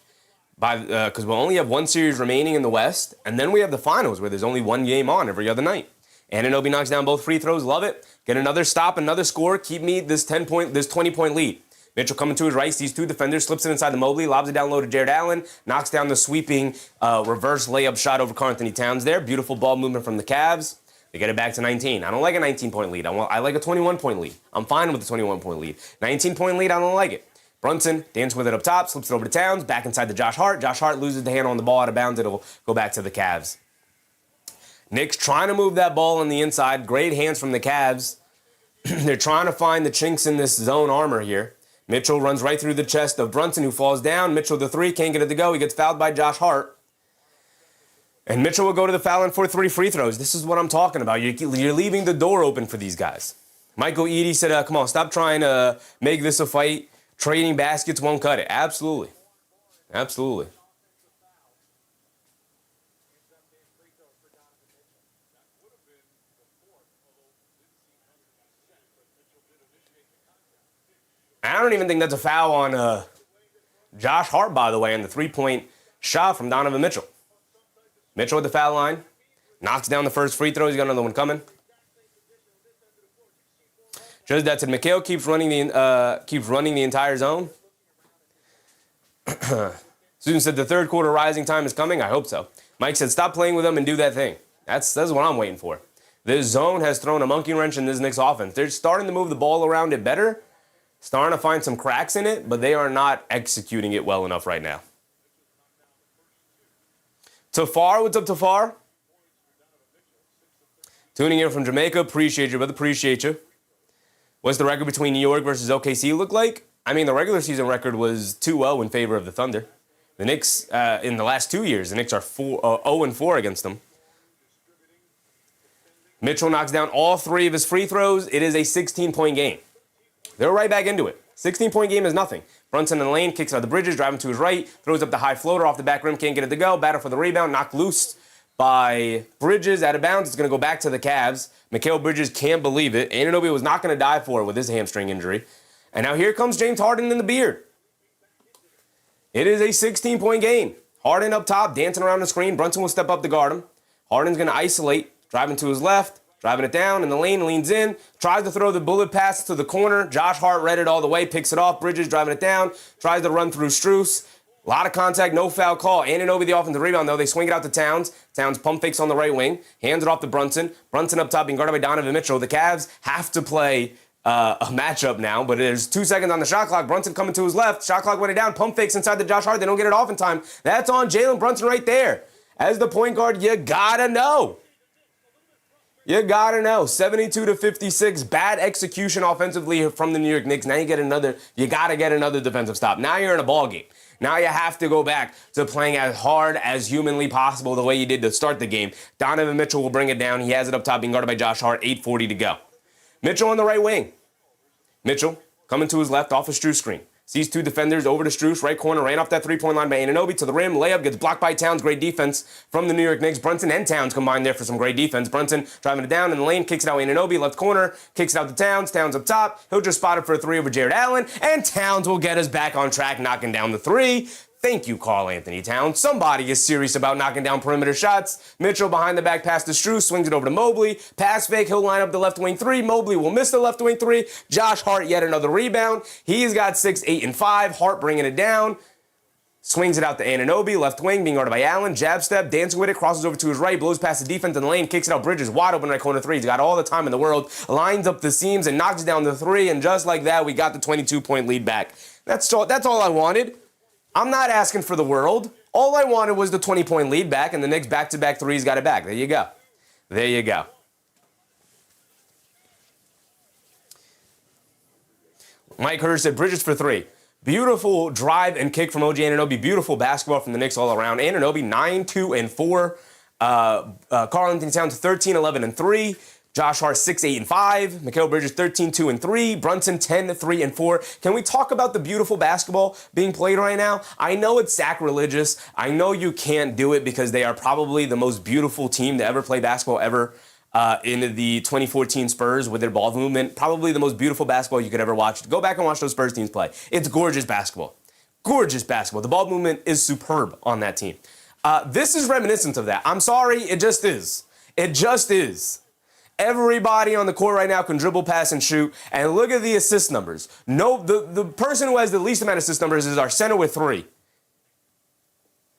Because we'll only have one series remaining in the West, and then we have the finals where there's only one game on every other night. Anunoby knocks down both free throws. Love it. Get another stop, another score. Keep me this 20-point lead. Mitchell coming to his right, sees 2 defenders, slips it inside the Mobley, lobs it down low to Jared Allen, knocks down the sweeping reverse layup shot over Karl-Anthony Towns there. Beautiful ball movement from the Cavs. They get it back to 19. I don't like a 19-point lead. I like a 21-point lead. I'm fine with the 21-point lead. 19-point lead, I don't like it. Brunson dances with it up top, slips it over to Towns, back inside to Josh Hart. Josh Hart loses the hand on the ball out of bounds. It'll go back to the Cavs. Knicks trying to move that ball on the inside. Great hands from the Cavs. They're trying to find the chinks in this zone armor here. Mitchell runs right through the chest of Brunson, who falls down. Mitchell the 3, can't get it to go. He gets fouled by Josh Hart. And Mitchell will go to the foul line for 3 free throws. This is what I'm talking about. You're leaving the door open for these guys. Michael Eady said, come on, stop trying to make this a fight. Trading baskets won't cut it. Absolutely. Absolutely. I don't even think that's a foul on Josh Hart, by the way, on the 3-point shot from Donovan Mitchell. Mitchell at the foul line. Knocks down the first free throw. He's got another one coming. Just that said, Mikhail keeps running the entire zone. Susan said the third quarter rising time is coming. I hope so. Mike said stop playing with them and do that thing. That's what I'm waiting for. This zone has thrown a monkey wrench in this Knicks offense. They're starting to move the ball around it better, starting to find some cracks in it, but they are not executing it well enough right now. Tafar, what's up, Tafar? Tuning in from Jamaica. Appreciate you, brother. Appreciate you. What's the record between New York versus OKC look like? I mean, the regular season record was 2-0 in favor of the Thunder. The Knicks, in the last 2 years, the Knicks are 0-4 against them. Mitchell knocks down all 3 of his free throws. It is a 16-point game. They're right back into it. 16-point game is nothing. Brunson in the lane, kicks out the Bridges, driving to his right, throws up the high floater off the back rim, can't get it to go. Battle for the rebound, knocked loose by Bridges, out of bounds. It's going to go back to the Cavs. Mikal Bridges can't believe it. Anunoby was not going to die for it with his hamstring injury. And now here comes James Harden in the beard. It is a 16-point game. Harden up top, dancing around the screen. Brunson will step up to guard him. Harden's going to isolate, driving to his left, driving it down in the lane, leans in, tries to throw the bullet pass to the corner. Josh Hart read it all the way, picks it off. Bridges driving it down, tries to run through Strus. A lot of contact, no foul call. Anunoby the offensive rebound, though. They swing it out to Towns. Towns pump fakes on the right wing, hands it off to Brunson. Brunson up top being guarded by Donovan Mitchell. The Cavs have to play a matchup now, but there's 2 seconds on the shot clock. Brunson coming to his left. Shot clock went down. Pump fakes inside the Josh Hart. They don't get it off in time. That's on Jalen Brunson right there. As the point guard, you gotta know. You gotta know. 72-56. Bad execution offensively from the New York Knicks. Now you gotta get another defensive stop. Now you're in a ball game. Now you have to go back to playing as hard as humanly possible the way you did to start the game. Donovan Mitchell will bring it down. He has it up top being guarded by Josh Hart. 8:40 to go. Mitchell on the right wing. Mitchell coming to his left off a Strus screen. Sees two defenders over to Strus, right corner, ran off that three-point line by Anunoby to the rim. Layup gets blocked by Towns. Great defense from the New York Knicks. Brunson and Towns combined there for some great defense. Brunson driving it down in the lane, kicks it out Anunoby, left corner, kicks it out to Towns. Towns up top. He'll just spot it for a three over Jared Allen, and Towns will get us back on track, knocking down the three. Thank you, Karl Anthony Towns. Somebody is serious about knocking down perimeter shots. Mitchell behind the back pass to Strus, swings it over to Mobley. Pass fake, he'll line up the left wing three. Mobley will miss the left wing three. Josh Hart yet another rebound. He's got 6, 8, and 5. Hart bringing it down. Swings it out to Anunoby, left wing, being guarded by Allen. Jab step, dancing with it, crosses over to his right, blows past the defense in the lane, kicks it out. Bridges, wide open right corner three. He's got all the time in the world. Lines up the seams and knocks down the three. And just like that, we got the 22-point lead back. That's all I wanted. I'm not asking for the world. All I wanted was the 20-point lead back, and the Knicks back-to-back threes got it back. There you go. There you go. Mike Hurst said Bridges for three. Beautiful drive and kick from OG Anunoby. Beautiful basketball from the Knicks all around. Anunoby 9, 2, and 4. Karl Anthony Towns 13, 11, and 3. Josh Hart 6, 8, and 5. Mikal Bridges 13, 2, and 3. Brunson 10, 3, and 4. Can we talk about the beautiful basketball being played right now? I know it's sacrilegious. I know you can't do it because they are probably the most beautiful team to ever play basketball ever in the 2014 Spurs with their ball movement. Probably the most beautiful basketball you could ever watch. Go back and watch those Spurs teams play. It's gorgeous basketball. Gorgeous basketball. The ball movement is superb on that team. This is reminiscent of that. I'm sorry, it just is. It just is. Everybody on the court right now can dribble, pass, and shoot. And look at the assist numbers. No, the person who has the least amount of assist numbers is our center with 3.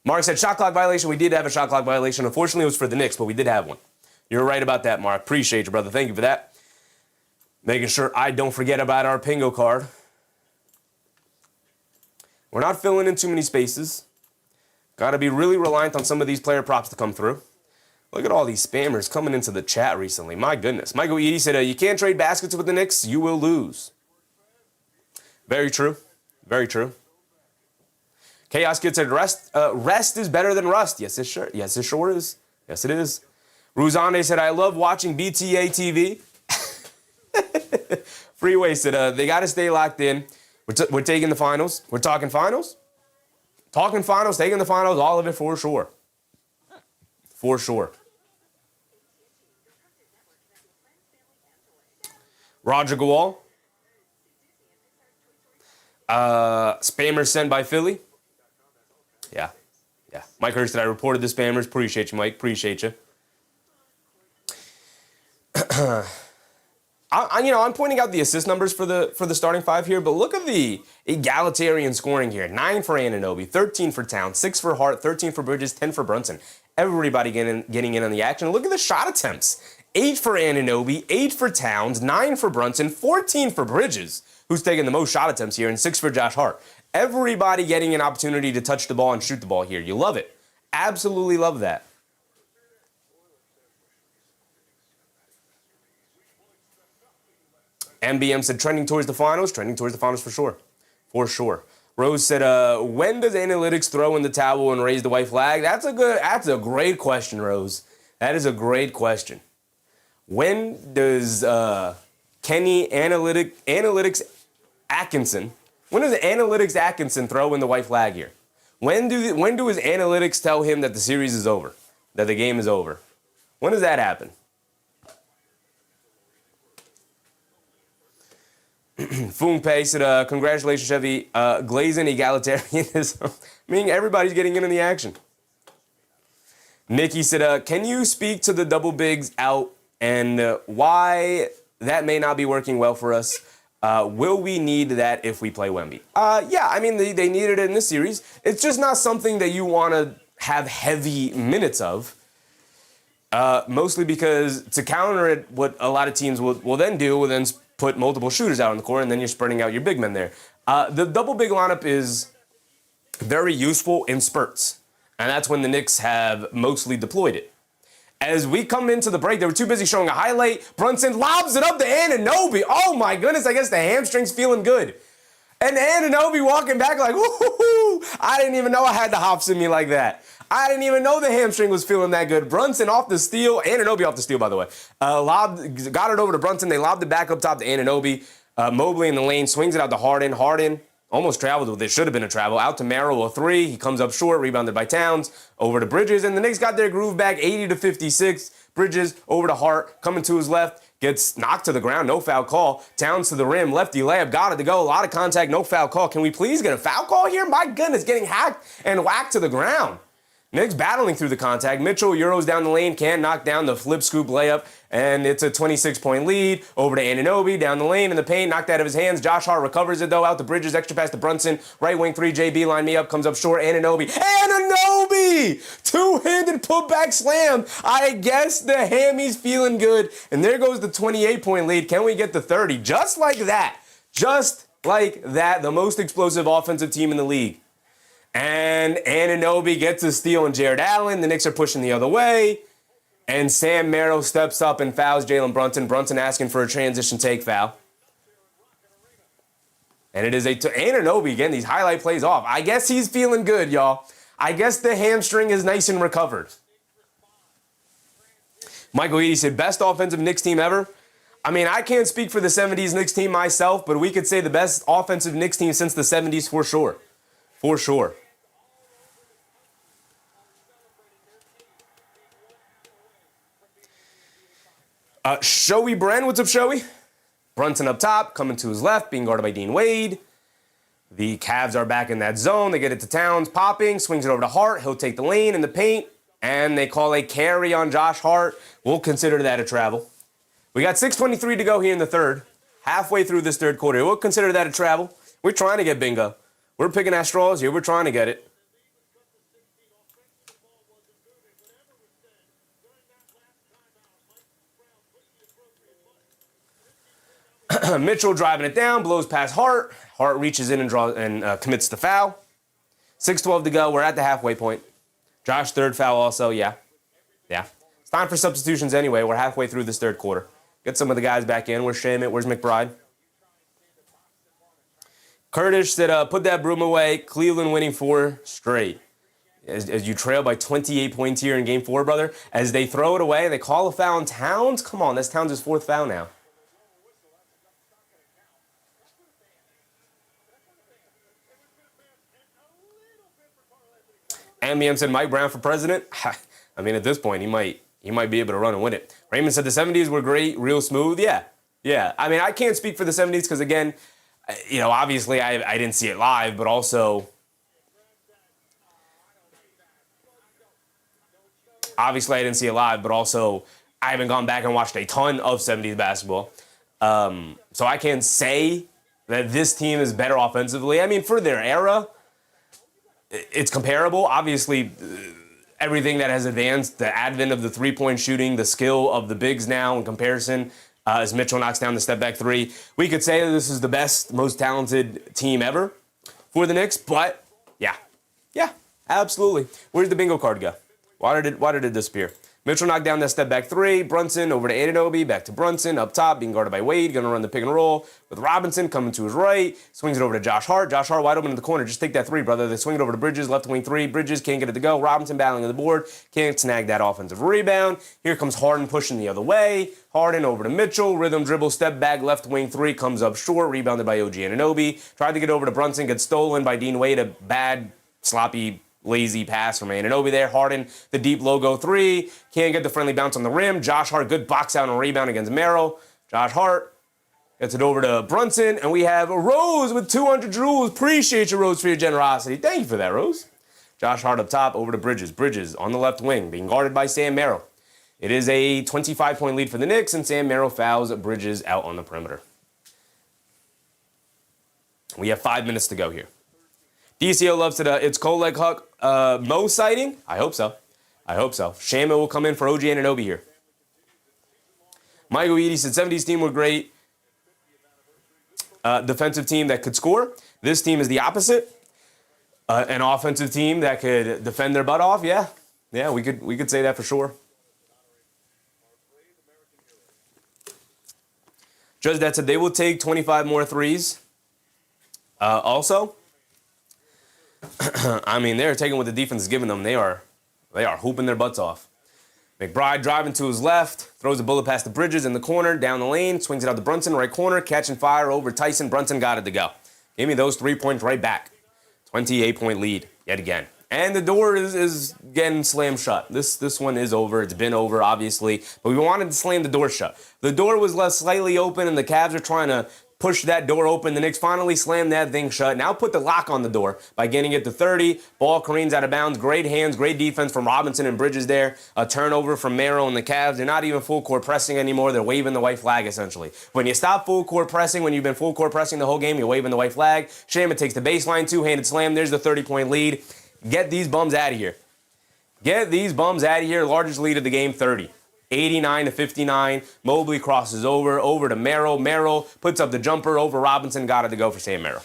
Mark said shot clock violation. We did have a shot clock violation. Unfortunately, it was for the Knicks, but we did have one. You're right about that, Mark. Appreciate you, brother. Thank you for that. Making sure I don't forget about our Pingo card. We're not filling in too many spaces. Got to be really reliant on some of these player props to come through. Look at all these spammers coming into the chat recently. My goodness. Michael Eady said, you can't trade baskets with the Knicks. You will lose. Very true. Very true. Chaos Kid said, rest is better than rust. Yes, it sure is. Yes, it is. Ruzande said, I love watching BTA TV. Freeway said, they got to stay locked in. We're taking the finals. We're talking finals. Talking finals, taking the finals, all of it for sure. For sure. Roger Gawal. Spammers sent by Philly. Yeah. Mike Hurst said I reported the spammers. Appreciate you, Mike. Appreciate you. I'm pointing out the assist numbers for the starting five here, but look at the egalitarian scoring here. 9 for Anunoby, 13 for Towns, 6 for Hart, 13 for Bridges, 10 for Brunson. Everybody getting in on the action. Look at the shot attempts. 8 for Anunoby, 8 for Towns, 9 for Brunson, 14 for Bridges, who's taking the most shot attempts here, and 6 for Josh Hart. Everybody getting an opportunity to touch the ball and shoot the ball here. You love it. Absolutely love that. MBM said trending towards the finals. Trending towards the finals for sure. For sure. Rose said, when does analytics throw in the towel and raise the white flag? That's a great question, Rose. That is a great question. When does Kenny Analytics Atkinson, when does Analytics Atkinson throw in the white flag here? When do his analytics tell him that the series is over, that the game is over? When does that happen? Foong Pei said, congratulations, Chevy. Glazing egalitarianism. Meaning everybody's getting in on the action. Nikki said, can you speak to the double bigs out and why that may not be working well for us? Will we need that if we play Wemby? Yeah, I mean, they needed it in this series. It's just not something that you want to have heavy minutes of. Mostly because to counter it, what a lot of teams will then do will then put multiple shooters out on the court, and then you're spreading out your big men there. The double big lineup is very useful in spurts, and that's when the Knicks have mostly deployed it. As we come into the break, they were too busy showing a highlight. Brunson lobs it up to Anunoby. Oh my goodness, I guess the hamstring's feeling good. And Anunoby walking back like, woo-hoo-hoo. I didn't even know I had the hops in me like that. I didn't even know the hamstring was feeling that good. Brunson off the steal. Anunoby off the steal, by the way. Got it over to Brunson. They lobbed it back up top to Anunoby. Mobley in the lane, swings it out to Harden. Harden Almost traveled with it. Should have been a travel. Out to Merrill, a three. He comes up short, rebounded by Towns. Over to Bridges, and the Knicks got their groove back, 80-56. Bridges over to Hart, coming to his left. Gets knocked to the ground, no foul call. Towns to the rim, lefty layup, got it to go. A lot of contact, no foul call. Can we please get a foul call here? My goodness, getting hacked and whacked to the ground. Knicks battling through the contact. Mitchell Euros down the lane, can't knock down the flip scoop layup, and it's a 26-point lead. Over to Anunoby, down the lane in the paint, knocked out of his hands. Josh Hart recovers it though, out to Bridges, extra pass to Brunson. Right wing three, JB line me up, comes up short. Anunoby, two-handed putback slam. I guess the hammy's feeling good, and there goes the 28-point lead. Can we get the 30? Just like that. Just like that. The most explosive offensive team in the league. And Anunoby gets a steal on Jared Allen. The Knicks are pushing the other way. And Sam Merrill steps up and fouls Jalen Brunson. Brunson asking for a transition take foul. And it is Anunoby getting these highlight plays off. I guess he's feeling good, y'all. I guess the hamstring is nice and recovered. Michael Eady said, best offensive Knicks team ever. I mean, I can't speak for the 70s Knicks team myself, but we could say the best offensive Knicks team since the 70s for sure. For sure. Showy Bren, what's up, Showy? Brunson up top, coming to his left, being guarded by Dean Wade. The Cavs are back in that zone. They get it to Towns, popping, swings it over to Hart. He'll take the lane in the paint, and they call a carry on Josh Hart. We'll consider that a travel. We got 6:23 to go here in the third. Halfway through this third quarter. We'll consider that a travel. We're trying to get bingo. We're picking at straws here. We're trying to get it. Mitchell driving it down, blows past Hart. Hart reaches in and commits the foul. 6:12 to go. We're at the halfway point. Josh, third foul also. Yeah. It's time for substitutions anyway. We're halfway through this third quarter. Get some of the guys back in. Where's Shamit? Where's McBride? Curtis said, put that broom away. Cleveland winning 4 straight. As you trail by 28 points here in Game 4, brother. As they throw it away, they call a foul on Towns. Come on, that's Towns' 4th foul now. MBM said, Mike Brown for president. I mean, at this point, he might be able to run and win it. Raymond said the 70s were great, real smooth. Yeah. I mean, I can't speak for the 70s because, again, obviously I didn't see it live, but also I haven't gone back and watched a ton of 70s basketball. So I can't say that this team is better offensively. I mean, for their era, it's comparable. Obviously, everything that has advanced, the advent of the three-point shooting, the skill of the bigs now in comparison, as Mitchell knocks down the step-back three. We could say that this is the best, most talented team ever for the Knicks, but yeah, absolutely. Where'd the bingo card go? Why did it disappear? Mitchell knocked down that step-back three. Brunson over to Anunoby, back to Brunson, up top, being guarded by Wade, going to run the pick and roll with Robinson coming to his right, swings it over to Josh Hart. Josh Hart wide open in the corner. Just take that three, brother. They swing it over to Bridges, left wing three. Bridges can't get it to go. Robinson battling on the board, can't snag that offensive rebound. Here comes Harden pushing the other way. Harden over to Mitchell, rhythm dribble, step back, left wing three, comes up short, rebounded by OG Anunoby. Tried to get over to Brunson, gets stolen by Dean Wade, a bad, sloppy, lazy pass from Anunoby there. Harden, the deep logo three. Can't get the friendly bounce on the rim. Josh Hart, good box out and rebound against Merrill. Josh Hart gets it over to Brunson. And we have Rose with 200 joules. Appreciate you, Rose, for your generosity. Thank you for that, Rose. Josh Hart up top, over to Bridges. Bridges on the left wing, being guarded by Sam Merrill. It is a 25-point lead for the Knicks, and Sam Merrill fouls Bridges out on the perimeter. We have 5 minutes to go here. DCO loves it. It's Coleg Huck Mo sighting. I hope so. Shama will come in for OG Anunoby here. Michael Eady said 70s team were great. Defensive team that could score. This team is the opposite. An offensive team that could defend their butt off. Yeah, we could say that for sure. Judge that said they will take 25 more threes. Also. I mean, they're taking what the defense is giving them. They are hooping their butts off. McBride driving to his left, throws a bullet past the Bridges in the corner, down the lane, swings it out to Brunson, right corner, catch and fire over Tyson. Brunson got it to go. Give me those 3 points right back. 28-point lead yet again. And the door is getting slammed shut. This one is over. It's been over, obviously. But we wanted to slam the door shut. The door was left slightly open, and the Cavs are trying to push that door open. The Knicks finally slammed that thing shut. Now put the lock on the door by getting it to 30. Ball careens out of bounds. Great hands, great defense from Robinson and Bridges there. A turnover from Merrill and the Cavs. They're not even full court pressing anymore. They're waving the white flag, essentially. When you stop full court pressing, when you've been full court pressing the whole game, you're waving the white flag. Shamet takes the baseline, two-handed slam. There's the 30-point lead. Get these bums out of here. Get these bums out of here. Largest lead of the game, 30. 89-59. Mobley crosses over to Merrill. Merrill puts up the jumper over Robinson. Got it to go for Sam Merrill.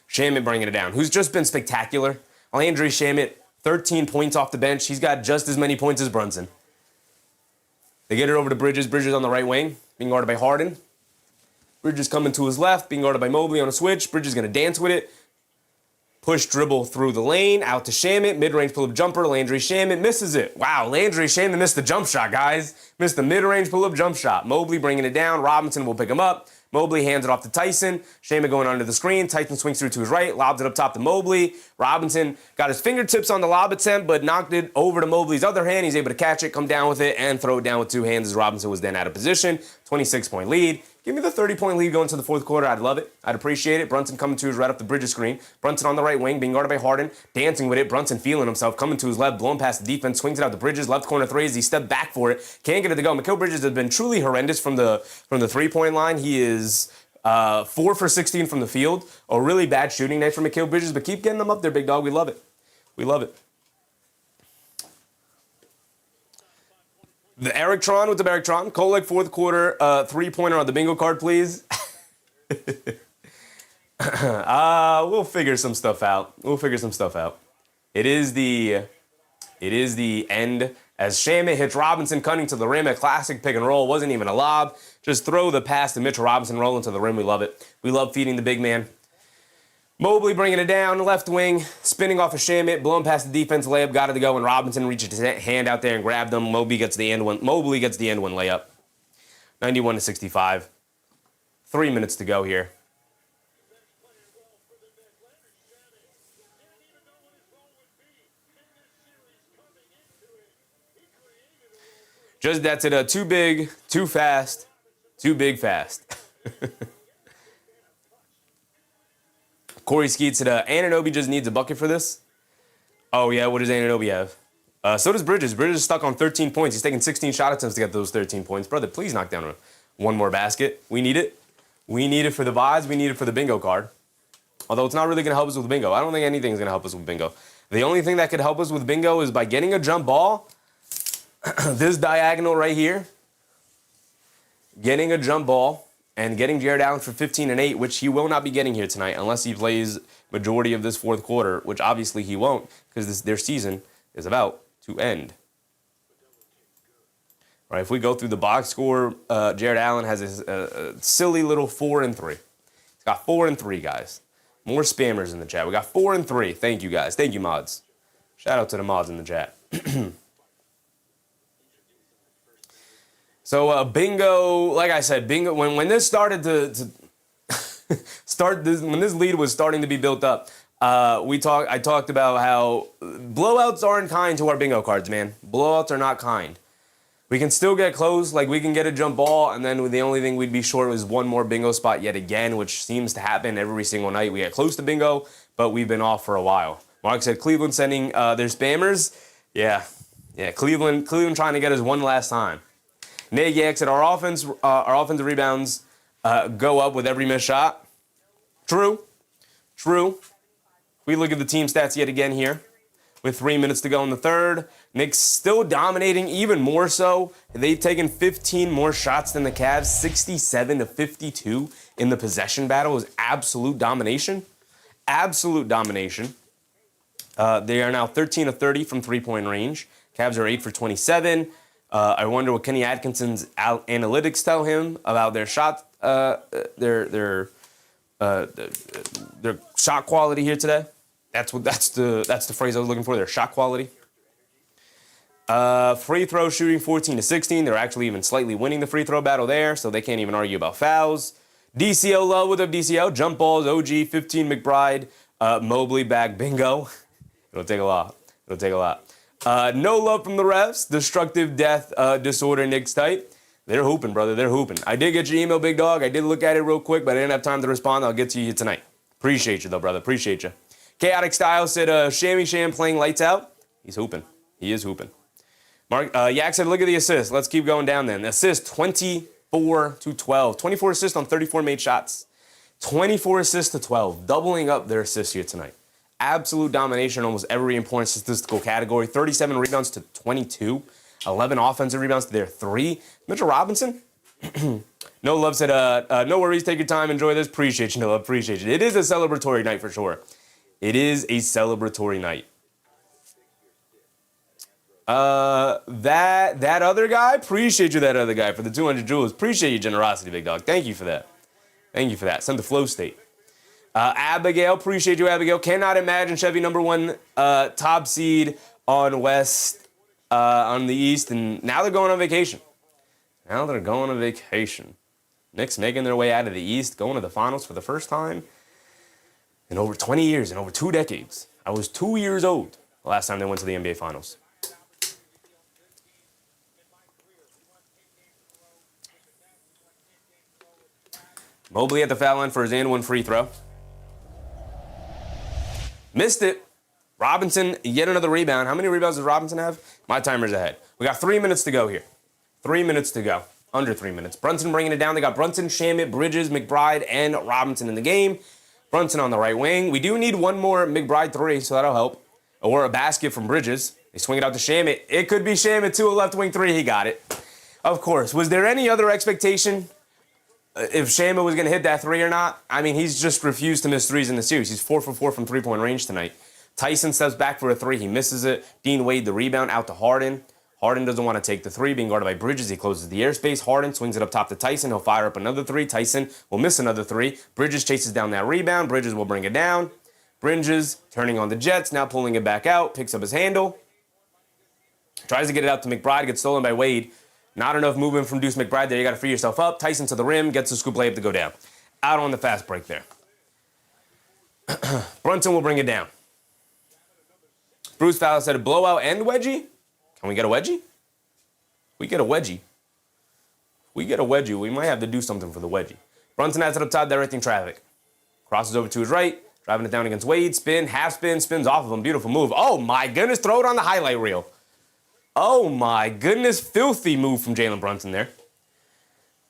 Shamet bringing it down, who's just been spectacular. Landry Shamet, 13 points off the bench. He's got just as many points as Brunson. They get it over to Bridges. Bridges on the right wing, being guarded by Harden. Bridges coming to his left, being guarded by Mobley on a switch. Bridges going to dance with it. Push dribble through the lane, out to Shamet, mid-range pull-up jumper, Landry Shamet misses it. Wow, Landry Shamet missed the jump shot, guys. Missed the mid-range pull-up jump shot. Mobley bringing it down, Robinson will pick him up. Mobley hands it off to Tyson. Shamet going under the screen. Tyson swings through to his right, lobs it up top to Mobley. Robinson got his fingertips on the lob attempt, but knocked it over to Mobley's other hand. He's able to catch it, come down with it, and throw it down with two hands as Robinson was then out of position. 26-point lead. Give me the 30-point lead going to the fourth quarter. I'd love it. I'd appreciate it. Brunson coming to his right up the Bridges screen. Brunson on the right wing, being guarded by Harden, dancing with it. Brunson feeling himself, coming to his left, blowing past the defense, swings it out to Bridges, left corner three as he stepped back for it. Can't get it to go. Mikal Bridges has been truly horrendous from the three-point line. He is 4 for 16 from the field. A really bad shooting night for Mikal Bridges, but keep getting them up there, big dog. We love it. We love it. The Eric Tron with the Eric Tron. Kolek fourth quarter three-pointer on the bingo card, please. We'll figure some stuff out. It is the end as Shamet hits Robinson cutting to the rim. A classic pick and roll. Wasn't even a lob. Just throw the pass to Mitchell Robinson rolling to the rim. We love it. We love feeding the big man. Mobley bringing it down, left wing, spinning off of Shamet, blowing past the defense layup, got it to go, and Robinson reaches his hand out there and grabbed him. Mobley gets the end one layup. 91-65. 3 minutes to go here. Just that's it. Too big, too fast, too big fast. Corey Skeets said, Anunoby just needs a bucket for this. Oh, yeah, what does Anunoby have? So does Bridges. Bridges is stuck on 13 points. He's taking 16 shot attempts to get those 13 points. Brother, please knock down one more basket. We need it. We need it for the vibes. We need it for the bingo card. Although it's not really going to help us with bingo. I don't think anything's going to help us with bingo. The only thing that could help us with bingo is by getting a jump ball. This diagonal right here. Getting a jump ball. And getting Jared Allen for 15 and 8, which he will not be getting here tonight unless he plays majority of this fourth quarter, which obviously he won't because their season is about to end. All right, if we go through the box score, Jared Allen has a silly little 4 and 3. He's got 4 and 3, guys. More spammers in the chat. We got 4 and 3. Thank you, guys. Thank you, mods. Shout out to the mods in the chat. So bingo, like I said, bingo. When this started to start, when this lead was starting to be built up, I talked about how blowouts aren't kind to our bingo cards, man. Blowouts are not kind. We can still get close, like we can get a jump ball, and then the only thing we'd be short was one more bingo spot yet again, which seems to happen every single night. We get close to bingo, but we've been off for a while. Mark said Cleveland sending their spammers. Yeah, Cleveland trying to get us one last time. Nate Yak said our offensive rebounds go up with every missed shot. True. We look at the team stats yet again here. With 3 minutes to go in the third. Knicks still dominating even more so. They've taken 15 more shots than the Cavs. 67-52 in the possession battle is absolute domination. Absolute domination. They are now 13 of 30 from three-point range. Cavs are 8 for 27. I wonder what Kenny Atkinson's analytics tell him about their shot, their shot quality here today. That's the phrase I was looking for. Their shot quality. Free throw shooting 14-16. They're actually even slightly winning the free throw battle there, so they can't even argue about fouls. DCO love, what up DCO? Jump balls, OG, 15 McBride, Mobley back, bingo. It'll take a lot. It'll take a lot. No love from the refs. Destructive death disorder Knicks type. They're hooping, brother. They're hooping. I did get your email, big dog. I did look at it real quick, but I didn't have time to respond. I'll get to you tonight. Appreciate you, though, brother. Appreciate you. Chaotic Style said, Shammy Sham playing lights out. He's hooping. He is hooping. Mark Yak said, look at the assist. Let's keep going down then. Assist 24 to 12. 24 assists on 34 made shots. 24 assists to 12. Doubling up their assists here tonight. Absolute domination in almost every important statistical category. 37 rebounds to 22. 11 offensive rebounds to their 3. Mitchell Robinson. No love said, no worries, take your time, enjoy this. Appreciate you, no love, appreciate you. It is a celebratory night for sure. It is a celebratory night. That other guy, appreciate you, that other guy, for the 200 jewels. Appreciate your generosity, big dog. Thank you for that. Thank you for that. Send the flow state. Abigail, appreciate you, Abigail. Cannot imagine Chevy #1 top seed on West, on the East, and now they're going on vacation. Now they're going on vacation. Knicks making their way out of the East, going to the finals for the first time in over 20 years, in over 2 decades. I was 2 years old the last time they went to the NBA Finals. Mobley at the foul line for his and one free throw. Missed it. Robinson, yet another rebound. How many rebounds does Robinson have? My timer's ahead. We got 3 minutes to go here. 3 minutes to go. Under 3 minutes. Brunson bringing it down. They got Brunson, Shamet, Bridges, McBride, and Robinson in the game. Brunson on the right wing. We do need one more McBride 3, so that'll help. Or a basket from Bridges. They swing it out to Shamet. It could be Shamet, too, a left wing 3. He got it. Of course. Was there any other expectation if Shamet was going to hit that 3 or not? I mean, he's just refused to miss 3s in the series. He's 4 for 4 from three-point range tonight. Tyson steps back for a 3. He misses it. Dean Wade, the rebound, out to Harden. Harden doesn't want to take the 3, being guarded by Bridges. He closes the airspace. Harden swings it up top to Tyson. He'll fire up another 3. Tyson will miss another 3. Bridges chases down that rebound. Bridges will bring it down. Bridges turning on the Jets, now pulling it back out, picks up his handle. Tries to get it out to McBride, gets stolen by Wade. Not enough movement from Deuce McBride there. You got to free yourself up. Tyson to the rim, gets the scoop layup to go down. Out on the fast break there. Brunson will bring it down. Bruce Fowler said a blowout and wedgie. Can we get a wedgie? We get a wedgie. We get a wedgie. We might have to do something for the wedgie. Brunson has it up top, directing traffic. Crosses over to his right, driving it down against Wade. Spin, half spin, spins off of him. Beautiful move. Oh my goodness, throw it on the highlight reel. Oh my goodness, filthy move from Jalen Brunson there.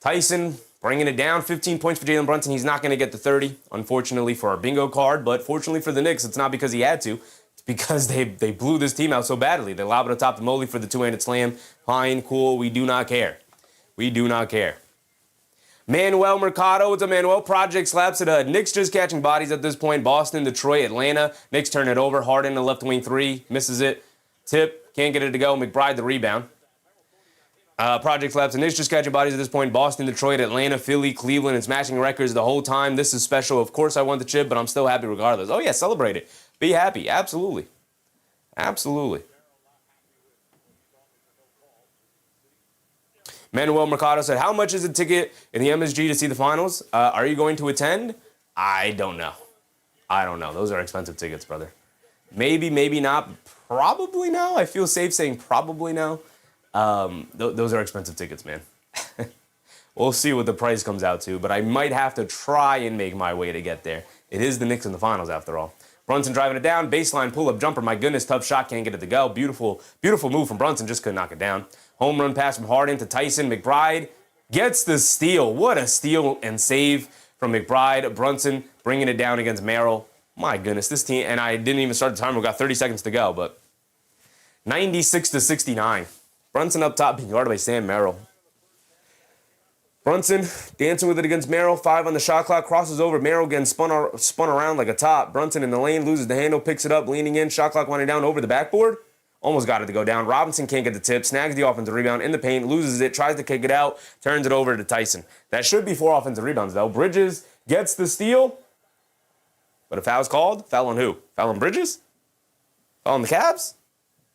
Tyson bringing it down, 15 points for Jalen Brunson. He's not going to get the 30, unfortunately, for our bingo card, but fortunately for the Knicks, it's not because he had to. It's because they blew this team out so badly. They lob it atop the Mobley for the two-handed slam. Fine, cool, we do not care. We do not care. Manuel Mercado, what's up, Manuel? Project slaps it. Knicks just catching bodies at this point. Boston, Detroit, Atlanta. Knicks turn it over. Harden, the left wing 3, misses it. Tip, can't get it to go. McBride, the rebound. Project slaps. The Knicks just catching bodies at this point. Boston, Detroit, Atlanta, Philly, Cleveland, and smashing records the whole time. This is special. Of course, I won the chip, but I'm still happy regardless. Oh, yeah, celebrate it. Be happy. Absolutely. Absolutely. Manuel Mercado said, how much is a ticket in the MSG to see the finals? Are you going to attend? I don't know. I don't know. Those are expensive tickets, brother. Maybe, maybe not. Probably no. I feel safe saying probably no. Those are expensive tickets, man. We'll see what the price comes out to, but I might have to try and make my way to get there. It is the Knicks in the finals, after all. Brunson driving it down, baseline pull-up jumper. My goodness, tough shot, can't get it to go. Beautiful, beautiful move from Brunson, just couldn't knock it down. Home run pass from Harden to Tyson. McBride gets the steal. What a steal and save from McBride. Brunson bringing it down against Merrill. My goodness, this team, and I didn't even start the timer. We got 30 seconds to go, but 96-69. Brunson up top being guarded by Sam Merrill. Brunson dancing with it against Merrill. 5 on the shot clock. Crosses over. Merrill getting spun around like a top. Brunson in the lane. Loses the handle. Picks it up. Leaning in. Shot clock winding down over the backboard. Almost got it to go down. Robinson can't get the tip. Snags the offensive rebound in the paint. Loses it. Tries to kick it out. Turns it over to Tyson. That should be 4 offensive rebounds, though. Bridges gets the steal. But a foul's called. Foul on who? Foul on Bridges? Foul on the Cavs?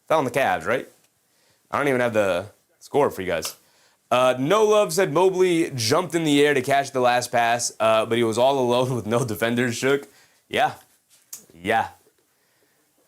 Foul on the Cavs, right? I don't even have the score for you guys. No Love said Mobley jumped in the air to catch the last pass, but he was all alone with no defenders shook. Yeah.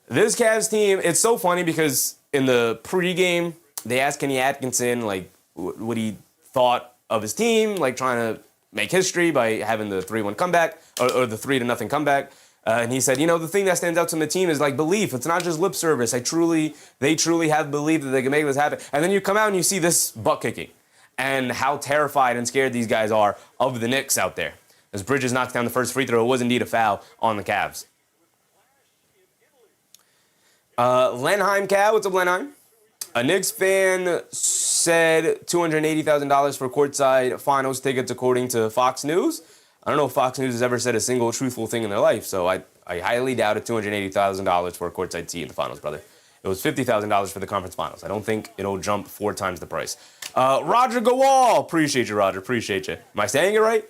This Cavs team, it's so funny because in the pregame, they asked Kenny Atkinson, like, what he thought of his team, like trying to make history by having the 3-1 comeback, or the 3-0 comeback. And he said, the thing that stands out to the team is like belief. It's not just lip service. They truly have belief that they can make this happen. And then you come out and you see this butt kicking and how terrified and scared these guys are of the Knicks out there. As Bridges knocks down the first free throw, it was indeed a foul on the Cavs. Lenheim Cal, what's up, Lenheim? A Knicks fan said $280,000 for courtside finals tickets, according to Fox News. I don't know if Fox News has ever said a single truthful thing in their life, so I highly doubt it. $280,000 for a courtside seat in the finals, brother. It was $50,000 for the conference finals. I don't think it'll jump 4 times the price. Roger Gawal, appreciate you, Roger, appreciate you. Am I saying it right?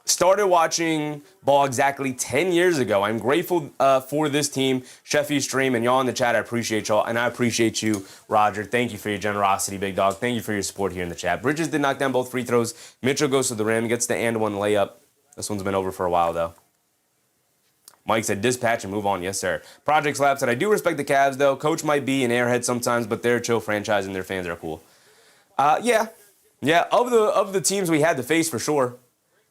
Started watching ball exactly 10 years ago. I'm grateful for this team, Sheffy Stream, and y'all in the chat. I appreciate y'all, and I appreciate you, Roger. Thank you for your generosity, big dog. Thank you for your support here in the chat. Bridges did knock down both free throws. Mitchell goes to the rim, gets the and one layup. This one's been over for a while, though. Mike said, dispatch and move on. Yes, sir. Project Slap said, I do respect the Cavs, though. Coach might be an airhead sometimes, but they're a chill franchise, and their fans are cool. Yeah. Of the teams we had to face, for sure.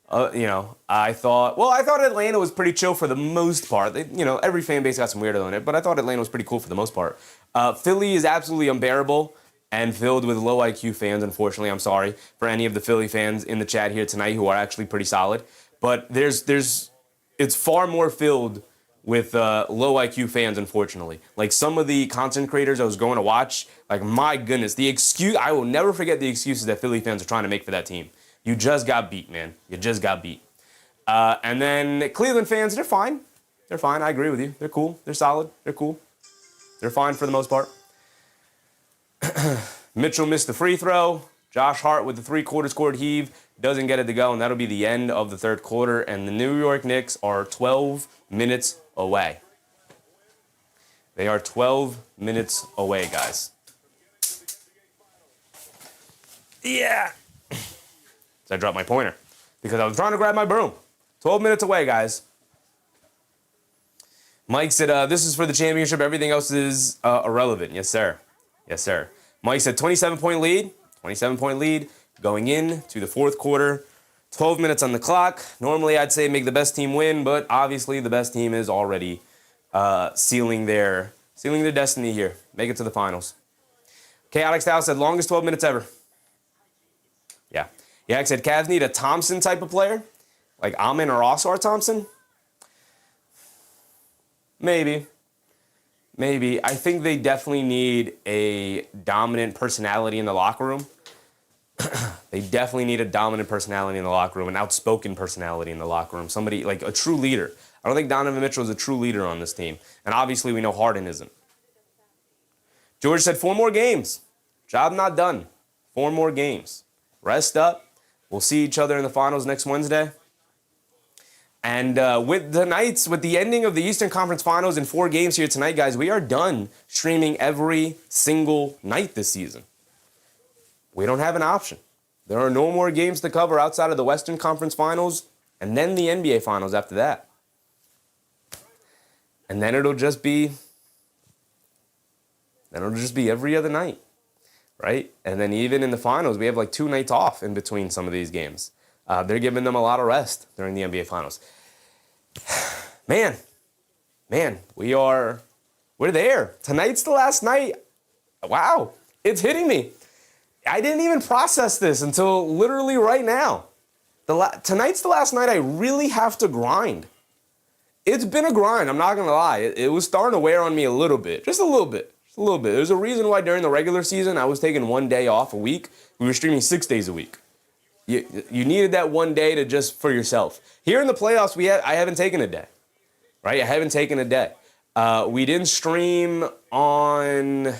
I thought Atlanta was pretty chill for the most part. Every fan base got some weirdo in it, but I thought Atlanta was pretty cool for the most part. Philly is absolutely unbearable and filled with low IQ fans, unfortunately. I'm sorry for any of the Philly fans in the chat here tonight who are actually pretty solid. But it's far more filled with low IQ fans, unfortunately. Like some of the content creators I was going to watch, like my goodness, I will never forget the excuses that Philly fans are trying to make for that team. You just got beat, man. You just got beat. And then Cleveland fans, they're fine. They're fine. I agree with you. They're cool. They're solid. They're cool. They're fine for the most part. Mitchell missed the free throw. Josh Hart with the three-quarters court heave doesn't get it to go, and that'll be the end of the third quarter. And the New York Knicks are 12 minutes away. They are 12 minutes away, guys. Yeah. So I dropped my pointer because I was trying to grab my broom. 12 minutes away, guys. Mike said, this is for the championship. Everything else is irrelevant. Yes, sir. Yes, sir. Mike said 27-point lead. 27-point lead going in to the fourth quarter. 12 minutes on the clock. Normally, I'd say make the best team win, but obviously the best team is already sealing their destiny here. Make it to the finals. Chaotic Style said longest 12 minutes ever. Yeah. Yeah, I said Cavs need a Thompson type of player, like Amin or Oscar Thompson. Maybe. I think they definitely need a dominant personality in the locker room. They definitely need a dominant personality in the locker room, an outspoken personality in the locker room, somebody like a true leader. I don't think Donovan Mitchell is a true leader on this team, and obviously we know Harden isn't. George said 4 more games. Job not done. 4 more games. Rest up. We'll see each other in the finals next Wednesday. And with the ending of the Eastern Conference Finals in 4 games here tonight, guys, we are done streaming every single night this season. We don't have an option. There are no more games to cover outside of the Western Conference Finals and then the NBA Finals after that. And then it'll just be every other night. Right? And then even in the finals, we have like 2 nights off in between some of these games. They're giving them a lot of rest during the NBA Finals. Man, we're there. Tonight's the last night. Wow, it's hitting me. I didn't even process this until literally right now. Tonight's the last night I really have to grind. It's been a grind, I'm not going to lie. It was starting to wear on me a little bit, just a little bit. There's a reason why during the regular season I was taking 1 day off a week. We were streaming 6 days a week. You needed that 1 day to just for yourself. Here in the playoffs, I haven't taken a day. Right? I haven't taken a day. We didn't stream on.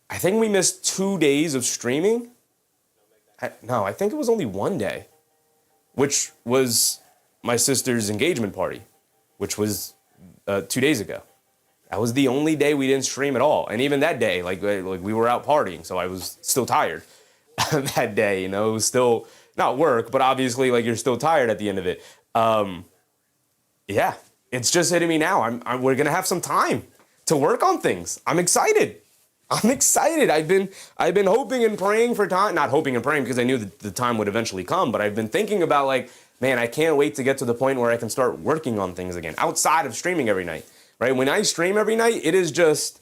I think we missed 2 days of streaming. I think it was only 1 day, which was my sister's engagement party, which was 2 days ago. That was the only day we didn't stream at all. And even that day, like we were out partying, so I was still tired that day. You know, it was still not work, but obviously, like, you're still tired at the end of it. Yeah, it's just hitting me now. We're gonna have some time to work on things. I'm excited. I've been hoping and praying for time. Not hoping and praying because I knew that the time would eventually come, but I've been thinking about, like, man, I can't wait to get to the point where I can start working on things again outside of streaming every night. Right? When I stream every night, it is just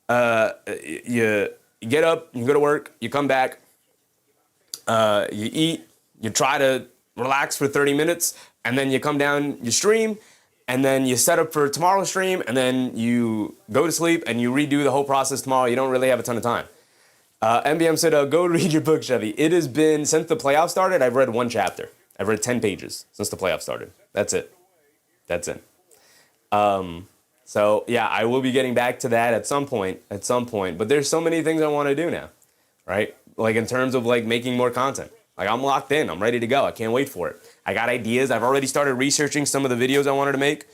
you get up, you go to work, you come back, you eat, you try to relax for 30 minutes, and then you come down, you stream, and then you set up for tomorrow's stream, and then you go to sleep, and you redo the whole process tomorrow. You don't really have a ton of time. MBM said, go read your book, Chevy. It has been, since the playoffs started, I've read one chapter. I've read 10 pages since the playoffs started. That's it. So, yeah, I will be getting back to that at some point. But there's so many things I want to do now, right? Like, in terms of, like, making more content. Like, I'm locked in. I'm ready to go. I can't wait for it. I got ideas. I've already started researching some of the videos I wanted to make.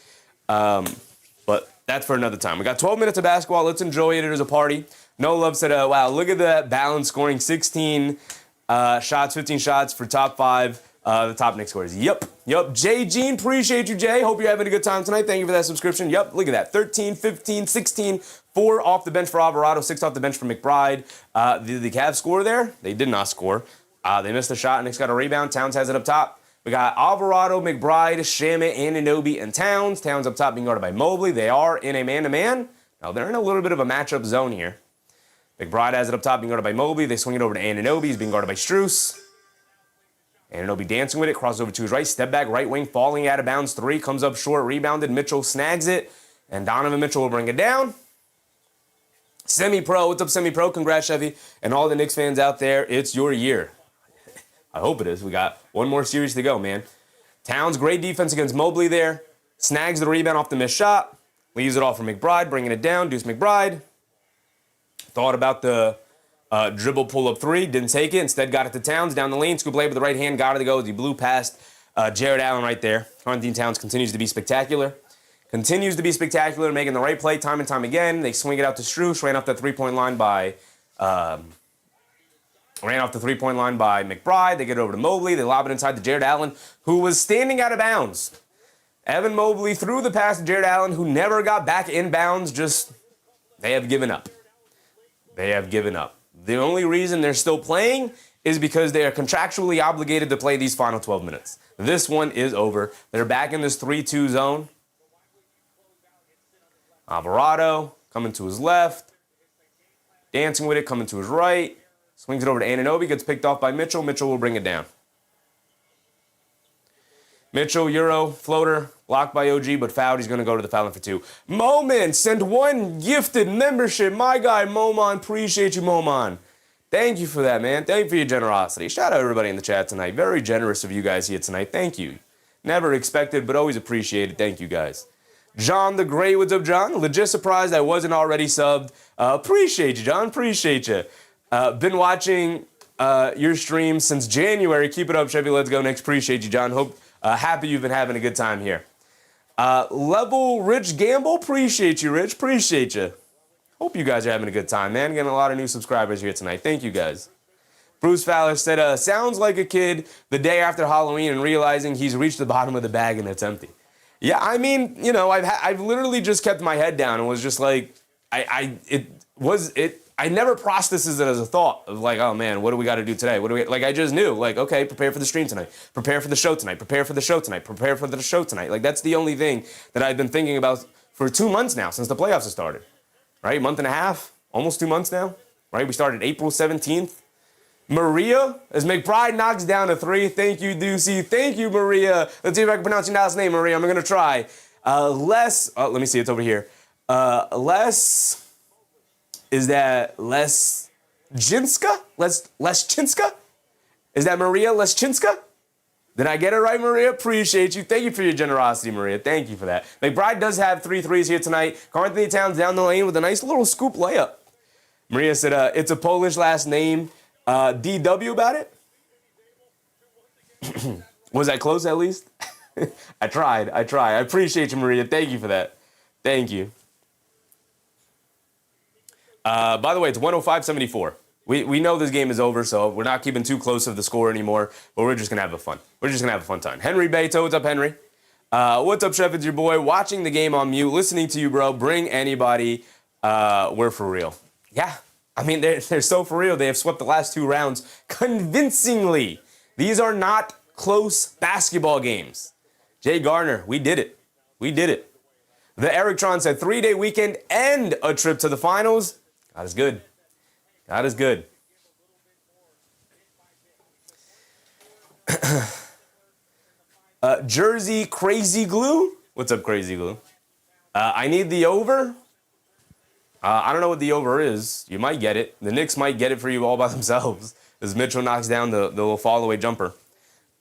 But that's for another time. We got 12 minutes of basketball. Let's enjoy it. It is a party. No Love said, wow, look at that balance, scoring 16 shots, 15 shots for top 5. The top Knicks scores. Yep. Jay Jean, appreciate you, Jay. Hope you're having a good time tonight. Thank you for that subscription. Yep, look at that. 13, 15, 16, 4 off the bench for Alvarado, 6 off the bench for McBride. The Cavs score there? They did not score. They missed a shot. Knicks got a rebound. Towns has it up top. We got Alvarado, McBride, Shamet, Anunoby, and Towns. Towns up top being guarded by Mobley. They are in a man-to-man. Now, they're in a little bit of a matchup zone here. McBride has it up top being guarded by Mobley. They swing it over to Anunoby. He's being guarded by Strus. Anunoby dancing with it. Cross over to his right. Step back, right wing, falling out of bounds. 3 comes up short. Rebounded. Mitchell snags it. And Donovan Mitchell will bring it down. Semi-Pro. What's up, Semi-Pro? Congrats, Chevy. And all the Knicks fans out there, it's your year. I hope it is. We got one more series to go, man. Towns, great defense against Mobley there. Snags the rebound off the missed shot. Leaves it off for McBride, bringing it down. Deuce McBride. Thought about the dribble pull-up 3. Didn't take it. Instead got it to Towns. Down the lane. Scoop layup with the right hand. Got it to go as he blew past Jared Allen right there. Karl-Anthony Towns continues to be spectacular. Making the right play time and time again. They swing it out to Strus. Ran off the three-point line by McBride. They get it over to Mobley. They lob it inside to Jared Allen, who was standing out of bounds. Evan Mobley threw the pass to Jared Allen, who never got back in bounds. They have given up. The only reason they're still playing is because they are contractually obligated to play these final 12 minutes. This one is over. They're back in this 3-2 zone. Alvarado coming to his left. Dancing with it, coming to his right. Swings it over to Anunoby, gets picked off by Mitchell. Mitchell will bring it down. Mitchell, Euro, floater, blocked by OG, but fouled. He's going to go to the foul line for 2. Moman sent 1 gifted membership. My guy, Moman. Appreciate you, Moman. Thank you for that, man. Thank you for your generosity. Shout out everybody in the chat tonight. Very generous of you guys here tonight. Thank you. Never expected, but always appreciated. Thank you, guys. John the Great, what's up, John? Legit surprised I wasn't already subbed. Appreciate you, John. Appreciate you. Been watching your stream since January. Keep it up, Chevy. Let's go next. Appreciate you, John. Hope happy you've been having a good time here. Level Rich Gamble. Appreciate you, Rich. Appreciate you. Hope you guys are having a good time, man. Getting a lot of new subscribers here tonight. Thank you, guys. Bruce Fowler said, sounds like a kid the day after Halloween and realizing he's reached the bottom of the bag and it's empty. Yeah, I mean, you know, I've literally just kept my head down and was just like, I never processed it as a thought of like, oh man, what do we got to do today? I just knew, like, okay, prepare for the stream tonight, prepare for the show tonight, prepare for the show tonight, prepare for the show tonight. Like, that's the only thing that I've been thinking about for 2 months now since the playoffs have started, right? Month and a half, almost 2 months now, right? We started April 17th. Maria, as McBride knocks down a 3. Thank you, Ducey. Thank you, Maria. Let's see if I can pronounce your last name, Maria. I'm going to try. Let me see. It's over here. Is that Leschinska? Leschinska? Is that Maria Leschinska? Did I get it right, Maria? Appreciate you. Thank you for your generosity, Maria. Thank you for that. McBride does have 3 threes here tonight. Karl-Anthony Towns down the lane with a nice little scoop layup. Maria said, it's a Polish last name. DW about it? Was that close at least? I tried. I appreciate you, Maria. Thank you for that. Thank you. By the way, it's 105-74. We know this game is over, so we're not keeping too close of the score anymore, but we're just going to have fun. We're just going to have a fun time. Henry Beto, what's up, Henry? What's up, Chef? It's your boy. Watching the game on mute, listening to you, bro. Bring anybody. We're for real. Yeah. I mean, they're so for real. They have swept the last 2 rounds convincingly. These are not close basketball games. Jay Garner, we did it. We did it. The Eric Tron said 3-day weekend and a trip to the finals. God is good. God is good. Jersey Crazy Glue. What's up, Crazy Glue? I need the over. I don't know what the over is. You might get it. The Knicks might get it for you all by themselves as Mitchell knocks down the little fall-away jumper.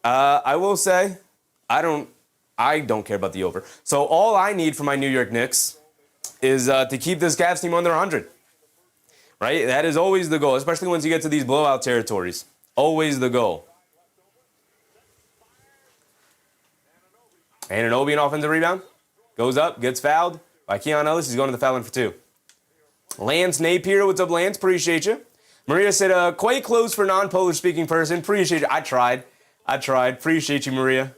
I will say, I don't care about the over. So all I need for my New York Knicks is to keep this Cavs team under 100. Right? That is always the goal, especially once you get to these blowout territories. Always the goal. Anunoby, an offensive rebound. Goes up, gets fouled by Keon Ellis. He's going to the foul line for 2. Lance Napier, what's up, Lance? Appreciate you. Maria said, quite close for non-Polish speaking person. Appreciate you. I tried. Appreciate you, Maria.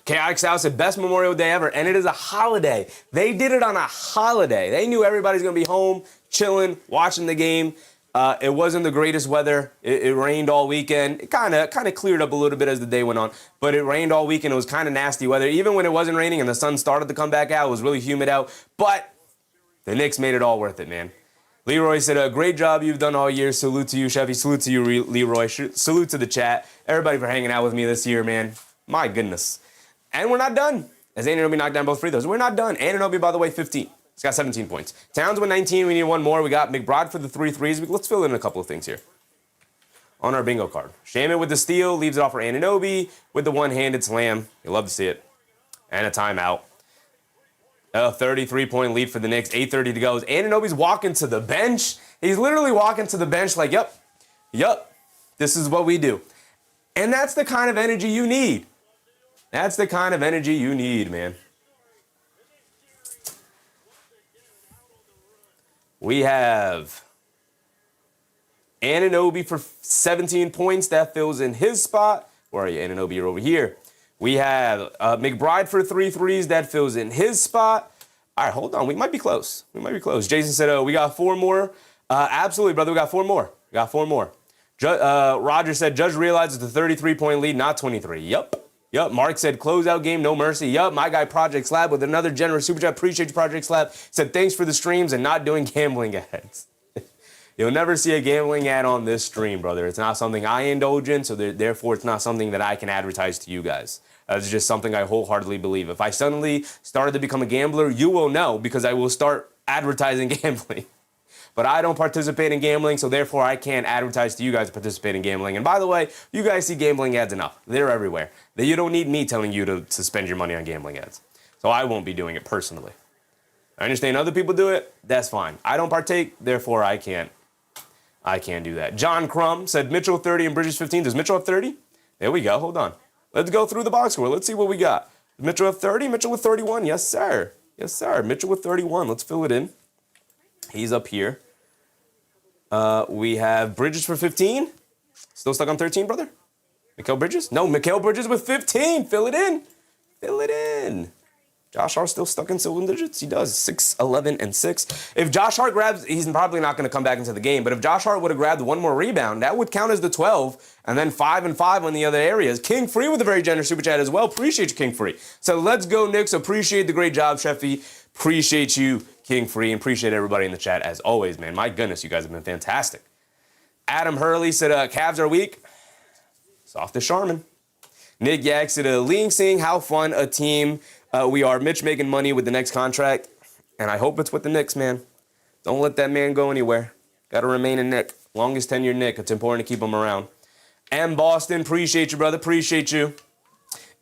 Chaotic South said, best Memorial Day ever, and it is a holiday. They did it on a holiday. They knew everybody's going to be home, chilling, watching the game. It wasn't the greatest weather. It rained all weekend. It kind of cleared up a little bit as the day went on, but it rained all weekend. It was kind of nasty weather. Even when it wasn't raining and the sun started to come back out, it was really humid out, but the Knicks made it all worth it, man. Leroy said, great job you've done all year. Salute to you, Chefy. Salute to you, Leroy. Salute to the chat. Everybody for hanging out with me this year, man. My goodness. And we're not done. As Anunoby knocked down both free throws. We're not done. Anunoby, by the way, 15. He's got 17 points. Towns with 19. We need one more. We got McBride for the 3 threes. Let's fill in a couple of things here on our bingo card. Shaman with the steal. Leaves it off for Anunoby with the one-handed slam. You love to see it. And a timeout. A 33-point lead for the Knicks. 8:30 to go. Anunoby's walking to the bench. He's literally walking to the bench like, yep, this is what we do. And that's the kind of energy you need. That's the kind of energy you need, man. We have Anunoby for 17 points. That fills in his spot. Where are you, Anunoby? You're over here. We have McBride for 3 threes. That fills in his spot. All right, hold on. We might be close. Jason said, we got 4 more. Absolutely, brother. We got 4 more. Roger said, Judge realizes the 33-point lead, not 23. Yup. Mark said, closeout game, no mercy. Yup. My guy, Project Slab, with another generous super chat. Appreciate you, Project Slab. Said, thanks for the streams and not doing gambling ads. You'll never see a gambling ad on this stream, brother. It's not something I indulge in, so therefore it's not something that I can advertise to you guys. It's just something I wholeheartedly believe. If I suddenly started to become a gambler, you will know because I will start advertising gambling. But I don't participate in gambling, so therefore I can't advertise to you guys to participate in gambling. And by the way, you guys see gambling ads enough. They're everywhere. You don't need me telling you to spend your money on gambling ads. So I won't be doing it personally. I understand other people do it. That's fine. I don't partake, therefore I can't do that. John Crum said Mitchell 30 and Bridges 15. Does Mitchell have 30? There we go. Hold on. Let's go through the box score. Let's see what we got. Mitchell have 30? Mitchell with 31. Yes, sir. Mitchell with 31. Let's fill it in. He's up here. We have Bridges for 15. Still stuck on 13, brother? Mikal Bridges? No, Mikal Bridges with 15. Fill it in. Josh Hart still stuck in single digits? He does. 6, 11, and 6. If Josh Hart grabs, he's probably not going to come back into the game, but if Josh Hart would have grabbed 1 more rebound, that would count as the 12, and then 5 and 5 on the other areas. King Free with a very generous super chat as well. Appreciate you, King Free. So let's go, Knicks. Appreciate the great job, Sheffy. Appreciate you, King Free, and appreciate everybody in the chat as always, man. My goodness, you guys have been fantastic. Adam Hurley said, Cavs are weak. Soft as Charmin. Nick Yak said, Ling Sing, how fun a team we are. Mitch making money with the next contract, and I hope it's with the Knicks, man. Don't let that man go anywhere. Got to remain a Knick. Longest tenured Knick. It's important to keep him around. And Boston, appreciate you, brother. Appreciate you.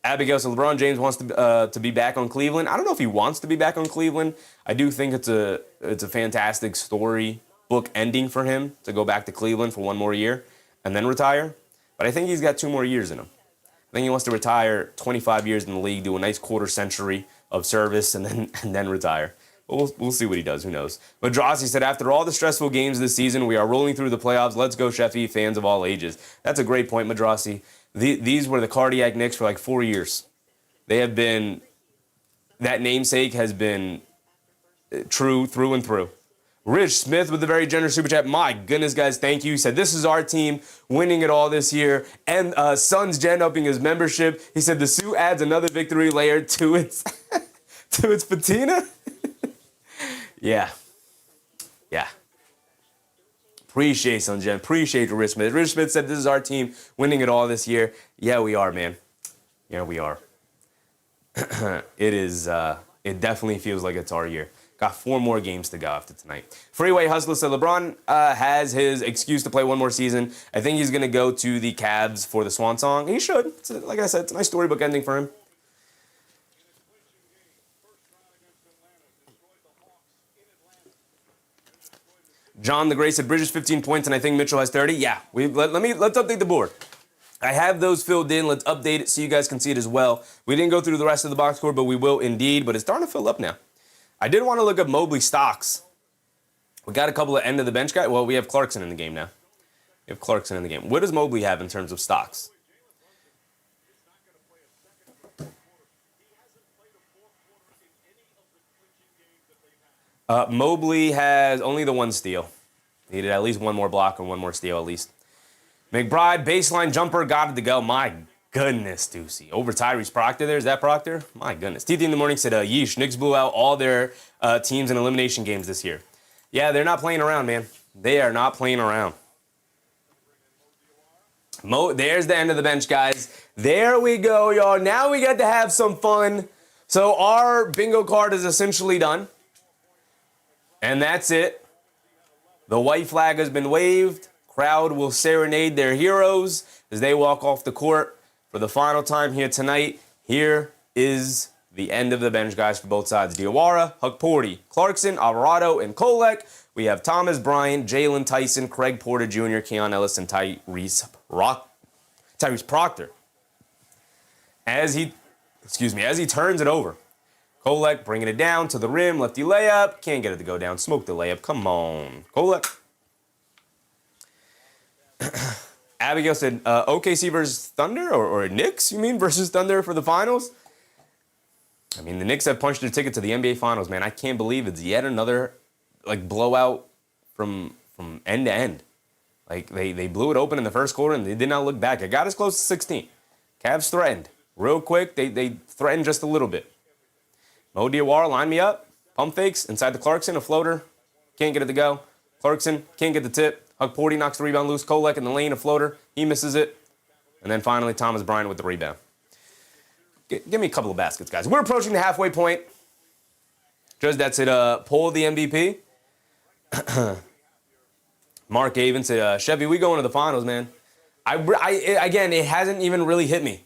Abigail said LeBron James wants to be back on Cleveland. I don't know if he wants to be back on Cleveland. I do think it's a fantastic story book ending for him to go back to Cleveland for 1 more year and then retire. But I think he's got 2 more years in him. I think he wants to retire 25 years in the league, do a nice quarter century, of service and then retire. But we'll see what he does. Who knows? Madrasi said, after all the stressful games this season, we are rolling through the playoffs. Let's go, Sheffy, fans of all ages. That's a great point, Madrasi. These were the cardiac Knicks for like 4 years. They have been, that namesake has been true through and through. Rich Smith with a very generous super chat. My goodness, guys, thank you. He said, this is our team winning it all this year. And Suns Gen upping his membership. He said, the suit adds another victory layer to its to its patina. Yeah. Appreciate Suns Gen. Appreciate Rich Smith. Rich Smith said, this is our team winning it all this year. Yeah, we are, man. Yeah, we are. It is. It definitely feels like it's our year. Got 4 more games to go after tonight. Freeway Hustler said LeBron has his excuse to play one more season. I think he's going to go to the Cavs for the Swan Song. He should. Like I said, it's a nice storybook ending for him. John the Gray said Bridges 15 points and I think Mitchell has 30. Yeah, let's update the board. I have those filled in. Let's update it so you guys can see it as well. We didn't go through the rest of the box score, but we will indeed. But it's starting to fill up now. I did want to look up Mobley stocks. We got a couple of end of the bench guys. Well, we have Clarkson in the game now. We have Clarkson in the game. What does Mobley have in terms of stocks? Mobley has only the 1 steal. Needed at least 1 more block or 1 more steal at least. McBride, baseline jumper, got it to go. My goodness, Deucey. Over Tyrese Proctor there. Is that Proctor? My goodness. TT in the morning said, yeesh, Knicks blew out all their teams in elimination games this year. Yeah, they're not playing around, man. They are not playing around. There's the end of the bench, guys. There we go, y'all. Now we get to have some fun. So our bingo card is essentially done. And that's it. The white flag has been waved. Crowd will serenade their heroes as they walk off the court for the final time here tonight. Here is the end of the bench, guys, for both sides. Diawara, Hukporti, Clarkson, Alvarado, and Kolek. We have Thomas Bryant, Jalen Tyson, Craig Porter Jr., Keon Ellis, and Tyrese Proctor. As he turns it over. Kolek bringing it down to the rim, lefty layup. Can't get it to go down. Smoke the layup. Come on. Kolek. Abigail said, OKC versus Thunder? Or Knicks, you mean, versus Thunder for the finals? I mean, the Knicks have punched their ticket to the NBA Finals, man. I can't believe it's yet another, blowout from end to end. They blew it open in the first quarter, and they did not look back. It got as close to 16. Cavs threatened. Real quick, they threatened just a little bit. Mo Diawara, line me up. Pump fakes inside the Clarkson, a floater. Can't get it to go. Clarkson can't get the tip. Hukporti knocks the rebound loose. Kolek in the lane, a floater. He misses it. And then finally, Thomas Bryant with the rebound. Give me a couple of baskets, guys. We're approaching the halfway point. Just that's it. Poll the MVP. Mark Avon said, Chevy, we going to the finals, man. Again, it hasn't even really hit me.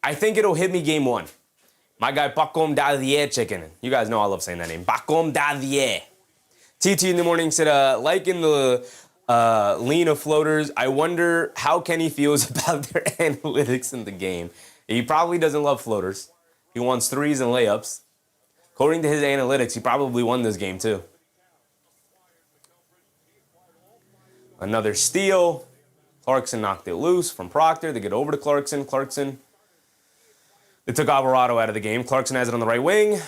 I think it'll hit me game 1. My guy, Bakom Dadier checking in. You guys know I love saying that name. Bakom Dadier. TT in the morning said, like in the lean of floaters, I wonder how Kenny feels about their analytics in the game. He probably doesn't love floaters. He wants threes and layups. According to his analytics, he probably won this game too. Another steal. Clarkson knocked it loose from Proctor. They get over to Clarkson. They took Alvarado out of the game. Clarkson has it on the right wing.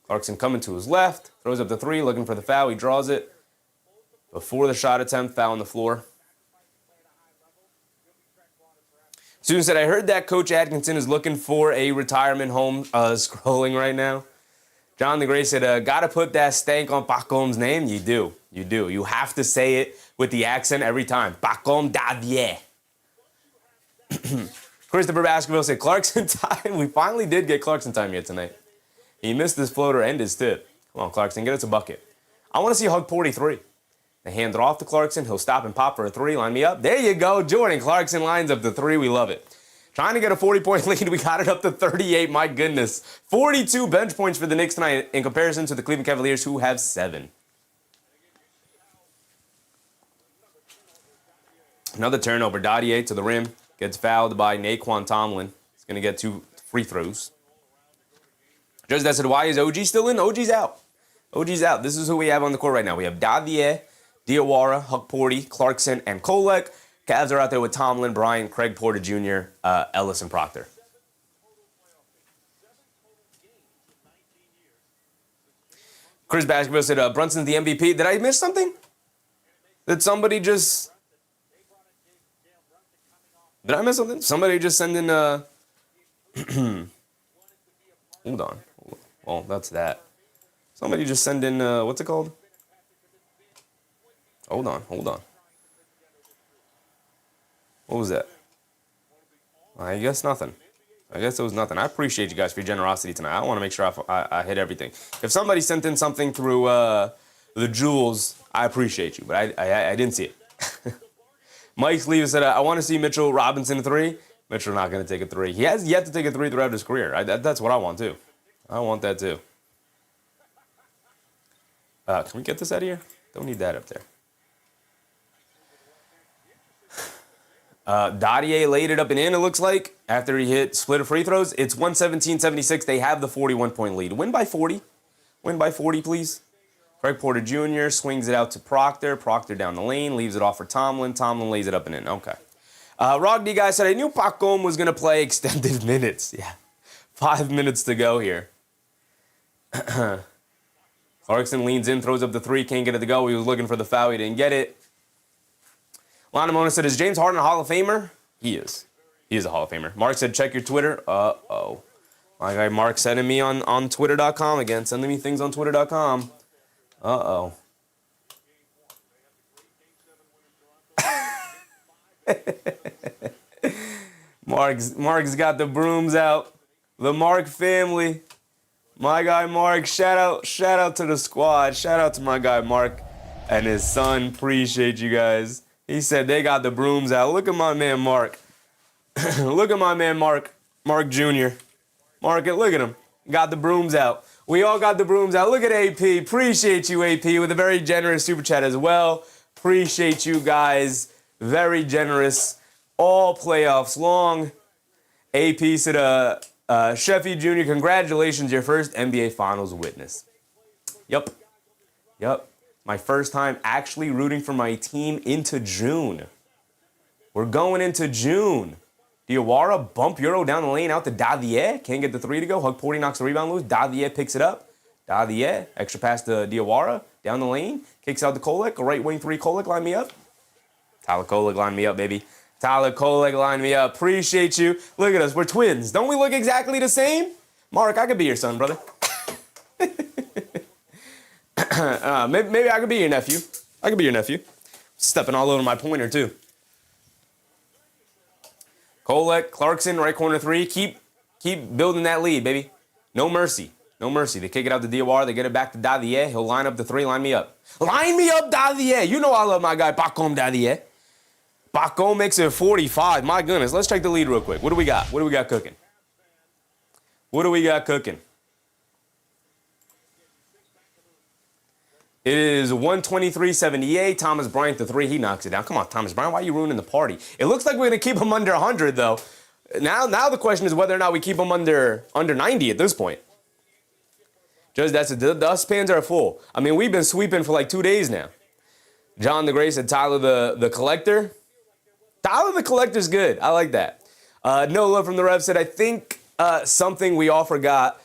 Clarkson coming to his left. Throws up the 3, looking for the foul. He draws it. Before the shot attempt, foul on the floor. Student said, I heard that Coach Atkinson is looking for a retirement home. Scrolling right now. John the Gray said, gotta put that stank on Bakom's name. You do. You have to say it with the accent every time. Bakom Dadier. Christopher Baskerville said, Clarkson time. We finally did get Clarkson time here tonight. He missed his floater and his tip. Come on, Clarkson, get us a bucket. I want to see Hukporti 3. They hand it off to Clarkson. He'll stop and pop for a 3. Line me up. There you go. Jordan Clarkson lines up the 3. We love it. Trying to get a 40-point lead. We got it up to 38. My goodness. 42 bench points for the Knicks tonight in comparison to the Cleveland Cavaliers, who have 7. Another turnover. Dadier to the rim. Gets fouled by Naquan Tomlin. He's going to get 2 free throws. Just that said, why is OG still in? OG's out. OG's out. This is who we have on the court right now. We have Davier, Diawara, Huckporty, Clarkson, and Kolek. Cavs are out there with Tomlin, Bryant, Craig Porter Jr., Ellis, and Proctor. Chris Basketball said, Brunson's the MVP. Did I miss something? Did somebody just... Did I miss something? Somebody just send in... Hold on. Well, that's that. Somebody just send in... what's it called? Hold on. What was that? I guess nothing. I guess it was nothing. I appreciate you guys for your generosity tonight. I want to make sure I hit everything. If somebody sent in something through the jewels, I appreciate you, but I didn't see it. Mike Sleeve said, I want to see Mitchell Robinson 3. Mitchell not going to take a 3. He has yet to take a 3 throughout his career. That's what I want, too. I want that, too. Can we get this out of here? Don't need that up there. Dadier laid it up and in, it looks like, after he hit split of free throws. It's 117-76. They have the 41-point lead. Win by 40. Win by 40, please. Craig Porter Jr. swings it out to Proctor. Proctor down the lane, leaves it off for Tomlin. Tomlin lays it up and in. Okay. Rogdy guy said, I knew Pacom was going to play extended minutes. Yeah. 5 minutes to go here. Clarkson leans in, throws up the 3, can't get it to go. He was looking for the foul. He didn't get it. Lana Mona said, is James Harden a Hall of Famer? He is. He is a Hall of Famer. Mark said, check your Twitter. Uh-oh. My guy Mark sending me on Twitter.com again. Sending me things on Twitter.com. Uh-oh. Mark's got the brooms out. The Mark family. My guy Mark. Shout out to the squad. Shout out to my guy Mark and his son. Appreciate you guys. He said they got the brooms out. Look at my man Mark. Look at my man Mark. Mark Jr. Mark, look at him. Got the brooms out. We all got the brooms out. Look at AP. Appreciate you, AP, with a very generous super chat as well. Appreciate you guys. Very generous. All playoffs long. AP said, Sheffy Jr., congratulations, your first NBA Finals witness. Yup. My first time actually rooting for my team into June. We're going into June. Diawara, bump Euro down the lane out to Davier. Can't get the 3 to go. Huckporty knocks the rebound loose. Davier picks it up. Davier, extra pass to Diawara. Down the lane. Kicks out to Kolek. A right wing 3. Kolek, line me up. Tyler Kolek, line me up, baby. Tyler Kolek, line me up. Appreciate you. Look at us. We're twins. Don't we look exactly the same? Mark, I could be your son, brother. Maybe I could be your nephew. I could be your nephew. Stepping all over my pointer, too. Kolek, Clarkson, right corner 3. Keep building that lead, baby. No mercy. They kick it out to Diawara. They get it back to Davier. He'll line up the 3. Line me up. Line me up, Davier. You know I love my guy, Pacom Davier. Pacom makes it 45. My goodness. Let's check the lead real quick. What do we got? Cooking? It is 123-78. Thomas Bryant, the 3. He knocks it down. Come on, Thomas Bryant. Why are you ruining the party? It looks like we're going to keep him under 100, though. Now the question is whether or not we keep him under 90 at this point. Judge, that's it. The dust pans are full. I mean, we've been sweeping for like 2 days now. John the Gray said Tyler the Collector. Tyler the Collector's good. I like that. No Love from the Rev said, I think something we all forgot.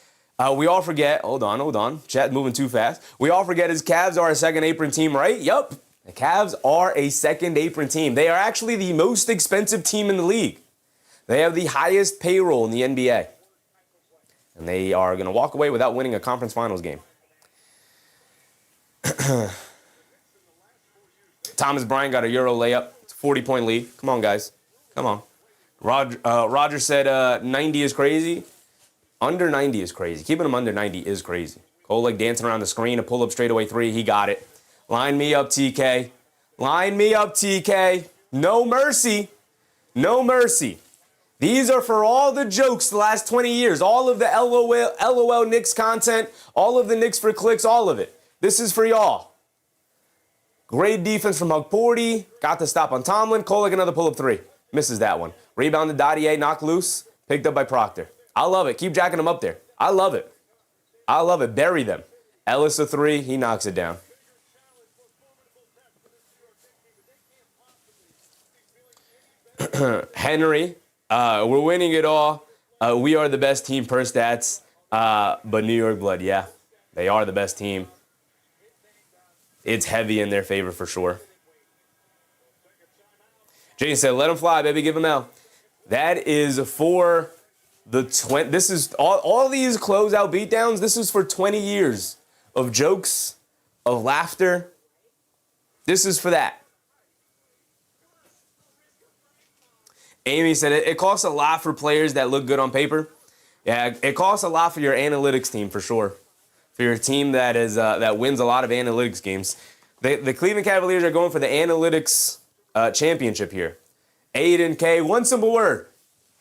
We all forget. Hold on. Chat moving too fast. We all forget his Cavs are a second apron team, right? Yup. The Cavs are a second apron team. They are actually the most expensive team in the league. They have the highest payroll in the NBA. And they are going to walk away without winning a conference finals game. Thomas Bryant got a Euro layup. It's a 40-point lead. Come on, guys. Come on. Roger said 90 is crazy. Under 90 is crazy. Keeping him under 90 is crazy. Kolek dancing around the screen, a pull-up straightaway 3. He got it. Line me up, TK. Line me up, TK. No mercy. No mercy. These are for all the jokes the last 20 years. All of the LOL Knicks content. All of the Knicks for clicks. All of it. This is for y'all. Great defense from Huckporty. Got the stop on Tomlin. Kolek, another pull-up 3. Misses that one. Rebound to Dadier. Knocked loose. Picked up by Proctor. I love it. Keep jacking them up there. I love it. I love it. Bury them. Ellis a 3. He knocks it down. Henry, we're winning it all. We are the best team per stats. But New York Blood, yeah, they are the best team. It's heavy in their favor for sure. Jay said, let him fly, baby. Give him L. That is for the 20. This is all these closeout beatdowns. This is for 20 years of jokes, of laughter. This is for that. Amy said, it costs a lot for players that look good on paper. Yeah, it costs a lot for your analytics team for sure. For your team that is that wins a lot of analytics games. The Cleveland Cavaliers are going for the analytics championship here. Aiden K, one simple word.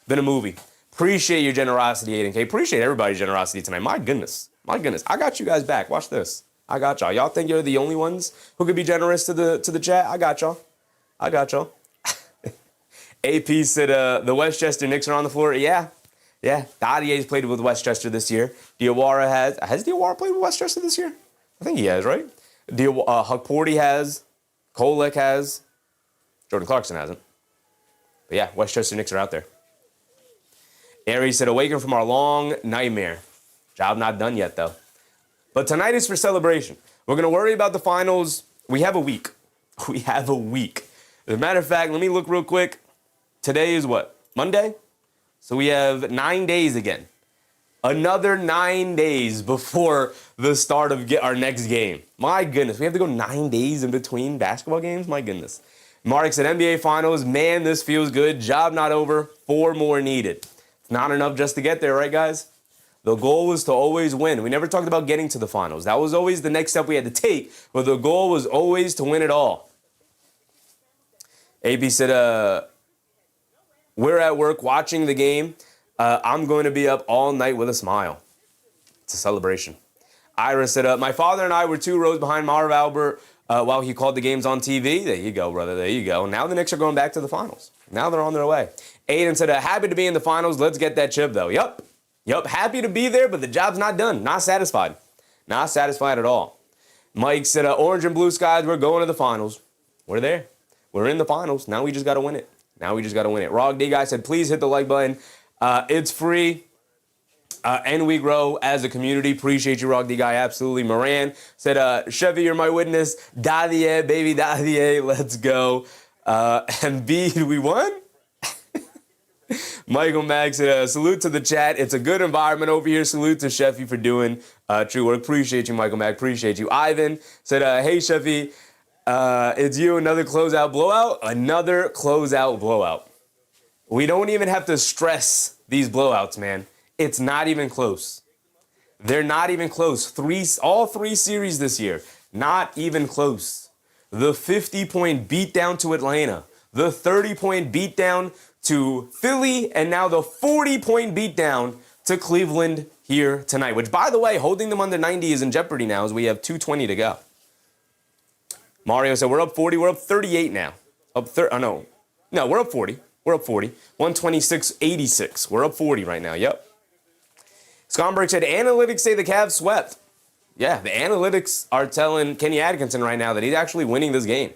Been a movie. Appreciate your generosity, Aiden K. Appreciate everybody's generosity tonight. My goodness. My goodness. I got you guys back. Watch this. I got y'all. Y'all think you're the only ones who could be generous to the chat? I got y'all. I got y'all. AP said the Westchester Knicks are on the floor. Yeah. Yeah. Dadier's played with Westchester this year. Diawara has Diawara played with Westchester this year? I think he has, right? Huckporty has. Kolek has. Jordan Clarkson hasn't. But yeah, Westchester Knicks are out there. Aries said, awaken from our long nightmare. Job not done yet, though. But tonight is for celebration. We're going to worry about the finals. We have a week. We have a week. As a matter of fact, let me look real quick. Today is what? Monday? So we have 9 days again. Another 9 days before the start of our next game. My goodness, we have to go 9 days in between basketball games? My goodness. Mark said, NBA Finals, man, this feels good. Job not over. 4 more needed. It's not enough just to get there, right, guys? The goal was to always win. We never talked about getting to the finals. That was always the next step we had to take, but the goal was always to win it all. AB said, we're at work watching the game. I'm going to be up all night with a smile. It's a celebration. Ira said, my father and I were 2 rows behind Marv Albert while he called the games on TV. There you go, brother. There you go. Now the Knicks are going back to the finals. Now they're on their way. Aiden said, happy to be in the finals. Let's get that chip, though. Yup. Happy to be there, but the job's not done. Not satisfied. Not satisfied at all. Mike said, orange and blue skies, we're going to the finals. We're there. We're in the finals. Now we just got to win it. Rog D guy said, please hit the like button. It's free. And we grow as a community. Appreciate you, Rog D guy. Absolutely. Moran said, Chevy, you're my witness. Dadier, baby, Dadier. Let's go. And B, we won? Michael Mack said, salute to the chat. It's a good environment over here. Salute to Sheffy for doing true work. Appreciate you, Michael Mack. Appreciate you. Ivan said, hey, Sheffy, it's you. Another closeout blowout. Another closeout blowout. We don't even have to stress these blowouts, man. It's not even close. They're not even close. All 3 series this year, not even close. The 50-point beatdown to Atlanta. The 30-point beatdown to Philly, and now the 40-point beatdown to Cleveland here tonight, which, by the way, holding them under 90 is in jeopardy now as we have 2:20 to go. Mario said, we're up 40. We're up 38 now. No, we're up 40. We're up 40. 126.86. We're up 40 right now. Yep. Scomberg said, analytics say the Cavs swept. Yeah, the analytics are telling Kenny Atkinson right now that he's actually winning this game.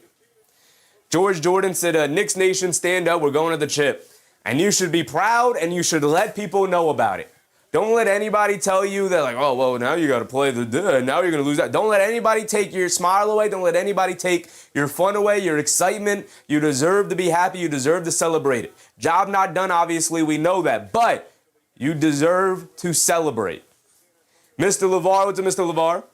George Jordan said, Knicks Nation, stand up. We're going to the chip. And you should be proud, and you should let people know about it. Don't let anybody tell you that, like, oh, well, now you got to play now you're going to lose that. Don't let anybody take your smile away. Don't let anybody take your fun away, your excitement. You deserve to be happy. You deserve to celebrate it. Job not done, obviously. We know that. But you deserve to celebrate. Mr. LeVar, what's up, Mr. LeVar?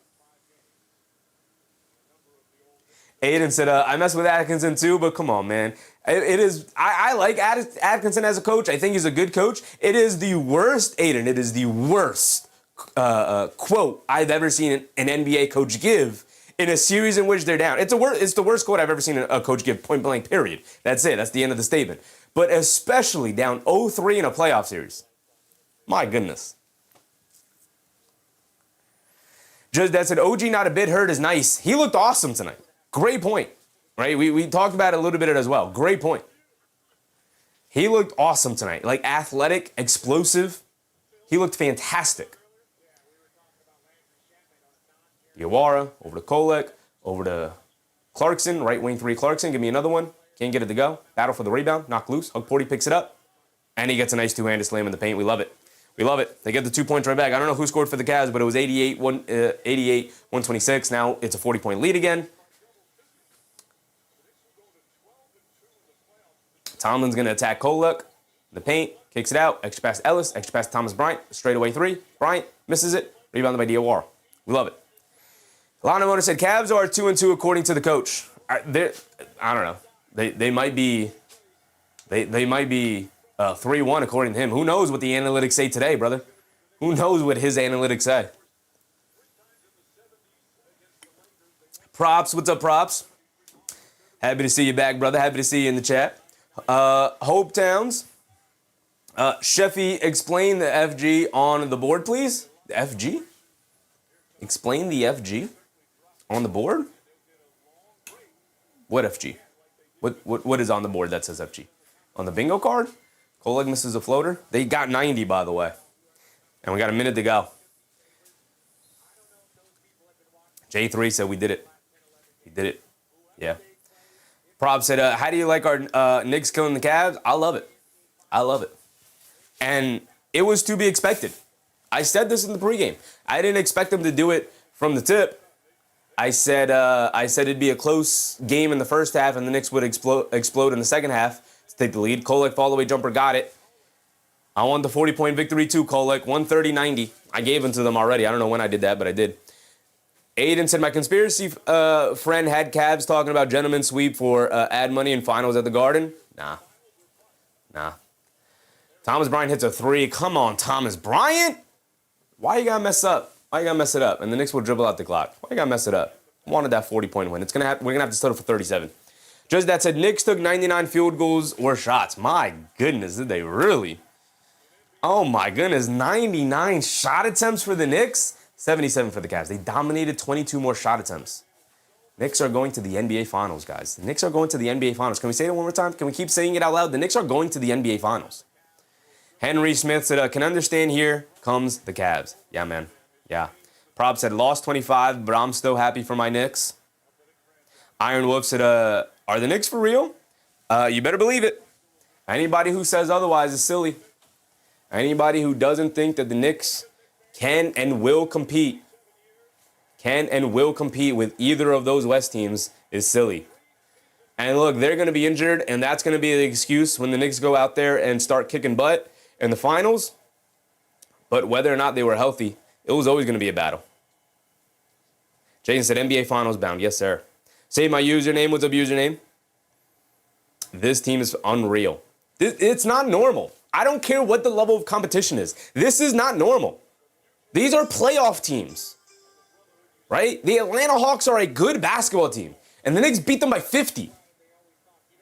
Aiden said, I mess with Atkinson too, but come on, man. I like Atkinson as a coach. I think he's a good coach. It is the worst, Aiden, it is the worst quote I've ever seen an NBA coach give in a series in which they're down. It's the worst quote I've ever seen a coach give, point blank, period. That's it. That's the end of the statement. But especially down 0-3 in a playoff series. My goodness. Just that said, OG not a bit hurt is nice. He looked awesome tonight. Great point, right? We talked about it a little bit as well. Great point. He looked awesome tonight. Like athletic, explosive. He looked fantastic. Diawara, over to Kolek, over to Clarkson, right wing 3 Clarkson. Give me another one. Can't get it to go. Battle for the rebound. Knock loose. Hugporty picks it up. And he gets a nice two-handed slam in the paint. We love it. We love it. They get the 2 points right back. I don't know who scored for the Cavs, but it was 126. Now it's a 40-point lead again. Tomlin's going to attack Kolek in the paint. Kicks it out. Extra pass to Ellis. Extra pass to Thomas Bryant. Straightaway 3. Bryant misses it. Rebounded by Diawara. We love it. Lana Mona said, Cavs are 2-2 according to the coach. I don't know. They might be 3-1 according to him. Who knows what the analytics say today, brother? Who knows what his analytics say? Props, what's up, Props? Happy to see you back, brother. Happy to see you in the chat. Hope Towns. Sheffy, explain the FG on the board, please. The FG? Explain the FG on the board? What FG? What is on the board that says FG? On the bingo card? Kolek misses a floater. They got 90, by the way. And we got a minute to go. J3 said we did it. We did it. Yeah. Prob said, how do you like our Knicks killing the Cavs? I love it. I love it. And it was to be expected. I said this in the pregame. I didn't expect them to do it from the tip. I said it'd be a close game in the first half and the Knicks would explode in the second half to take the lead. Kolek fall-away jumper got it. I won the 40-point victory too, Kolek. 130-90. I gave them to them already. I don't know when I did that, but I did. Aiden said, my conspiracy friend had Cavs talking about gentleman sweep for ad money and finals at the Garden. Nah. Thomas Bryant hits a 3. Come on, Thomas Bryant. Why you gotta mess up? Why you gotta mess it up? And the Knicks will dribble out the clock. Why you gotta mess it up? I wanted that 40-point win. We're gonna have to settle for 37. Just that said, Knicks took 99 field goals or shots. My goodness, did they really? Oh my goodness, 99 shot attempts for the Knicks, 77 for the Cavs. They dominated 22 more shot attempts. Knicks are going to the NBA Finals, guys. The Knicks are going to the NBA Finals. Can we say it one more time? Can we keep saying it out loud? The Knicks are going to the NBA Finals. Henry Smith said, can understand here comes the Cavs. Yeah, man. Yeah. Prob said, lost 25, but I'm still happy for my Knicks. Iron Wolf said, are the Knicks for real? You better believe it. Anybody who says otherwise is silly. Anybody who doesn't think that the Knicks can and will compete with either of those West teams is silly. And look, they're going to be injured, and that's going to be the excuse when the Knicks go out there and start kicking butt in the finals. But whether or not they were healthy, it was always going to be a battle. Jason said, NBA Finals bound. Yes, sir. Say my username. What's up, username? This team is unreal. It's not normal. I don't care what the level of competition is. This is not normal. These are playoff teams, right? The Atlanta Hawks are a good basketball team, and the Knicks beat them by 50.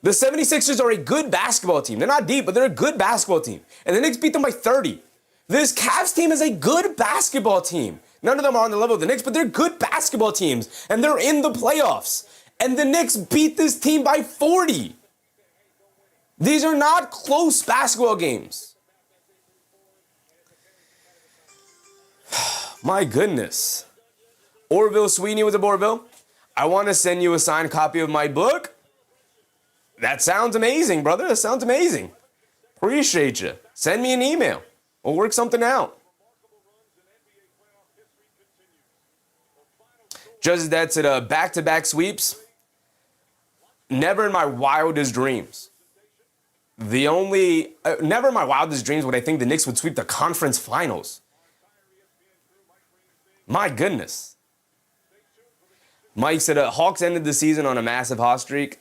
The 76ers are a good basketball team. They're not deep, but they're a good basketball team, and the Knicks beat them by 30. This Cavs team is a good basketball team. None of them are on the level of the Knicks, but they're good basketball teams, and they're in the playoffs. And the Knicks beat this team by 40. These are not close basketball games. My goodness. Orville Sweeney was a Orville. I want to send you a signed copy of my book. That sounds amazing, brother. That sounds amazing. Appreciate you. Send me an email. We'll work something out. Just that said, back-to-back sweeps. Never in my wildest dreams. Never in my wildest dreams would I think the Knicks would sweep the conference finals. My goodness. Mike said, Hawks ended the season on a massive hot streak.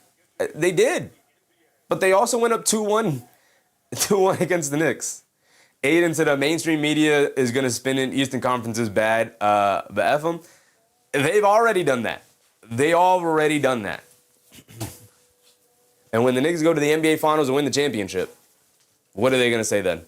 They did. But they also went up 2-1 against the Knicks. Aiden said, mainstream media is going to spin in Eastern Conference is bad. But F them. They've already done that. And when the Knicks go to the NBA Finals and win the championship, what are they going to say then?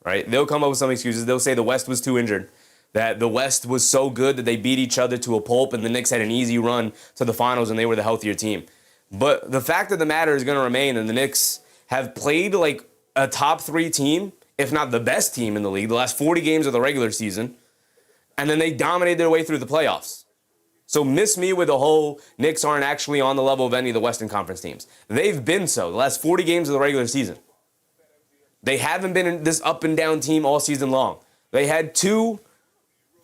Right? They'll come up with some excuses. They'll say the West was too injured, that the West was so good that they beat each other to a pulp and the Knicks had an easy run to the finals and they were the healthier team. But the fact of the matter is going to remain that the Knicks have played like a top 3 team if not the best team in the league, the last 40 games of the regular season, and then they dominated their way through the playoffs. So miss me with the whole Knicks aren't actually on the level of any of the Western Conference teams. They've been so the last 40 games of the regular season. They haven't been in this up and down team all season long. They had two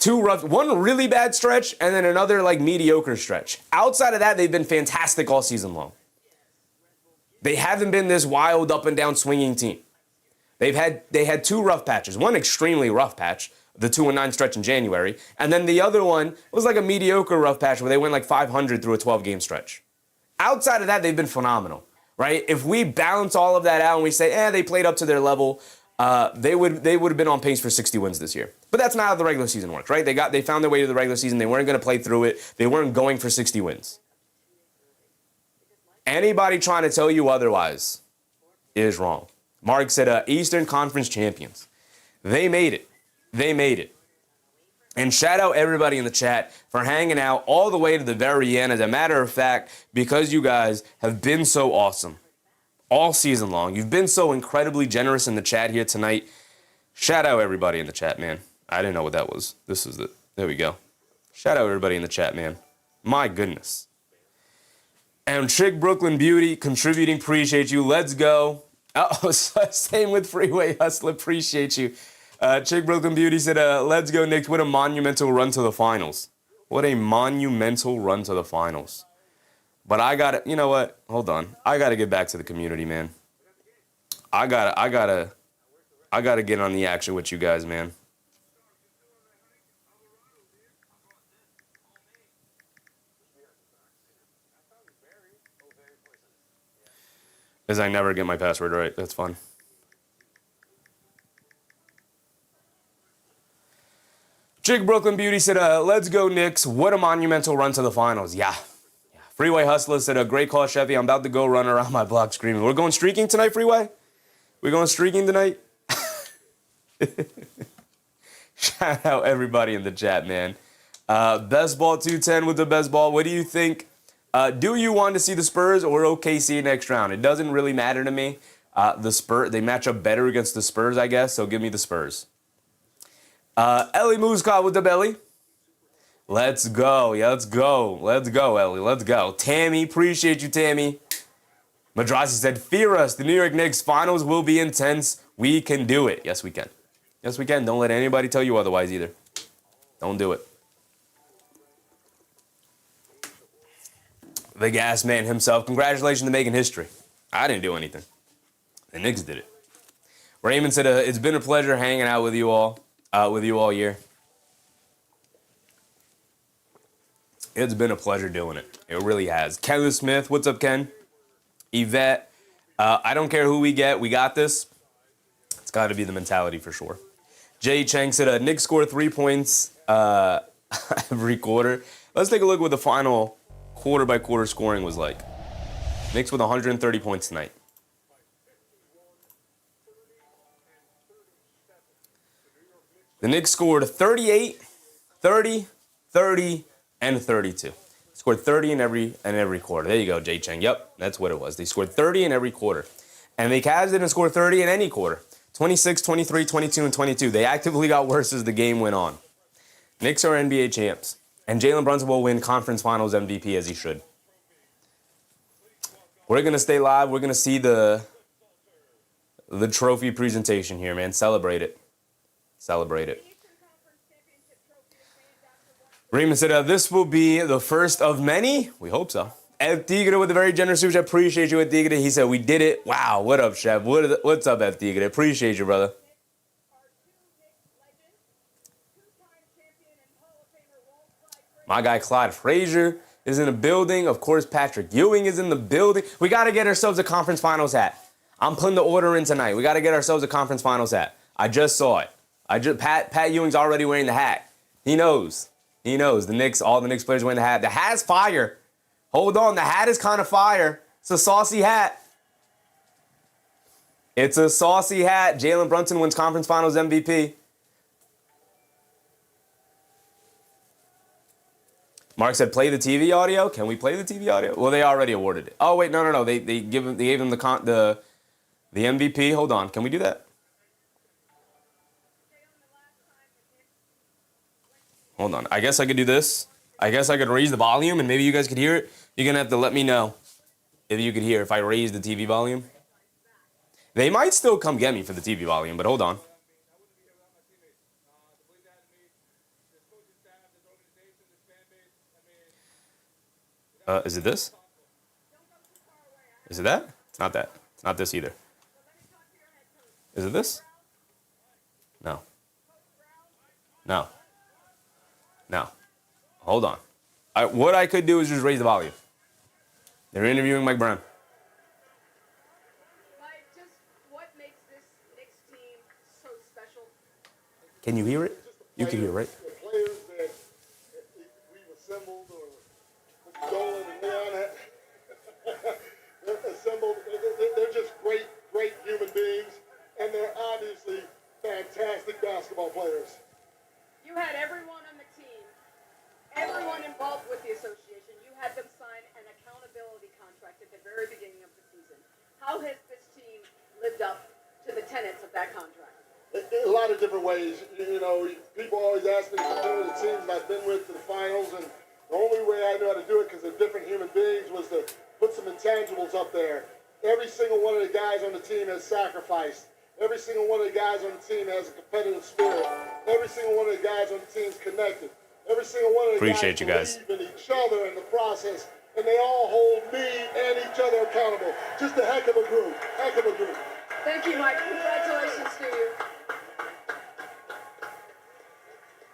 rough, one really bad stretch and then another like mediocre stretch. Outside of that, they've been fantastic all season long. They haven't been this wild up and down swinging team. They had two rough patches. One extremely rough patch, the 2-9 stretch in January, and then the other one was like a mediocre rough patch where they went like 500 through a 12-game stretch. Outside of that, they've been phenomenal, right? If we balance all of that out and we say, they played up to their level, they would have been on pace for 60 wins this year. But that's not how the regular season works, right? They found their way to the regular season. They weren't going to play through it. They weren't going for 60 wins. Anybody trying to tell you otherwise is wrong. Mark said, Eastern Conference champions. They made it. They made it. And shout out everybody in the chat for hanging out all the way to the very end. As a matter of fact, because you guys have been so awesome all season long. You've been so incredibly generous in the chat here tonight. Shout out everybody in the chat, man. I didn't know what that was. This is it. There we go. Shout out everybody in the chat, man. My goodness. And Chick Brooklyn Beauty contributing. Appreciate you. Let's go. Oh, same with Freeway Hustler. Appreciate you. Chick Brooklyn Beauty said, let's go, Knicks. What a monumental run to the finals. What a monumental run to the finals. But I got to, you know what? Hold on. I got to get back to the community, man. I gotta get on the action with you guys, man. As I never get my password right. That's fun. Chick Brooklyn Beauty said, let's go, Knicks. What a monumental run to the finals. Yeah. Freeway Hustler said, great call, Chevy. I'm about to go run around my block screaming. We're going streaking tonight, Freeway? We're going streaking tonight? Shout out everybody in the chat, man. Best Ball 210 with the best ball. What do you think? Do you want to see the Spurs or OKC next round? It doesn't really matter to me. The Spurs, they match up better against the Spurs, I guess, so give me the Spurs. Ellie Mooscott with the belly. Let's go. Yeah, let's go. Let's go, Ellie. Let's go. Tammy, appreciate you, Tammy. Madrasi said, fear us. The New York Knicks finals will be intense. We can do it. Yes, we can. Yes, we can. Don't let anybody tell you otherwise either. Don't do it. The gas man himself. Congratulations to making history. I didn't do anything. The Knicks did it. Raymond said, it's been a pleasure hanging out with you all year. It's been a pleasure doing it. It really has. Ken Smith, what's up, Ken? Yvette, I don't care who we get. We got this. It's got to be the mentality for sure. Jay Chang said, Knicks score 3 points every quarter. Let's take a look at what the final quarter-by-quarter scoring was like. Knicks with 130 points tonight. The Knicks scored 38, 30, 30, and 32. Scored 30 in every quarter. There you go, Jay Chang. Yep, that's what it was. They scored 30 in every quarter. And the Cavs didn't score 30 in any quarter. 26, 23, 22, and 22. They actively got worse as the game went on. Knicks are NBA champs. And Jalen Brunson will win conference finals MVP as he should. We're going to stay live. We're going to see the trophy presentation here, man. Celebrate it. Celebrate it. Raymond said, this will be the first of many. We hope so. F. Digita with a very generous super chat. Appreciate you, F. Digita. He said, we did it. Wow. What up, Chef? What's up, F. Digita? Appreciate you, brother. My guy Clyde Frazier is in the building. Of course, Patrick Ewing is in the building. We got to get ourselves a conference finals hat. I'm putting the order in tonight. We got to get ourselves a conference finals hat. I just saw it. Pat Ewing's already wearing the hat. He knows. He knows. All the Knicks players wearing the hat. The hat's fire. Hold on. The hat is kind of fire. It's a saucy hat. It's a saucy hat. Jalen Brunson wins conference finals MVP. Mark said, play the TV audio. Can we play the TV audio? Well, they already awarded it. Oh, wait, no. They gave him the MVP. Hold on. Can we do that? Hold on. I guess I could do this. I guess I could raise the volume and maybe you guys could hear it. You're going to have to let me know if you could hear if I raise the TV volume. They might still come get me for the TV volume, but hold on. Is it this? Is it that? It's not that. It's not this either. Is it this? No. No. No. Hold on. What I could do is just raise the volume. They're interviewing Mike Brown. Mike, just what makes this Knicks team so special? Can you hear it? You can hear it, right? The players that we've assembled, or Jalen and Leon they're assembled, they're just great human beings, and they're obviously fantastic basketball players. You had everyone on the team, everyone involved with the association. You had them sign an accountability contract at the very beginning of the season. How has this team lived up to the tenets of that contract? In a lot of different ways. You know, people always ask me to do the teams I've been with to the finals, and the only way I knew how to do it, because they're different human beings, was to put some intangibles up there. Every single one of the guys on the team has sacrificed. Every single one of the guys on the team has a competitive spirit. Every single one of the guys on the team is connected. Every single one of the Appreciate guys you guys. believe in each other in the process, and they all hold me and each other accountable. Just a heck of a group. Heck of a group. Thank you, Mike. Congratulations to you.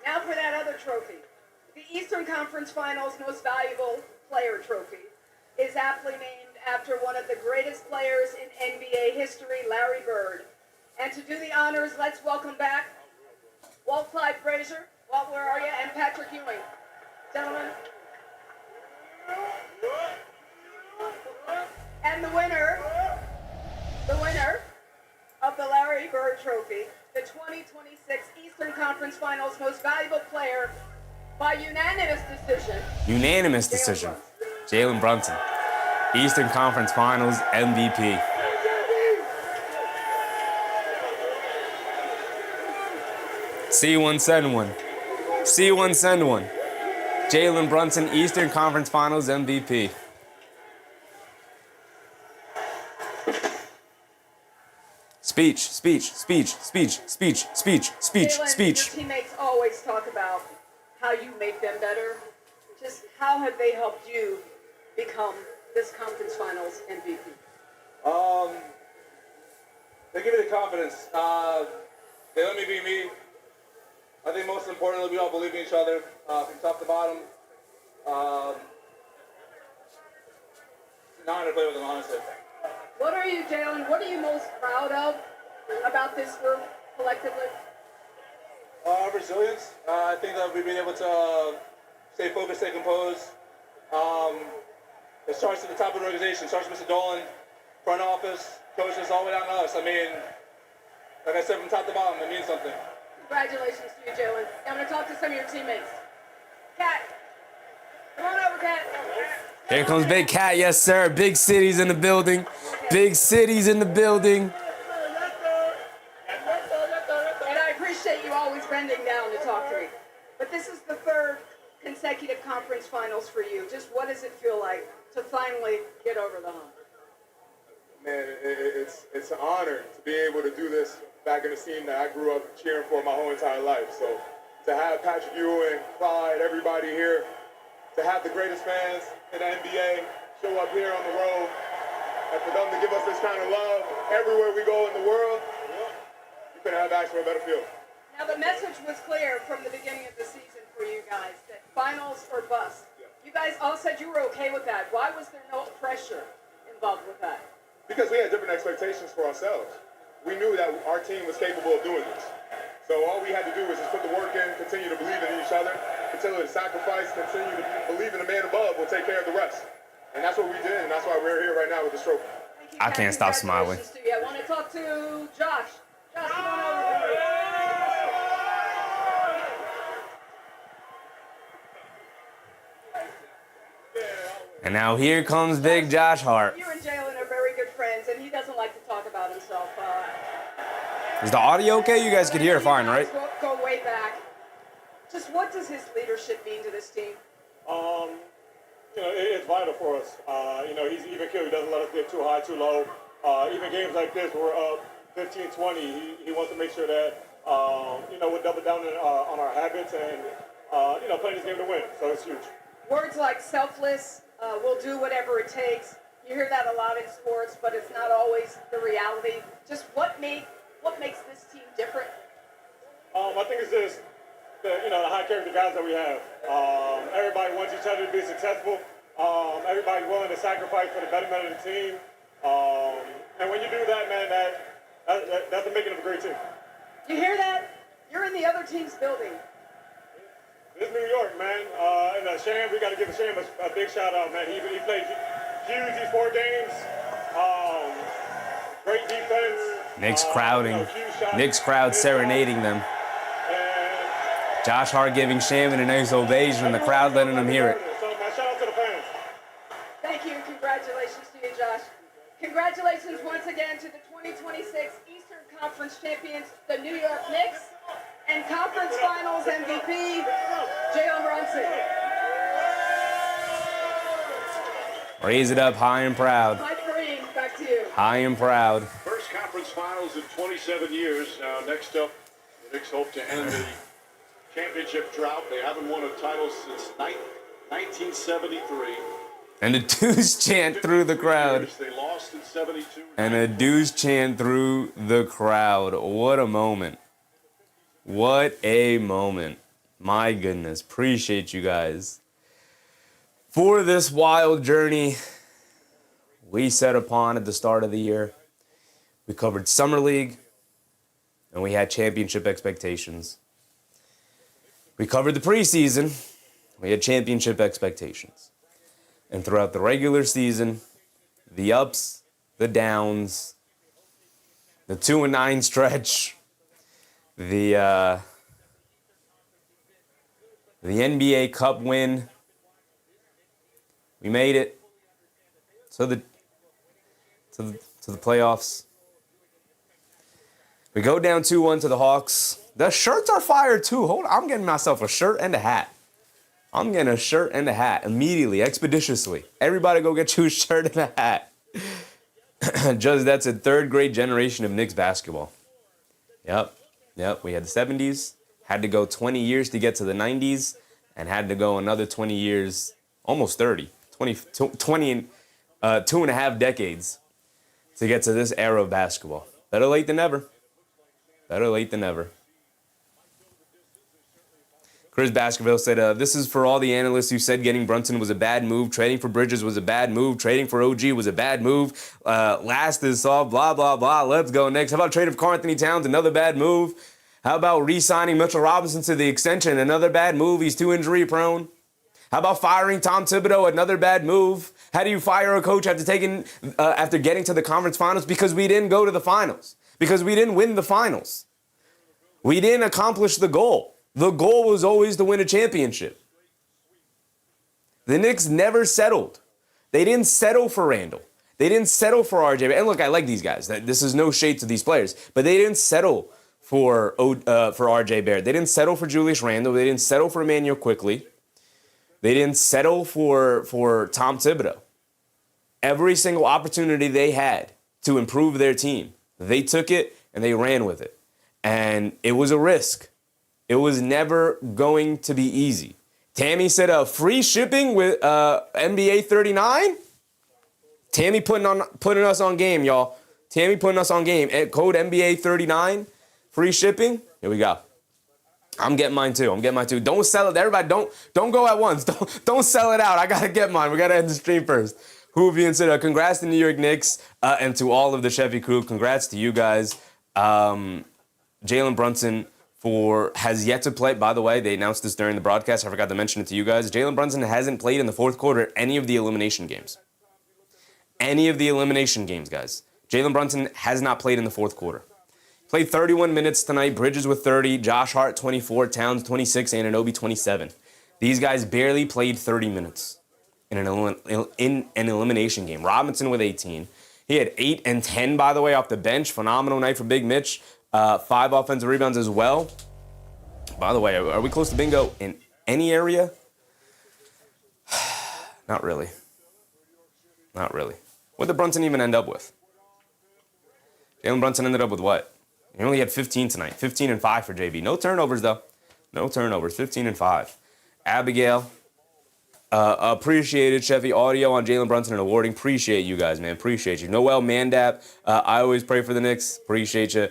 Now for that other trophy. The Eastern Conference Finals Most Valuable Player Trophy is aptly named after one of the greatest players in NBA history, Larry Bird. And to do the honors, let's welcome back Walt Clyde Frazier. Walt, where are you? And Patrick Ewing. Gentlemen. And the winner of the Larry Bird Trophy, the 2026 Eastern Conference Finals Most Valuable Player by unanimous decision. Unanimous decision. Jalen Brunson. Eastern Conference Finals MVP. See one, send one. See one, send one. Jalen Brunson, Eastern Conference Finals MVP. Speech. Jalen, your teammates always talk about how you make them better. Just how have they helped you become this conference finals MVP? They give me the confidence. They let me be me. I think most importantly, we all believe in each other from top to bottom. It's an honor to play with them, honestly. What are you, Jalen? What are you most proud of about this group collectively? Resilience. I think that we've been able to stay focused, stay composed. It starts at the top of the organization. It starts with Mr. Dolan, front office, coaches, all the way down to us. I mean, like I said, from top to bottom, it means something. Congratulations to you, Jalen. I'm going to talk to some of your teammates. Cat, come on over, Cat. Here comes Big Cat, yes sir. Big cities in the building. Big cities in the building. And I appreciate you always bending down to talk to me. But this is the third consecutive conference finals for you. Just what does it feel like to finally get over the hump? Man, it's an honor to be able to do this back in the scene that I grew up cheering for my whole entire life. So to have Patrick Ewing, Clyde, everybody here, to have the greatest fans in the NBA show up here on the road, and for them to give us this kind of love everywhere we go in the world, you couldn't have asked for a better field. Now the message was clear from the beginning of the season for you guys that finals or bust. You guys all said you were okay with that. Why was there no pressure involved with that? Because we had different expectations for ourselves. We knew that our team was capable of doing this. So all we had to do was just put the work in, continue to believe in each other, continue to sacrifice, continue to believe in the man above. We'll take care of the rest. And that's what we did, and that's why we're here right now with this trophy. Thank you, I Kat. can't stop smiling. Congratulations to you. I want to talk to Josh. Josh, come on over here. And now here comes Big Josh Hart. You and Jalen are very good friends, and he doesn't like to talk about himself. Is the audio okay? You guys can hear it fine, right? Go way back. Just what does his leadership mean to this team? It's vital for us. He's even killed. He doesn't let us get too high, too low. Even games like this, we're up 15-20. He wants to make sure that, we're double down on our habits and, playing this game to win. So it's huge. Words like selfless, we'll do whatever it takes. You hear that a lot in sports, but it's not always the reality. Just what makes this team different? I think it's just the high character guys that we have. Everybody wants each other to be successful. Everybody willing to sacrifice for the betterment of the team. And when you do that, man, that's the making of a great team. You hear that? You're in the other team's building. This is New York, man. And Sham, we got to give Sham a big shout out, man. He played huge these 4 games. Great defense. Knicks crowding. Knicks crowd serenading them. Josh Hart giving Shaman a nice ovation, and the crowd letting him hear it. So, man, shout out to the fans. Thank you. Congratulations to you, Josh. Congratulations once again to the 2026 Eastern Conference champions, the New York Knicks, and Conference Finals MVP, Jalen Brunson. Raise it up high and proud. Mike Green, back to you. High and proud. First Conference Finals in 27 years. Now, next up, the Knicks hope to end the championship drought. They haven't won a title since 1973. And a deuce chant through the crowd. They lost in 72. And a deuce chant through the crowd. What a moment. What a moment. My goodness. Appreciate you guys. For this wild journey we set upon at the start of the year. We covered Summer League. And we had championship expectations. We covered the preseason. We had championship expectations. And throughout the regular season, the ups, the downs, the 2-9 stretch, the NBA Cup win, we made it to the playoffs. We go down 2-1 to the Hawks. The shirts are fire too. Hold on, I'm getting myself a shirt and a hat. I'm getting a shirt and a hat immediately, expeditiously. Everybody go get you a shirt and a hat. Just that's a third grade generation of Knicks basketball. Yep. We had the 70s, had to go 20 years to get to the 90s, and had to go another 20 years, almost 30, 2.5 decades to get to this era of basketball. Better late than never. Better late than never. Chris Baskerville said, this is for all the analysts who said getting Brunson was a bad move, trading for Bridges was a bad move, trading for OG was a bad move, last is soft, blah, blah, blah, let's go next. How about trading for Karl Anthony Towns, another bad move? How about re-signing Mitchell Robinson to the extension, another bad move, he's too injury prone? How about firing Tom Thibodeau, another bad move? How do you fire a coach after getting to the conference finals? Because we didn't go to the finals. Because we didn't win the finals. We didn't accomplish the goal. The goal was always to win a championship. The Knicks never settled. They didn't settle for Randall. They didn't settle for RJ. And look, I like these guys. This is no shade to these players. But they didn't settle for RJ Barrett. They didn't settle for Julius Randle. They didn't settle for Emmanuel Quickley. They didn't settle for Tom Thibodeau. Every single opportunity they had to improve their team, they took it and they ran with it. And it was a risk. It was never going to be easy. Tammy said free shipping with NBA 39. Tammy putting us on game, y'all. Tammy putting us on game. Code NBA 39, free shipping. Here we go. I'm getting mine too. Don't sell it. Everybody, don't go at once. Don't sell it out. I gotta get mine. We gotta end the stream first. Hoovian said, congrats to New York Knicks and to all of the Chevy crew. Congrats to you guys. Jalen Brunson has yet to play. By the way, they announced this during the broadcast. I forgot to mention it to you guys. Jalen Brunson hasn't played in the fourth quarter any of the elimination games. Any of the elimination games, guys. Jalen Brunson has not played in the fourth quarter. Played 31 minutes tonight. Bridges with 30. Josh Hart, 24. Towns, 26. Anunoby, 27. These guys barely played 30 minutes in an elimination game. Robinson with 18. He had 8 and 10, by the way, off the bench. Phenomenal night for Big Mitch. 5 offensive rebounds as well. By the way, are we close to bingo in any area? Not really. Not really. What did Brunson even end up with? Jalen Brunson ended up with what? He only had 15 tonight. 15 and 5 for JB. No turnovers, though. No turnovers. 15 and 5. Abigail, appreciated Chevy audio on Jalen Brunson and awarding. Appreciate you guys, man. Appreciate you. Noel Mandap, I always pray for the Knicks. Appreciate you.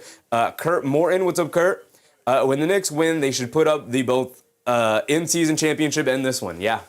Kurt Morton, what's up, Kurt? When the Knicks win, they should put up the both in-season championship and this one. Yeah,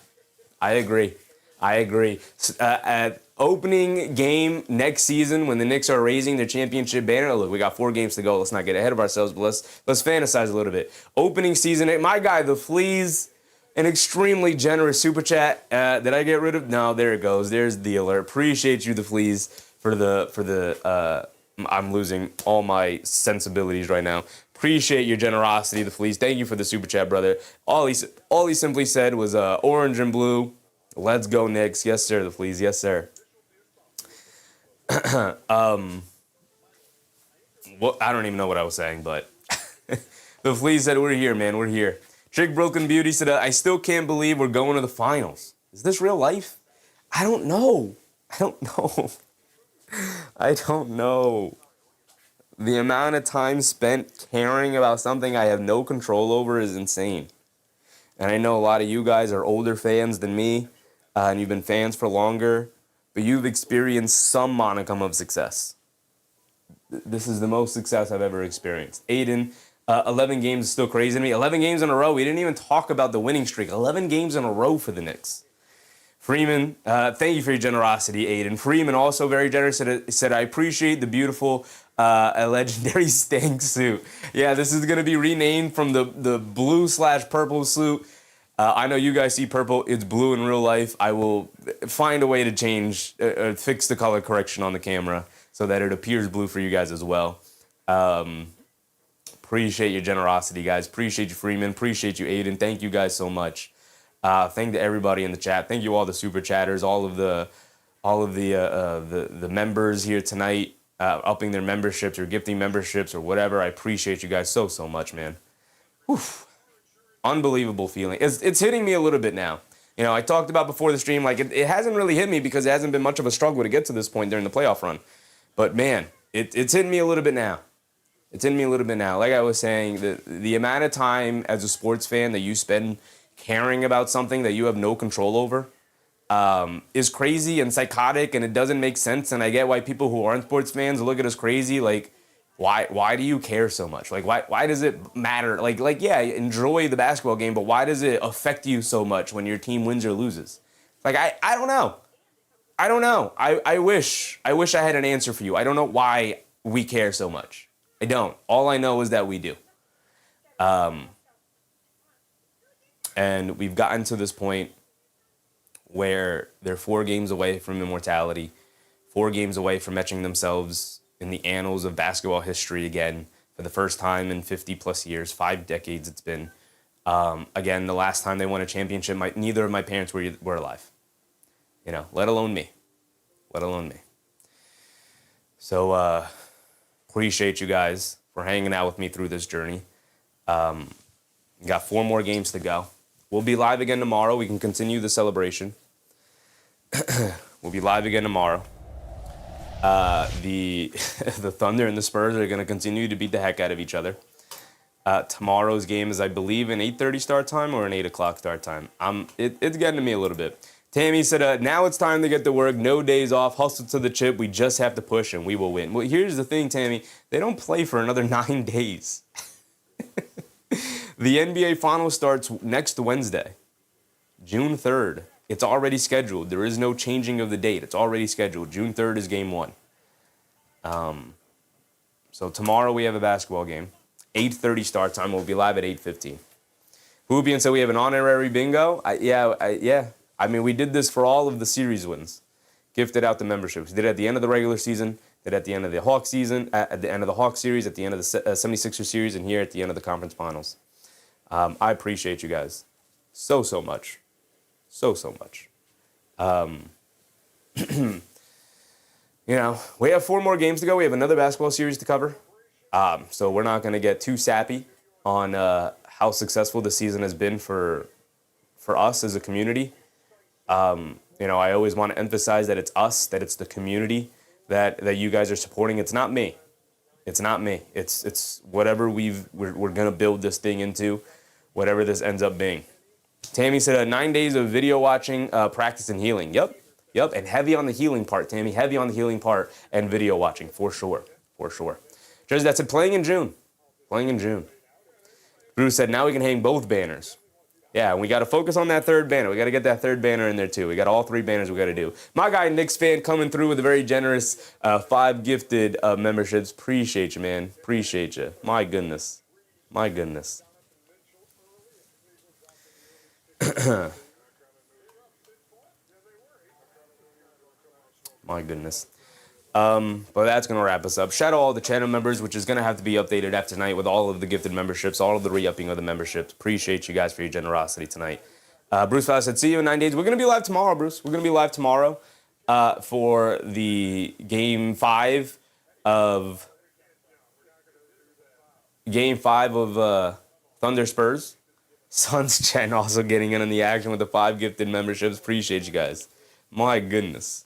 I agree. At opening game next season, when the Knicks are raising their championship banner, look, we got 4 games to go. Let's not get ahead of ourselves, but let's fantasize a little bit. Opening season, my guy, the Fleas, an extremely generous super chat. Did I get rid of? No, there it goes. There's the alert. Appreciate you, the Fleas, for the. I'm losing all my sensibilities right now. Appreciate your generosity, the Fleas. Thank you for the super chat, brother. All he simply said was orange and blue. Let's go, Knicks. Yes, sir, the Fleas. Yes, sir. I don't even know what I was saying, but the Fleas said, we're here, man. We're here. Chick Broken Beauty said, I still can't believe we're going to the finals. Is this real life? I don't know. The amount of time spent caring about something I have no control over is insane. And I know a lot of you guys are older fans than me, and you've been fans for longer, but you've experienced some modicum of success. This is the most success I've ever experienced. Aiden, 11 games is still crazy to me. 11 games in a row. We didn't even talk about the winning streak. 11 games in a row for the Knicks. Freeman, thank you for your generosity, Aiden. Freeman, also very generous, said I appreciate the beautiful a legendary stank suit. Yeah, this is going to be renamed from the blue/purple suit. I know you guys see purple. It's blue in real life. I will find a way to fix the color correction on the camera so that it appears blue for you guys as well. Appreciate your generosity, guys. Appreciate you, Freeman. Appreciate you, Aiden. Thank you guys so much. Thank to everybody in the chat. Thank you all the super chatters, all of the members here tonight, upping their memberships or gifting memberships or whatever. I appreciate you guys so much, man. Whew. Unbelievable feeling. It's hitting me a little bit now. You know, I talked about before the stream, like it hasn't really hit me because it hasn't been much of a struggle to get to this point during the playoff run. But man, it's hitting me a little bit now. Like I was saying, the amount of time as a sports fan that you spend caring about something that you have no control over is crazy and psychotic, and it doesn't make sense. And I get why people who aren't sports fans look at us crazy. Like, why do you care so much? Like, why does it matter? Like, yeah, enjoy the basketball game, but why does it affect you so much when your team wins or loses? Like, I don't know. I wish I had an answer for you. I don't know why we care so much. I don't. All I know is that we do. And we've gotten to this point where they're 4 games away from immortality, 4 games away from etching themselves in the annals of basketball history again for the first time in 50-plus years, 5 decades it's been. Again, the last time they won a championship, neither of my parents were alive. You know, let alone me. So, appreciate you guys for hanging out with me through this journey. Got 4 more games to go. We'll be live again tomorrow. We can continue the celebration. We'll be live again tomorrow. The Thunder and the Spurs are going to continue to beat the heck out of each other. Tomorrow's game is, I believe, an 8:30 start time or an 8 o'clock start time. It's getting to me a little bit. Tammy said, now it's time to get to work. No days off. Hustle to the chip. We just have to push and we will win. Well, here's the thing, Tammy. They don't play for another 9 days. The NBA Finals starts next Wednesday, June 3rd. It's already scheduled. There is no changing of the date. It's already scheduled. June 3rd is game 1. So tomorrow we have a basketball game. 8:30 start time. We'll be live at 8:15. Hoopian said we have an honorary bingo. Yeah. I mean, we did this for all of the series wins. Gifted out the memberships. We did it at the end of the regular season. Did it at the end of the Hawks season. At the end of the Hawks series. At the end of the 76ers series. And here at the end of the conference finals. I appreciate you guys so much. So much. You know, we have 4 more games to go. We have another basketball series to cover. So we're not going to get too sappy on how successful the season has been for us as a community. I always want to emphasize that it's us, that it's the community that you guys are supporting. It's not me. It's not me. It's whatever we're gonna build this thing into, whatever this ends up being. Tammy said 9 days of video watching, practice and healing. Yep, and heavy on the healing part, Tammy. Heavy on the healing part and video watching for sure. Jersey, that said playing in June. Bruce said now we can hang both banners. Yeah, and we got to focus on that third banner. We got to get that third banner in there, too. We got all 3 banners we got to do. My guy, Knicks fan, coming through with a very generous 5 gifted memberships. Appreciate you, man. Appreciate you. My goodness. My goodness. But that's going to wrap us up. Shout out all the channel members, which is going to have to be updated after tonight with all of the gifted memberships, all of the re-upping of the memberships. Appreciate you guys for your generosity tonight. Bruce Fowler said, see you in 9 days. We're going to be live tomorrow, Bruce. We're going to be live tomorrow for the Game 5 of Thunder Spurs. Suns Chen also getting in on the action with the 5 gifted memberships. Appreciate you guys. My goodness.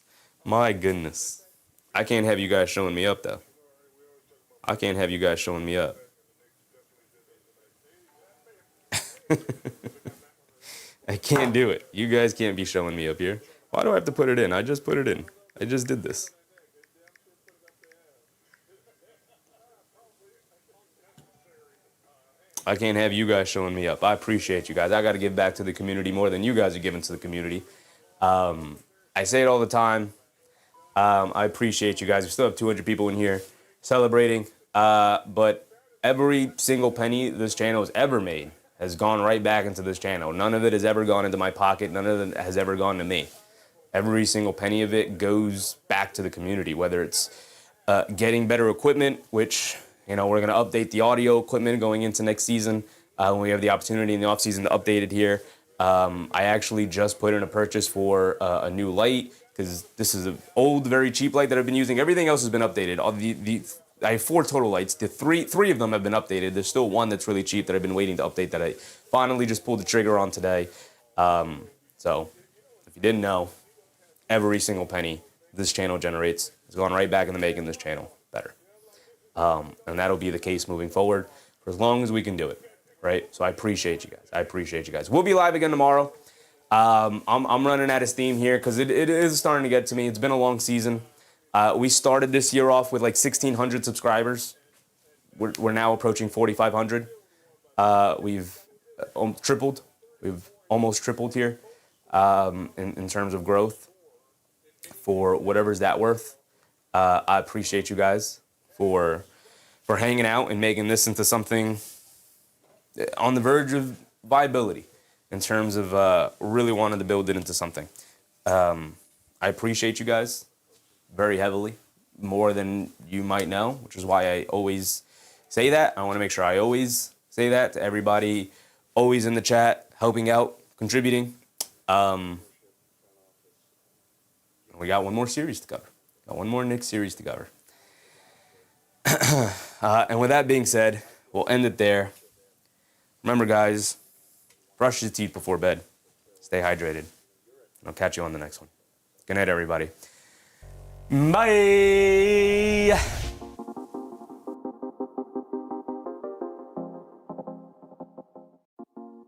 I can't have you guys showing me up, though. I can't have you guys showing me up. I can't do it. You guys can't be showing me up here. Why do I have to put it in? I just put it in. I just did this. I can't have you guys showing me up. I appreciate you guys. I got to give back to the community more than you guys are giving to the community. I say it all the time. I appreciate you guys. We still have 200 people in here celebrating. But every single penny this channel has ever made has gone right back into this channel. None of it has ever gone into my pocket. None of it has ever gone to me. Every single penny of it goes back to the community, whether it's getting better equipment, which, we're going to update the audio equipment going into next season when we have the opportunity in the offseason to update it here. I actually just put in a purchase for a new light, because this is an old, very cheap light that I've been using. Everything else has been updated. I have 4 total lights. The three of them have been updated. There's still one that's really cheap that I've been waiting to update that I finally just pulled the trigger on today. So if you didn't know, every single penny this channel generates has gone right back into making this channel better. And that'll be the case moving forward for as long as we can do it, right? So I appreciate you guys. We'll be live again tomorrow. I'm running out of steam here because it is starting to get to me. It's been a long season. We started this year off with like 1,600 subscribers. We're now approaching 4,500. We've tripled. We've almost tripled here in terms of growth for whatever's that worth. I appreciate you guys for hanging out and making this into something on the verge of viability in terms of really wanting to build it into something. I appreciate you guys very heavily, more than you might know, which is why I always say that. I want to make sure I always say that to everybody, always in the chat, helping out, contributing. We got one more series to cover. Got one more Knicks series to cover. And with that being said, we'll end it there. Remember, guys, brush your teeth before bed. Stay hydrated. I'll catch you on the next one. Good night, everybody. Bye.